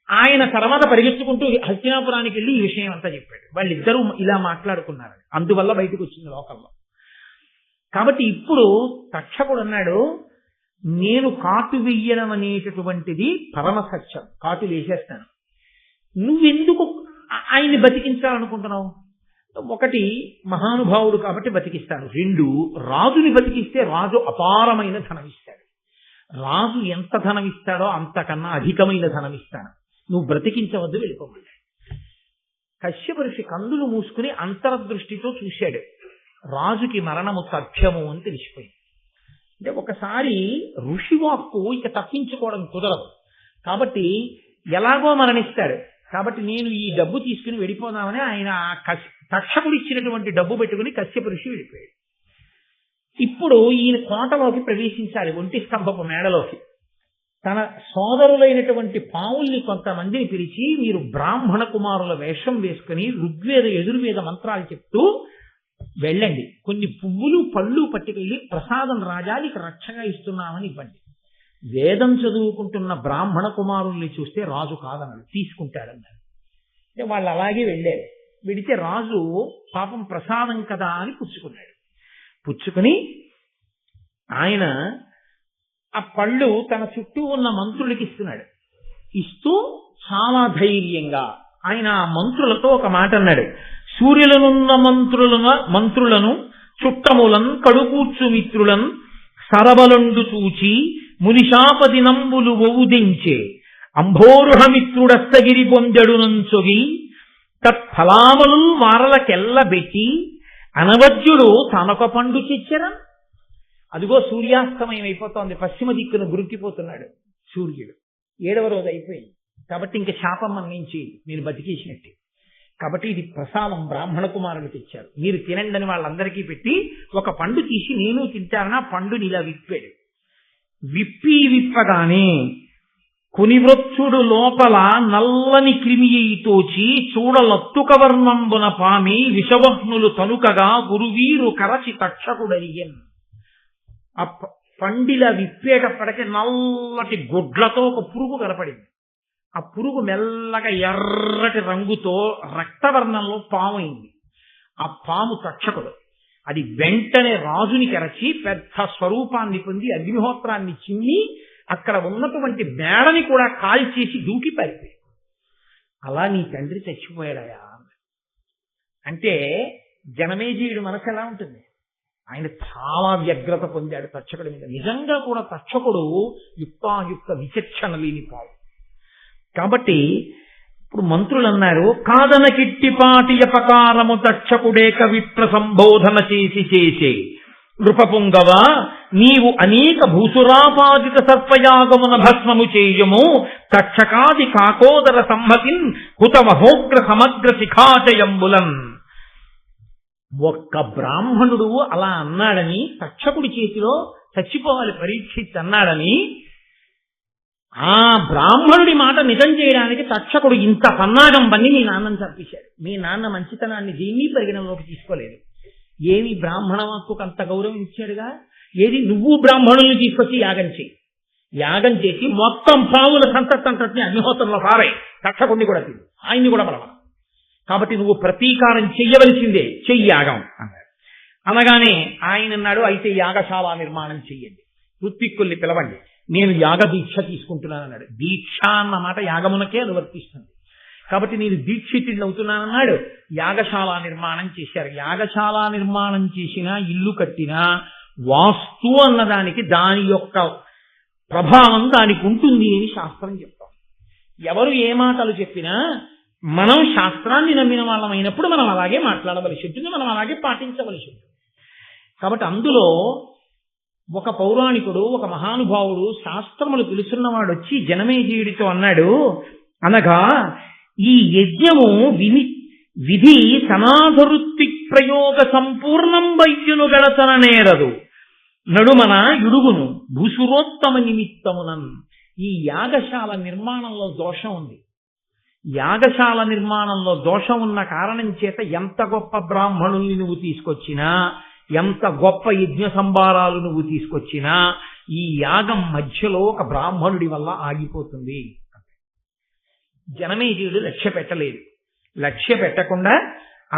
ఆయన తర్వాత పరిగెత్తుకుంటూ హస్తినాపురానికి వెళ్ళి ఈ విషయం అంతా చెప్పాడు. వాళ్ళిద్దరూ ఇలా మాట్లాడుకున్నారు, అందువల్ల బయటకు వచ్చింది లోకంలో. కాబట్టి ఇప్పుడు తక్షకుడు అన్నాడు, నేను కాటు వెయ్యడం అనేటటువంటిది పరమ సత్యం, కాటు వేసేస్తాను. నువ్వెందుకు ఆయన్ని బతికించాలనుకుంటున్నావు? ఒకటి, మహానుభావుడు కాబట్టి బతికిస్తాను. 2, రాజుని బతికిస్తే రాజు అపారమైన ధనమిస్తాడు. రాజు ఎంత ధనమిస్తాడో అంతకన్నా అధికమైన ధనమిస్తాను. నువ్వు బ్రతికించవద్దు, వెళ్ళిపోమన్నాడు. కశ్యప ఋషి కన్నులు మూసుకుని అంతర్దృష్టితో చూశాడు. రాజుకి మరణము తథ్యము అని తెలిసిపోయింది. అంటే ఒకసారి ఋషివాక్కు ఇక తప్పించుకోవడం కుదరదు. కాబట్టి ఎలాగో మరణిస్తాడు. కాబట్టి నేను ఈ డబ్బు తీసుకుని వెళ్ళిపోదామని ఆయన తక్షకుడు ఇచ్చినటువంటి డబ్బు పెట్టుకుని కశ్యప ఋషి వెళ్ళిపోయాడు. ఇప్పుడు ఈయన కోటలోకి ప్రవేశించాలి, ఒంటి స్తంభపు మేడలోకి. తన సోదరులైనటువంటి పావుల్ని కొంతమందిని పిలిచి, మీరు బ్రాహ్మణ కుమారుల వేషం వేసుకుని ఋగ్వేద యజుర్వేద మంత్రాలు చెప్తూ వెళ్ళండి, కొన్ని పువ్వులు పళ్ళు పట్టుకెళ్ళి ప్రసాదం రాజానికి రక్షగా ఇస్తున్నామని ఇవ్వండి. వేదం చదువుకుంటున్న బ్రాహ్మణ కుమారుల్ని చూస్తే రాజు కాదన్నాడు, తీసుకుంటాడన్నాడు. అంటే వాళ్ళు అలాగే వెళ్ళారు. వెడితే రాజు పాపం ప్రసాదం కదా అని పుచ్చుకున్నాడు. పుచ్చుకుని ఆయన ఆ పళ్ళు తన చుట్టూ ఉన్న మంత్రులకి ఇస్తున్నాడు. ఇస్తూ చాలా ధైర్యంగా ఆయన ఆ మంత్రులతో ఒక మాట అన్నాడు, సూర్యులనున్న మంత్రులను చుట్టములన్ కడుకూర్చు మిత్రులన్ సరబలండు చూచి మునిశాపది నంబులు ఒవుదించే అంభోరుహమిత్రుడస్తగిరి పొందెడునంచొగి తత్ఫలామలు వారలకెల్లబెట్టి అనవద్యుడు తనొక పండు చెచ్చరం. అదిగో సూర్యాస్తమయం అయిపోతోంది, పశ్చిమ దిక్కును గురికిపోతున్నాడు సూర్యుడు. 7వ రోజు అయిపోయింది కాబట్టి ఇంక శాపం మన్నించి నేను బతికేసినట్టే. కాబట్టి ఇది ప్రసాదం బ్రాహ్మణ కుమారులు తెచ్చారు, మీరు తినండి అని వాళ్ళందరికీ పెట్టి ఒక పండు తీసి నేను తింటానని ఆ పండుని ఇలా విప్పాడు. విప్పగానే కొనివృత్సుడు లోపల నల్లని క్రిమియి తోచి చూడలత్తుకవర్ణంబున పామి విషవహ్నులు తనుకగా గురువీరు కరచి తక్షకుడరియన్. ఆ పండిలా విప్పేటప్పటికి నల్లటి గుడ్లతో ఒక పురుగు కనపడింది. ఆ పురుగు మెల్లగా ఎర్రటి రంగుతో రక్తవర్ణంలో పాము అయింది. ఆ పాము తక్షకుడు. అది వెంటనే రాజుని కరచి పెద్ద స్వరూపాన్ని పొంది అగ్నిహోత్రాన్ని చిమ్మి అక్కడ ఉన్నటువంటి మేడని కూడా కాల్చేసి దూకి పారిపోయి, అలా నీ తండ్రి చచ్చిపోయాడయా అంటే జనమేజయుడు మనసు ఎలా ఉంటుంది? ఆయన చాలా వ్యగ్రత పొందాడు తక్షకుడి మీద. నిజంగా కూడా తక్షకుడు యుక్తాయుక్త విచక్షణ లేని పావు. కాబట్టి ఇప్పుడు మంత్రులు అన్నారు, కాదన కిట్టిపాటి అపకారము తక్షకుడేక విప్ర సంబోధన చేసే నృపపుంగవ నీవు అనేక భూసురాపాదిత సర్పయాగమున భస్మము చేయము తక్షకాది కాకోదర సంహతిన్ హుతమహోగ్ర సమగ్ర శిఖాచయంబులన్. ఒక్క బ్రాహ్మణుడు అలా అన్నాడని, తక్షకుడి చేతిలో చచ్చిపోవాలి పరీక్షిత్ అన్నాడని, ఆ బ్రాహ్మణుడి మాట నిజం చేయడానికి తక్షకుడు ఇంత పన్నాగం పన్ని మీ నాన్నని చంపేశాడు. మీ నాన్న మంచితనాన్ని దీన్ని పరిగణలోకి తీసుకోలేదు. ఏమి బ్రాహ్మణ వాక్కుకు అంత గౌరవం ఇచ్చాడుగా. ఏది నువ్వు బ్రాహ్మణుల్ని తీసుకొచ్చి యాగం చేయి, యాగం చేసి మొత్తం పావుల సంతతిని అగ్నిహోత్రంలో పారాయి, తక్షకుడిని కూడా తిని ఆయన్ని కూడా బలవ. కాబట్టి నువ్వు ప్రతీకారం చెయ్యవలసిందే, చెయ్యి యాగం అన్నాడు. అనగానే ఆయన అన్నాడు, అయితే యాగశాల నిర్మాణం చెయ్యండి, ఋత్విక్కుల్ని పిలవండి, నేను యాగ దీక్ష తీసుకుంటున్నాను అన్నాడు. దీక్ష అన్న మాట యాగమునకే అనువర్తిస్తుంది కాబట్టి నేను దీక్షితుడిని అవుతున్నానన్నాడు. యాగశాల నిర్మాణం చేశారు. యాగశాల నిర్మాణం చేసినా ఇల్లు కట్టినా వాస్తు అన్నదానికి దాని యొక్క ప్రభావం దానికి ఉంటుంది అని శాస్త్రం చెప్తాం. ఎవరు ఏ మాటలు చెప్పినా మనం శాస్త్రాన్ని నమ్మిన వాళ్ళం అయినప్పుడు మనం అలాగే మాట్లాడవలసి ఉంటుంది, మనం అలాగే పాటించవలసి ఉంటుంది. కాబట్టి అందులో ఒక పౌరాణికుడు, ఒక మహానుభావుడు, శాస్త్రములు తెలుసున్నవాడు వచ్చి జనమేజయుడితో అన్నాడు, అనగా ఈ యజ్ఞము విధి సనాధరుత్తి ప్రయోగ సంపూర్ణం వైద్యును గడచన నేరదు నడుమన యుడుగును భూసురోత్తమ నిమిత్తమునన్. ఈ యాగశాల నిర్మాణంలో దోషం ఉంది. యాగశాల నిర్మాణంలో దోషం ఉన్న కారణం చేత ఎంత గొప్ప బ్రాహ్మణుల్ని నువ్వు తీసుకొచ్చినా, ఎంత గొప్ప యజ్ఞ సంభారాలు నువ్వు తీసుకొచ్చినా ఈ యాగం మధ్యలో ఒక బ్రాహ్మణుడి వల్ల ఆగిపోతుంది. జనమేజయుడు లక్ష్య పెట్టలేదు. లక్ష్య పెట్టకుండా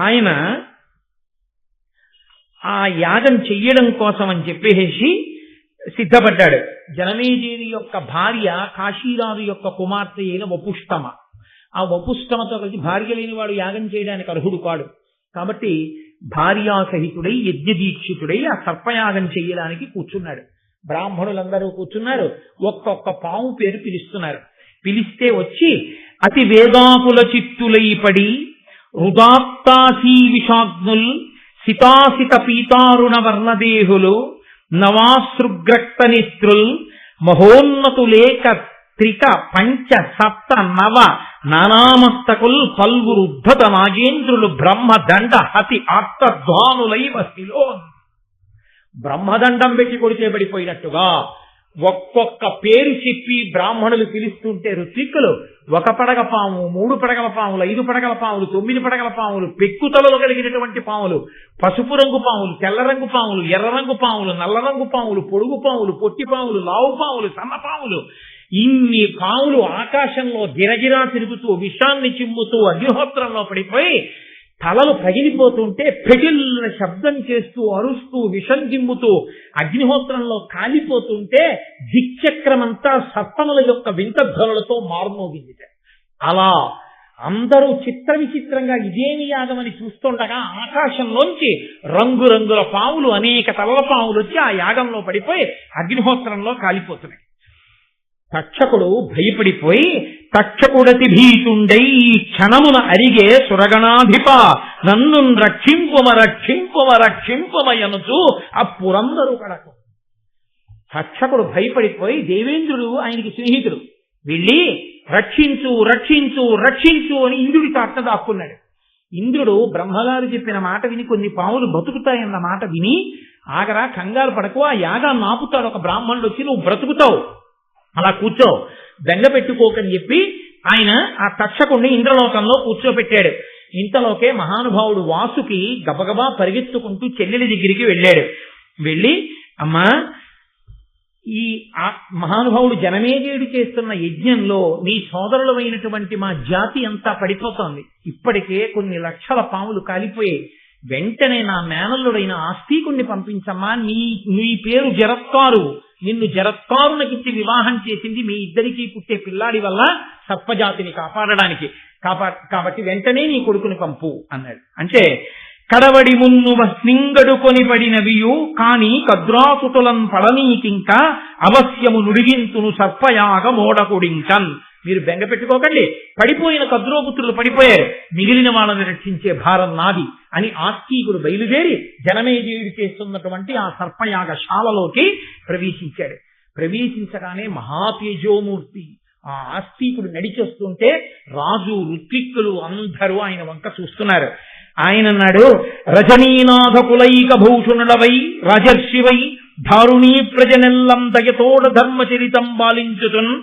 ఆయన ఆ యాగం చెయ్యడం కోసం అని చెప్పేసి సిద్ధపడ్డాడు. జనమేజయుడి యొక్క భార్య కాశీరాజు యొక్క కుమార్తె అయిన వపుష్టమ. ఆ వపుష్టమతో కలిసి భార్య లేనివాడు యాగం చేయడానికి అర్హుడు కాడు. కాబట్టి భార్యాసహితుడై యజ్ఞదీక్షితుడై ఆ సర్పయాగం చెయ్యడానికి కూర్చున్నాడు. బ్రాహ్మణులందరూ కూర్చున్నారు. ఒక్కొక్క పాము పేరు పిలుస్తున్నారు. పిలిస్తే వచ్చి అతి వేదాకుల చిత్తులై పడి రుదాత్తాసీ విషాగ్నుల్ సితాసిత పీతారుణ వర్ణదేహులు నవాశ్రుగ్రక్త నేత్రుల్ మహోన్నతులేక త్రిక పంచ సప్త నవ నానామస్తకుల్ పల్వురు ఉద్ధత నాగేంద్రులు బ్రహ్మదండ హతి ఆర్తధ్వానులై వసిలో. బ్రహ్మదండం పెట్టి కొడితే పడిపోయినట్టుగా ఒక్కొక్క పేరు చెప్పి బ్రాహ్మణులు పిలుస్తుంటే ఋత్విక్కులు 1 పడగ పాము, 3 పడగల పాములు, 5 పడగల పాములు, 9 పడగల పాములు, పెక్కుతలలో కలిగినటువంటి పాములు, పసుపు రంగు పాములు, తెల్ల రంగు పాములు, ఎర్ర రంగు పాములు, నల్ల రంగు పాములు, పొడుగు పాములు, పొట్టి పాములు, లావు పాములు, సన్న పాములు, ఇన్ని పాములు ఆకాశంలో గిరగిరా తిరుగుతూ విషాన్ని చిమ్ముతూ అగ్నిహోత్రంలో పడిపోయి తలలు పగిలిపోతుంటే పెగిలిన శబ్దం చేస్తూ అరుస్తూ విషం జిమ్ముతూ అగ్నిహోత్రంలో కాలిపోతుంటే దిక్చక్రమంతా సర్పముల యొక్క వింతధ్వనులతో మారుమోగింది. అలా అందరూ చిత్ర విచిత్రంగా ఇదేమి యాగమని చూస్తుండగా ఆకాశంలోంచి రంగురంగుల పావులు, అనేక తలల పావులు వచ్చి ఆ యాగంలో పడిపోయి అగ్నిహోత్రంలో కాలిపోతున్నాయి. తక్షకుడు భయపడిపోయి తక్షకుడతి భీతుండై ఈ క్షణమున అరిగే సురగణాధిప నన్ను రక్షింపమయనుచు అప్పురందరూ కడకు. తక్షకుడు భయపడిపోయి, దేవేంద్రుడు ఆయనకి స్నేహితుడు, వెళ్ళి రక్షించు రక్షించు రక్షించు అని ఇంద్రుడితో అట్ట దాక్కున్నాడు. ఇంద్రుడు బ్రహ్మగారు చెప్పిన మాట విని కొన్ని పావులు బతుకుతాయన్న మాట విని, ఆగరా కంగారు పడకు, ఆ యాగాన్ని ఆపుతాడు ఒక బ్రాహ్మణుడు వచ్చి, నువ్వు బ్రతుకుతావు, అలా కూర్చో, బెంగ పెట్టుకోకని చెప్పి ఆయన ఆ తక్షకుణ్ణి ఇంద్రలోకంలో కూర్చోపెట్టాడు. ఇంతలోకే మహానుభావుడు వాసుకి గబగబా పరిగెత్తుకుంటూ చెల్లెలి దగ్గరికి వెళ్ళాడు. వెళ్ళి, అమ్మా, ఈ మహానుభావుడు జనమేజయుడు చేస్తున్న యజ్ఞంలో నీ సోదరులమైనటువంటి మా జాతి అంతా పడిపోతోంది. ఇప్పటికే కొన్ని లక్షల పాములు కాలిపోయాయి. వెంటనే నా మేనల్లుడైన ఆస్తికుణ్ణి పంపించమ్మా. నీ పేరు జరత్కారు, నిన్ను జరత్కారునకిచ్చి వివాహం చేసింది మీ ఇద్దరికీ పుట్టే పిల్లాడి వల్ల సర్పజాతిని కాపాడడానికి. కాబట్టి వెంటనే నీ కొడుకుని పంపు అన్నాడు. అంటే కడవడి మున్ను స్నింగడు కొనిపడినవియు కాని కద్రాసుతులం పడనీకింక అవశ్యము నుడిగింతును సర్పయాగ మోడకుడింకన్. మీరు బెంగ పెట్టుకోకండి, పడిపోయిన కద్రోపుత్రులు పడిపోయారు, మిగిలిన వాళ్ళని రక్షించే భారం నాది అని ఆస్తికుడు బయలుదేరి జనమేజయుడు చేస్తున్నటువంటి ఆ సర్పయాగ శాలలోకి ప్రవేశించాడు. ప్రవేశించగానే మహాతేజోమూర్తి ఆ ఆస్తికుడు నడిచొస్తుంటే రాజు, ఋత్విక్కులు అందరూ ఆయన వంక చూస్తున్నారు. ఆయన అన్నాడు, రజనీనాథ కులైక భూషణుడవై రాజర్షివై ధారుణీ ప్రజనెల్లం దయతోడ ధర్మచరితం బాలించుతున్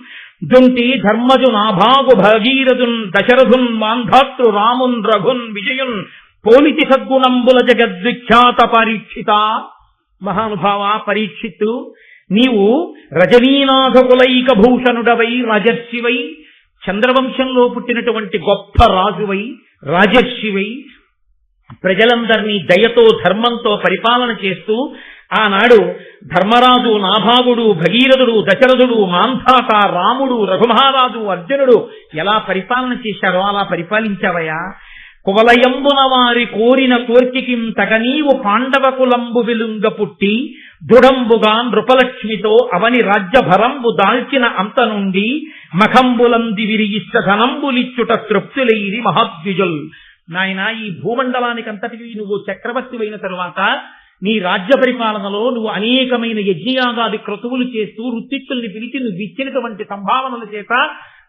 దుంటి ధర్మజు నాభాగు భగీరథున్ దశరథున్ మాంధాతృ రామున్ రఘున్ విజయున్ పోలితి సద్గుణంబుల జగద్విఖ్యాత పరీక్షిత. మహానుభావ పరీక్షిత్తు, నీవు రజనీనాథ కులైక భూషణుడవై రాజర్షివై, చంద్రవంశంలో పుట్టినటువంటి గొప్ప రాజువై రాజర్షివై, ప్రజలందరినీ దయతో ధర్మంతో పరిపాలన చేస్తూ ఆనాడు ధర్మరాజు, నాభాగుడు, భగీరథుడు, దశరథుడు, మాంధాత, రాముడు, రఘుమహారాజు, అర్జునుడు ఎలా పరిపాలన చేశారో అలా పరిపాలించావయ్యా. కువలయంబున వారి కోరిన కోర్కికిం తగనీవు పాండవ కులంబు వెలుంగ పుట్టి దృఢంబుగా నృపలక్ష్మితో అవని రాజ్యభరంబు దాల్చిన అంత నుండి మఖంబులంది విరిగిష్ట ధనంబులిచ్చుట తృప్తులైరి మహాద్విజుల్. నాయన, ఈ భూమండలానికి అంతటికి నువ్వు చక్రవర్తి అయిన తరువాత నీ రాజ్య పరిపాలనలో నువ్వు అనేకమైన యజ్ఞయాగాది క్రతువులు చేస్తూ ఋత్విక్కుల్ని పిలిచి నువ్వు ఇచ్చినటువంటి సంభావనల చేత,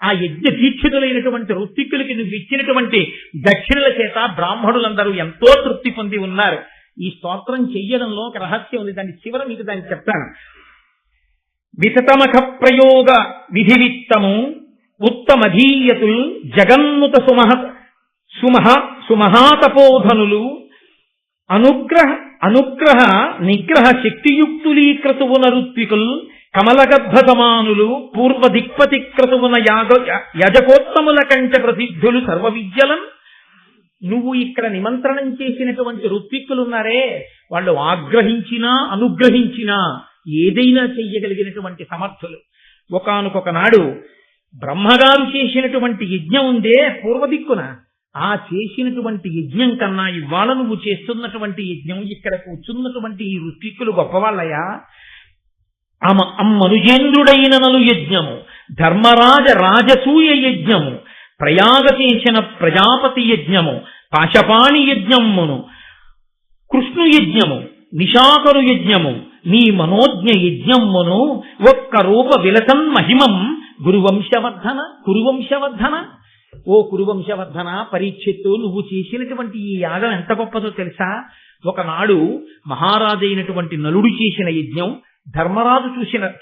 ఆ యజ్ఞ దీక్షితులైనటువంటి ఋత్విక్కులకి నువ్వు ఇచ్చినటువంటి దక్షిణల చేత బ్రాహ్మణులందరూ ఎంతో తృప్తి పొంది ఉన్నారు. ఈ స్తోత్రం చెయ్యడంలో ఒక రహస్యం ఉంది, దాని చివర మీకు దాన్ని చెప్తాను. వితతమఖ ప్రయోగ విధివిత్తము ఉత్తమధీయతుల్ జగన్ముత సుమహాతపోధనులు అనుగ్రహ నిగ్రహ శక్తియుక్తులీకృతువున ఋత్వికుల్ కమలగర్భసమానులు పూర్వ దిక్పతి క్రతువున యజకోత్తముల కంచ ప్రసిద్ధులు సర్వ విద్యలం. నువ్వు ఇక్కడ నిమంత్రణం చేసినటువంటి ఋత్విక్కులున్నారే, వాళ్ళు ఆగ్రహించినా అనుగ్రహించినా ఏదైనా చెయ్యగలిగినటువంటి సమర్థులు. ఒకానొక నాడు బ్రహ్మగారు చేసినటువంటి యజ్ఞం ఉందే పూర్వదిక్కున, ఆ చేసినటువంటి యజ్ఞం కన్నా ఇవాళ నువ్వు చేస్తున్నటువంటి యజ్ఞం, ఇక్కడ కూర్చున్నటువంటి ఈ ఋత్విక్కులు గొప్పవాళ్ళయా. అమ్మనుజేంద్రుడైన నలు యజ్ఞము, ధర్మరాజ రాజసూయ యజ్ఞము, ప్రయాగ చేసిన ప్రజాపతి యజ్ఞము, పాశపాణి యజ్ఞమును, కృష్ణు యజ్ఞము, నిశాకరు యజ్ఞము, నీ మనోజ్ఞ యజ్ఞమును ఒక్క రూప విలసన్ మహిమం కురువంశవర్ధన. ఓ కురువంశవర్ధన, పరీక్షిత్తు, నువ్వు చేసినటువంటి ఈ యాగం ఎంత గొప్పదో తెలుసా. ఒకనాడు మహారాజైనటువంటి నలుడు చేసిన యజ్ఞం, ధర్మరాజు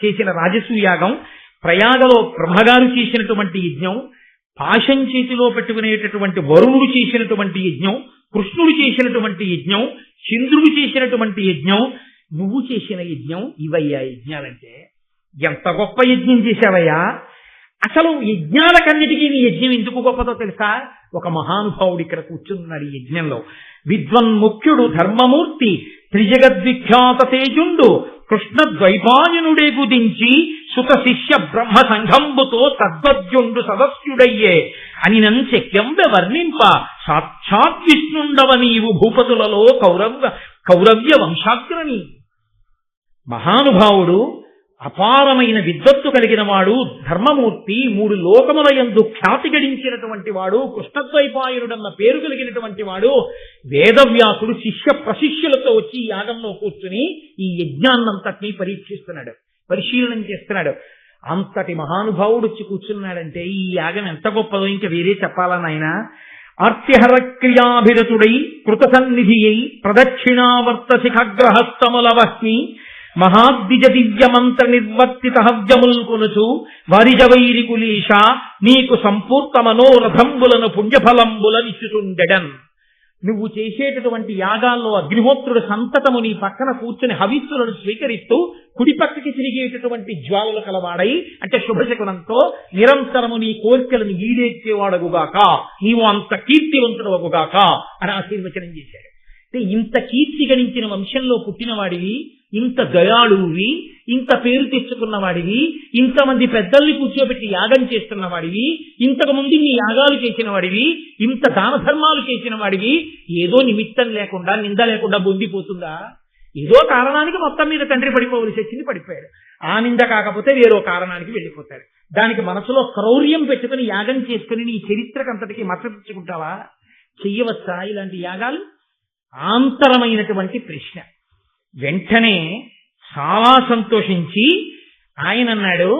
చేసిన రాజసూయాగం, ప్రయాగలో బ్రహ్మగారు చేసినటువంటి యజ్ఞం, పాశం చేతిలో పెట్టుకునేటటువంటి వరుణుడు చేసినటువంటి యజ్ఞం, కృష్ణుడు చేసినటువంటి యజ్ఞం, చంద్రుడు చేసినటువంటి యజ్ఞం, నువ్వు చేసిన యజ్ఞం, ఇవయ్యా యజ్ఞాలంటే. ఎంత గొప్ప యజ్ఞం చేశావయ్యా. అసలు యజ్ఞాలకన్నిటికీ నీ యజ్ఞం ఎందుకు గొప్పదో తెలుసా. ఒక మహానుభావుడు ఇక్కడ కూర్చున్నాడు ఈ యజ్ఞంలో. విద్వన్ముఖ్యుడు ధర్మమూర్తి త్రిజగద్విఖ్యాత తేజుండు కృష్ణ ద్వైపాయనుడే కుదించి సుత శిష్య బ్రహ్మ సంఘంబుతో తద్వద్యుండు సదస్యుడయ్యే అని నంశక్యంబె వర్ణింప సాక్షాత్ విష్ణుండవ నీవు భూపతులలో కౌరవ్య వంశాగ్రణి. మహానుభావుడు, అపారమైన విద్వత్తు కలిగిన వాడు, ధర్మమూర్తి, 3 లోకములయందు ఖ్యాతి గడించినటువంటి వాడు, కృష్ణద్వైపాయనుడన్న పేరు కలిగినటువంటి వాడు, వేదవ్యాసుడు శిష్య ప్రశిష్యులతో వచ్చి యాగంలో కూర్చుని ఈ యజ్ఞాన్నంతటినీ పరిశీలనం చేస్తున్నాడు. అంతటి మహానుభావుడు వచ్చి కూర్చున్నాడంటే ఈ యాగం ఎంత గొప్పదో ఇంకా వేరే చెప్పాలా నాయన. ఆర్తిహర క్రియాభిరతుడై కృత సన్నిధి అయి ప్రదక్షిణావర్త శిఖగ్రహస్తముల వహ్ని మహాద్విజ దివ్య మంత్ర నిర్వర్తిత హవ్యముల్ కొనుచు వారిజ వైరి కులీష నీకు సంపూర్త మనోరథంబులను పుణ్యఫలంబులనిచ్చుతుండెడన్. నువ్వు చేసేటటువంటి యాగాల్లో అగ్నిహోత్రుడు సంతతము నీ పక్కన కూర్చుని హవిస్సులను స్వీకరిస్తూ కుడి పక్కకి తిరిగేటటువంటి జ్వాలలు కలవాడై, అంటే శుభశకునంతో నిరంతరము నీ కోరికలను ఈడేర్చేవాడగుగాక, నీవు అంత కీర్తివంతుడవగుగాక అని ఆశీర్వచనం చేశాడు. అంటే ఇంత కీర్తి గణించిన వంశంలో పుట్టినవాడివి, ఇంత దయాళువి, ఇంత పేరు తెచ్చుకున్న వాడివి, ఇంతమంది పెద్దల్ని కూర్చోబెట్టి యాగం చేస్తున్న వాడివి, ఇంతకు ముందు నీ యాగాలు చేసిన వాడివి, ఇంత దాన ధర్మాలు చేసిన వాడివి, ఏదో నిమిత్తం లేకుండా నింద లేకుండా బొందిపోతుందా? ఏదో కారణానికి మొత్తం మీద తండ్రి పడిపోవలసి వచ్చింది, పడిపోయాడు. ఆ నింద కాకపోతే వేరో కారణానికి వెళ్ళిపోతాడు. దానికి మనసులో క్రౌర్యం పెట్టుకుని యాగం చేసుకుని నీ చరిత్రకంతటికి మచ్చపుచ్చుకుంటావా? చెయ్యవచ్చా ఇలాంటి యాగాలు? ఆంతరమైనటువంటి ప్రశ్న. వెంటనే చాలా సంతోషించి ఆయన అన్నాడు,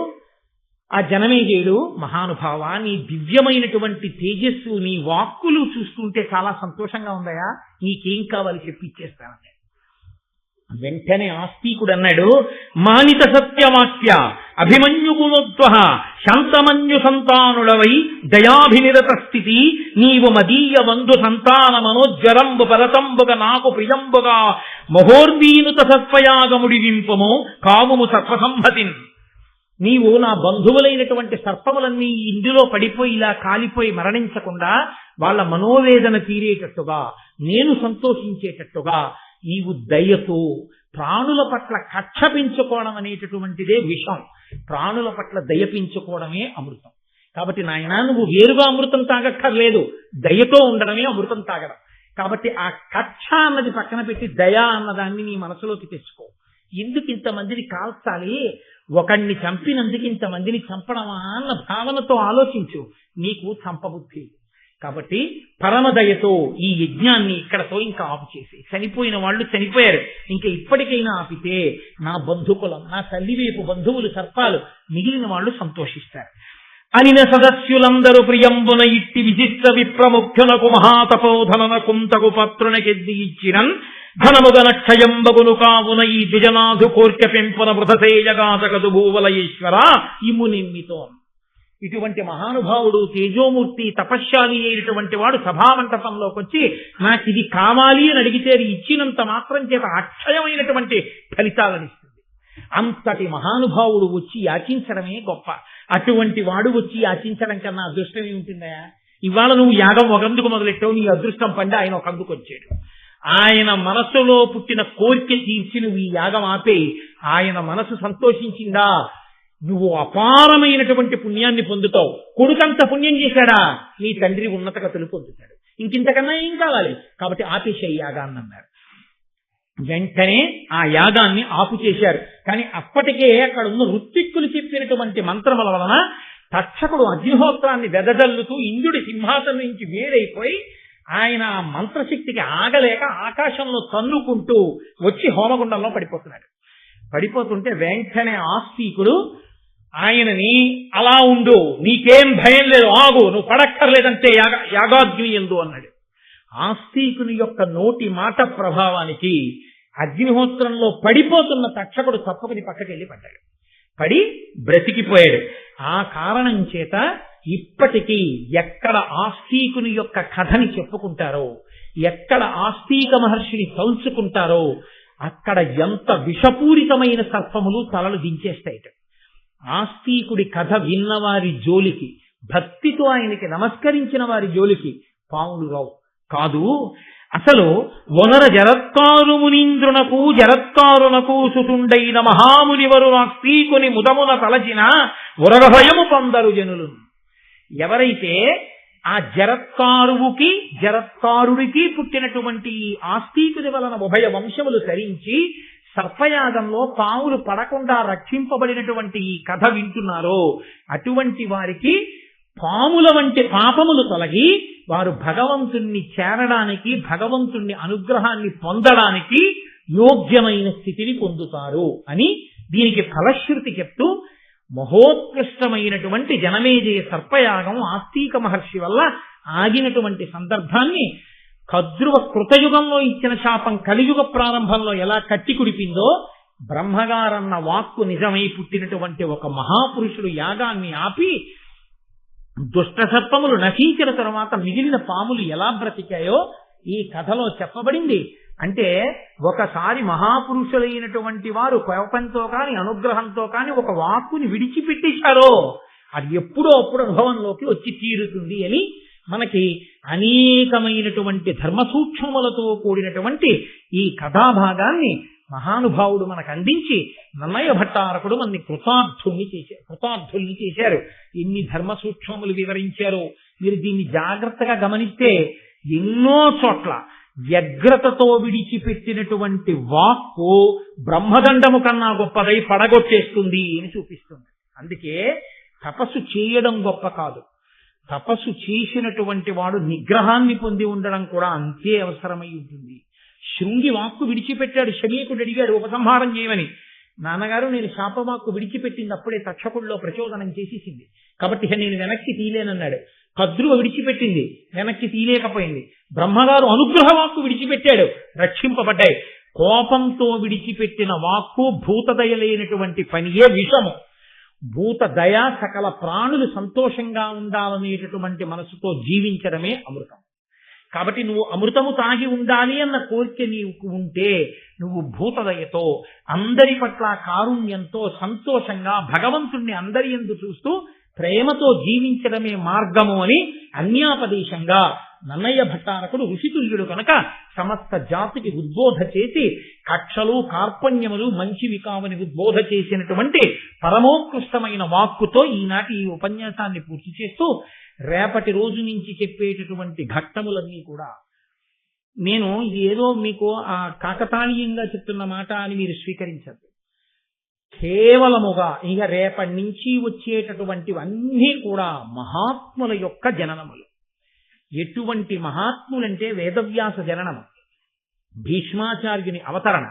ఆ జనమేజయుడు, మహానుభావ, నీ దివ్యమైనటువంటి తేజస్సు, నీ వాక్కులు చూస్తుంటే చాలా సంతోషంగా ఉందయా, నీకేం కావాలి చెప్పిచ్చేస్తానన్నాడు. వెంటనే ఆస్తికుడు అన్నాడు, మానిత సత్యవాక్య అభిమన్యు గుణోద్వహ శాంతమన్యు సంతానుడవై దయాభినిరత స్థితి నీవు మదీయ వంధు సంతాన మనోజ్వరంబు పరతంబుగా నాకు ప్రియంబుగా మహోర్వీనుత సత్వయాగముడి వింపము కాముము సర్పసంహతిన్. నీవు నా బంధువులైనటువంటి సర్పములన్నీ ఇందులో పడిపోయి ఇలా కాలిపోయి మరణించకుండా వాళ్ళ మనోవేదన తీరేటట్టుగా, నేను సంతోషించేటట్టుగా నీవు దయతో ప్రాణుల పట్ల కక్ష పెంచుకోవడం అనేటటువంటిదే విషం, ప్రాణుల పట్ల దయ పెంచుకోవడమే అమృతం. కాబట్టి నాయన, నువ్వు వేరుగా అమృతం తాగక్కర్లేదు, దయతో ఉండడమే అమృతం తాగడం. కాబట్టి ఆ కక్ష అన్నది పక్కన పెట్టి దయ అన్నదాన్ని నీ మనసులోకి తెచ్చుకో. ఎందుకు ఇంతమందిని కాల్చాలి, ఒకడిని చంపినందుకు ఇంతమందిని చంపడమా అన్న భావనతో ఆలోచించు, నీకు చంపబుద్ధి. కాబట్టి పరమదయతో ఈ యజ్ఞాన్ని ఇక్కడతో ఇంకా ఆపు చేసి, చనిపోయిన వాళ్ళు చనిపోయారు, ఇంకా ఇప్పటికైనా ఆపితే నా బంధుకులం, నా తల్లివైపు బంధువులు సర్పాలు, మిగిలిన వాళ్ళు సంతోషిస్తారు. అనిన సదస్యులందరూ ప్రియంబున ఇట్టి విశిష్ట విప్రముఖ్యునకు మహాతపోధనన కుంతకు పత్రునకెద్ది ఇచ్చినన్ ధనముగన క్షయంబగును కావున ఈ ద్విజనాథు కోర్కె పెంపున వృధసేయగాతకదు భూవల ఈశ్వర ఇము నిమ్మితో. ఇటువంటి మహానుభావుడు, తేజోమూర్తి, తపశ్శాలి అయినటువంటి వాడు సభామంటపంలోకి వచ్చి నాకు ఇది కావాలి అని అడిగితే ఇచ్చినంత మాత్రం చేత అక్షయమైనటువంటి ఫలితాలనిస్తుంది. అంతటి మహానుభావుడు వచ్చి యాచించడమే గొప్ప. అటువంటి వాడు వచ్చి యాచించడం కన్నా అదృష్టం ఏముంటుందయా? ఇవాళ నువ్వు యాగం ఒకందుకు మొదలెట్టావు, నీ అదృష్టం పండి ఆయన ఒకందుకు వచ్చాడు. ఆయన మనస్సులో పుట్టిన కోరిక తీర్చి నువ్వు ఈ యాగం ఆపే, ఆయన మనసు సంతోషించిందా, నువ్వు అపారమైనటువంటి పుణ్యాన్ని పొందుతావు. కొడుకంత పుణ్యం చేశాడా, నీ తండ్రి ఉన్నత గతులు పొందుతాడు. ఇంకింతకన్నా ఏం కావాలి? కాబట్టి ఆపేసే యాగాన్ని అన్నారు. వెంటనే ఆ యాగాన్ని ఆపు చేశారు. కానీ అప్పటికే అక్కడ ఉన్న ఋత్విక్కులు చెప్పినటువంటి మంత్రముల వలన తక్షకుడు అగ్నిహోత్రాన్ని వెదజల్లుతూ ఇంద్రుడి సింహాసనం నుంచి వేరైపోయి ఆయన ఆ మంత్రశక్తికి ఆగలేక ఆకాశంలో తన్నుకుంటూ వచ్చి హోమగుండంలో పడిపోతున్నాడు. పడిపోతుంటే వెంటనే ఆస్తికుడు ఆయనని, అలా ఉండు, నీకేం భయం లేదు, ఆగు, నువ్వు పడక్కర్లేదంటే యాగాగ్ని ఎందు అన్నాడు. ఆస్తికుని యొక్క నోటి మాట ప్రభావానికి అగ్నిహోత్రంలో పడిపోతున్న తక్షకుడు తప్పకుని పక్కకెళ్ళి పడ్డాడు. పడి బ్రతికిపోయాడు. ఆ కారణం చేత ఇప్పటికీ ఎక్కడ ఆస్తికుని యొక్క కథని చెప్పుకుంటారో, ఎక్కడ ఆస్తిక మహర్షిని తలుచుకుంటారో అక్కడ ఎంత విషపూరితమైన సర్పములు తలలు దించేస్తాయి. ఆస్తికుడి కథ విన్నవారి జోలికి, భక్తితో ఆయనకి నమస్కరించిన వారి జోలికి పాములు రావు. కాదు, అసలు వనర జరత్కారు మునీంద్రునకు జరత్కారునకు సుతుండైన మహామునివరు నాస్తికుని ముదమున తలచిన ఉరగభయము పొందరు జనులు. ఎవరైతే ఆ జరత్కారువుకి జరత్కారుడికి పుట్టినటువంటి ఈ ఆస్తికుని వలన ఉభయ వంశములు తరించి సర్పయాగంలో పాములు పడకుండా రక్షింపబడినటువంటి ఈ కథ వింటున్నారో అటువంటి వారికి పాముల వంటి పాపములు తొలగి వారు భగవంతుణ్ణి చేరడానికి, భగవంతుణ్ణి అనుగ్రహాన్ని పొందడానికి యోగ్యమైన స్థితిని పొందుతారు అని దీనికి ఫలశ్రుతి చెప్తూ మహోత్కృష్టమైనటువంటి జనమేజయ సర్పయాగం ఆస్తిక మహర్షి వల్ల ఆగినటువంటి సందర్భాన్ని కద్రువ కృతయుగంలో ఇచ్చిన శాపం కలియుగ ప్రారంభంలో ఎలా కట్టి కుడిపిందో, బ్రహ్మగారన్న వాక్కు నిజమై పుట్టినటువంటి ఒక మహాపురుషుడు యాగాన్ని ఆపి దుష్ట సర్పములు నశించిన తరువాత మిగిలిన పాములు ఎలా బ్రతికాయో ఈ కథలో చెప్పబడింది. అంటే ఒకసారి మహాపురుషులైనటువంటి వారు కోపంతో కాని అనుగ్రహంతో కాని ఒక వాక్కుని విడిచిపెట్టేశారో అది ఎప్పుడో అప్పుడు అనుభవంలోకి వచ్చి తీరుతుంది అని మనకి అనేకమైనటువంటి ధర్మ సూక్ష్మములతో కూడినటువంటి ఈ కథాభాగాన్ని మహానుభావుడు మనకు అందించి నన్నయ్య భట్టారకుడు మనని కృతార్థుల్ని చేశారు. ఎన్ని ధర్మ సూక్ష్మములు వివరించారో మీరు దీన్ని జాగ్రత్తగా గమనిస్తే ఎన్నో చోట్ల వ్యగ్రతతో విడిచిపెట్టినటువంటి వాక్కు బ్రహ్మదండము కన్నా గొప్పదై పడగొట్టేస్తుంది అని చూపిస్తుంది. అందుకే తపస్సు చేయడం గొప్ప కాదు, తపస్సు చేసినటువంటి వాడు నిగ్రహాన్ని పొంది ఉండడం కూడా అంతే అవసరమై ఉంటుంది. శృంగి వాక్కు విడిచిపెట్టాడు, శమీకుడు అడిగాడు ఉపసంహారం చేయమని. నాన్నగారు నేను శాపవాక్కు విడిచిపెట్టింది అప్పుడే తక్షకుడిలో ప్రచోదనం చేసేసింది, కాబట్టి నేను వెనక్కి తీలేనన్నాడు. కద్రువ విడిచిపెట్టింది, వెనక్కి తీలేకపోయింది. బ్రహ్మగారు అనుగ్రహ వాక్కు విడిచిపెట్టాడు, రక్షింపబడ్డాయి. కోపంతో విడిచిపెట్టిన వాక్కు భూతదయలేనటువంటి పనియే విషము. భూతదయ సకల ప్రాణులు సంతోషంగా ఉండాలనేటటువంటి మనసుతో జీవించడమే అమృతం. కాబట్టి నువ్వు అమృతము తాగి ఉండాలి అన్న కోరిక నీకు ఉంటే నువ్వు భూతదయతో అందరి పట్ల కారుణ్యంతో సంతోషంగా భగవంతుణ్ణి అందరి యందు చూస్తూ ప్రేమతో జీవించడమే మార్గము అని అన్యాపదేశంగా నన్నయ్య భట్టారకుడు ఋషితుల్యుడు కనుక సమస్త జాతికి ఉద్బోధ చేసి కక్షలు కార్పణ్యములు మంచివి కావని ఉద్బోధ చేసినటువంటి పరమోత్కృష్టమైన వాక్కుతో ఈనాటి ఈ ఉపన్యాసాన్ని పూర్తి చేస్తూ రేపటి రోజు నుంచి చెప్పేటటువంటి ఘట్టములన్నీ కూడా నేను ఇది ఏదో మీకు ఆ కాకతాళీయంగా చెప్తున్న మాట అని మీరు స్వీకరించద్దు. కేవలముగా ఇక రేపటి నుంచి వచ్చేటటువంటివన్నీ కూడా మహాత్ముల యొక్క జననములు. ఎటువంటి మహాత్ములంటే వేదవ్యాస జననము, భీష్మాచార్యుని అవతరణ,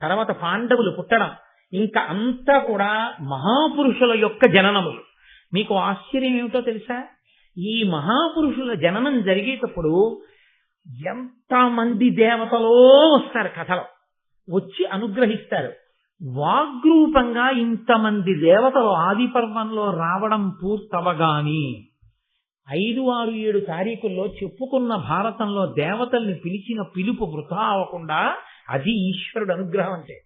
తర్వాత పాండవులు పుట్టడం, ఇంకా అంతా కూడా మహాపురుషుల యొక్క జననములు. మీకు ఆశ్చర్యం ఏమిటో తెలుసా? ఈ మహాపురుషుల జననం జరిగేటప్పుడు ఎంతమంది దేవతలో వస్తారు, కథలో వచ్చి అనుగ్రహిస్తారు. వాగ్రూపంగా ఇంతమంది దేవతలు ఆది పర్వంలో రావడం పూర్తవగాని 5, 6, 7 తారీఖుల్లో చెప్పుకున్న భారతంలో దేవతల్ని పిలిచిన పిలుపు వృథా అవ్వకుండా అది ఈశ్వరుడు అనుగ్రహం. అంటే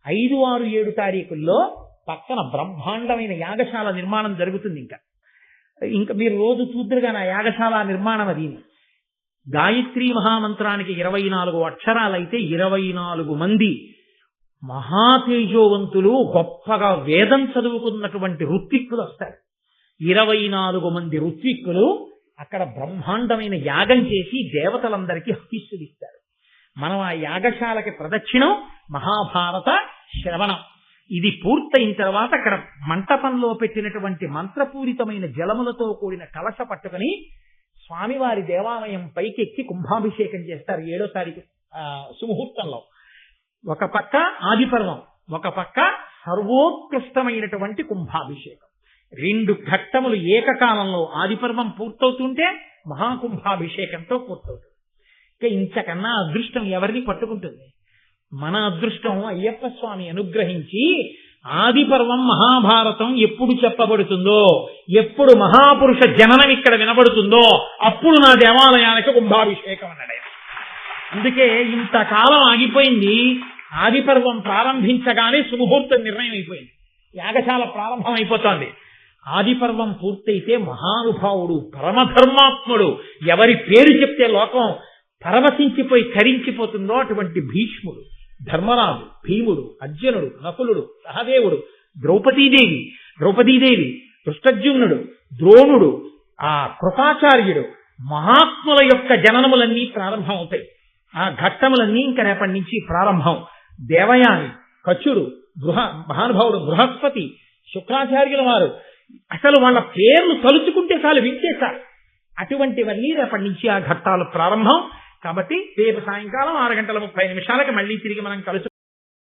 5, 6, 7 తారీఖుల్లో పక్కన బ్రహ్మాండమైన యాగశాల నిర్మాణం జరుగుతుంది. ఇంకా మీరు రోజు చూద్దరుగా నా యాగశాల నిర్మాణం అది. గాయత్రీ మహామంత్రానికి 24 అక్షరాలైతే 24 మంది మహాతేజోవంతులు గొప్పగా వేదం చదువుకున్నటువంటి ఋత్విక్కులు వస్తారు. 24 మంది ఋత్విక్కులు అక్కడ బ్రహ్మాండమైన యాగం చేసి దేవతలందరికీ హవిస్సులు ఇస్తారు. మనం ఆ యాగశాలకి ప్రదక్షిణం మహాభారత శ్రవణం. ఇది పూర్తయిన తర్వాత అక్కడ మంటపంలో పెట్టినటువంటి మంత్రపూరితమైన జలములతో కూడిన కలశ పట్టుకుని స్వామివారి దేవాలయం పైకెక్కి కుంభాభిషేకం చేస్తారు 7వ తారీఖు సుముహూర్తంలో. ఒక పక్క ఆదిపర్వం, ఒక పక్క సర్వోత్కృష్టమైనటువంటి కుంభాభిషేకం. 2 ఘట్టములు ఏకకాలంలో ఆదిపర్వం పూర్తవుతుంటే మహాకుంభాభిషేకంతో పూర్తవుతుంది. ఇక ఇంతకన్నా అదృష్టం ఎవరిని పట్టుకుంటుంది? మన అదృష్టం అయ్యప్ప స్వామి అనుగ్రహించి ఆదిపర్వం మహాభారతం ఎప్పుడు చెప్పబడుతుందో, ఎప్పుడు మహాపురుష జననం ఇక్కడ వినబడుతుందో అప్పుడు నా దేవాలయానికి కుంభాభిషేకం అన్నాడు. అందుకే ఇంతకాలం ఆగిపోయింది. ఆదిపర్వం ప్రారంభించగానే సుముహూర్తం నిర్ణయం అయిపోయింది, యాగశాల ప్రారంభం అయిపోతోంది. ఆదిపర్వం పూర్తయితే మహానుభావుడు పరమధర్మాత్ముడు ఎవరి పేరు చెప్తే లోకం పరవశించిపోయి కరించిపోతుందో అటువంటి భీష్ముడు, ధర్మరాజు, భీముడు, అర్జునుడు, నకులుడు, సహదేవుడు, ద్రౌపదీదేవి, కృష్ణజ్యుమ్నుడు, ద్రోణుడు, ఆ కృపాచార్యుడు, మహాత్ముల యొక్క జననములన్నీ ప్రారంభమవుతాయి. ఆ ఘట్టములన్నీ ఇంకా రేపటి నుంచి ప్రారంభం. దేవయాని, కచుడు, మహానుభావుడు బృహస్పతి, శుక్రాచార్యుల వారు, అసలు వాళ్ళ పేర్లు తలుచుకుంటే చాలు, వింటేశారు. అటువంటివన్నీ రేపటి నుంచి ఆ ఘట్టాలు ప్రారంభం. కాబట్టి రేపు సాయంకాలం 6:30 మళ్ళీ తిరిగి మనం కలుసు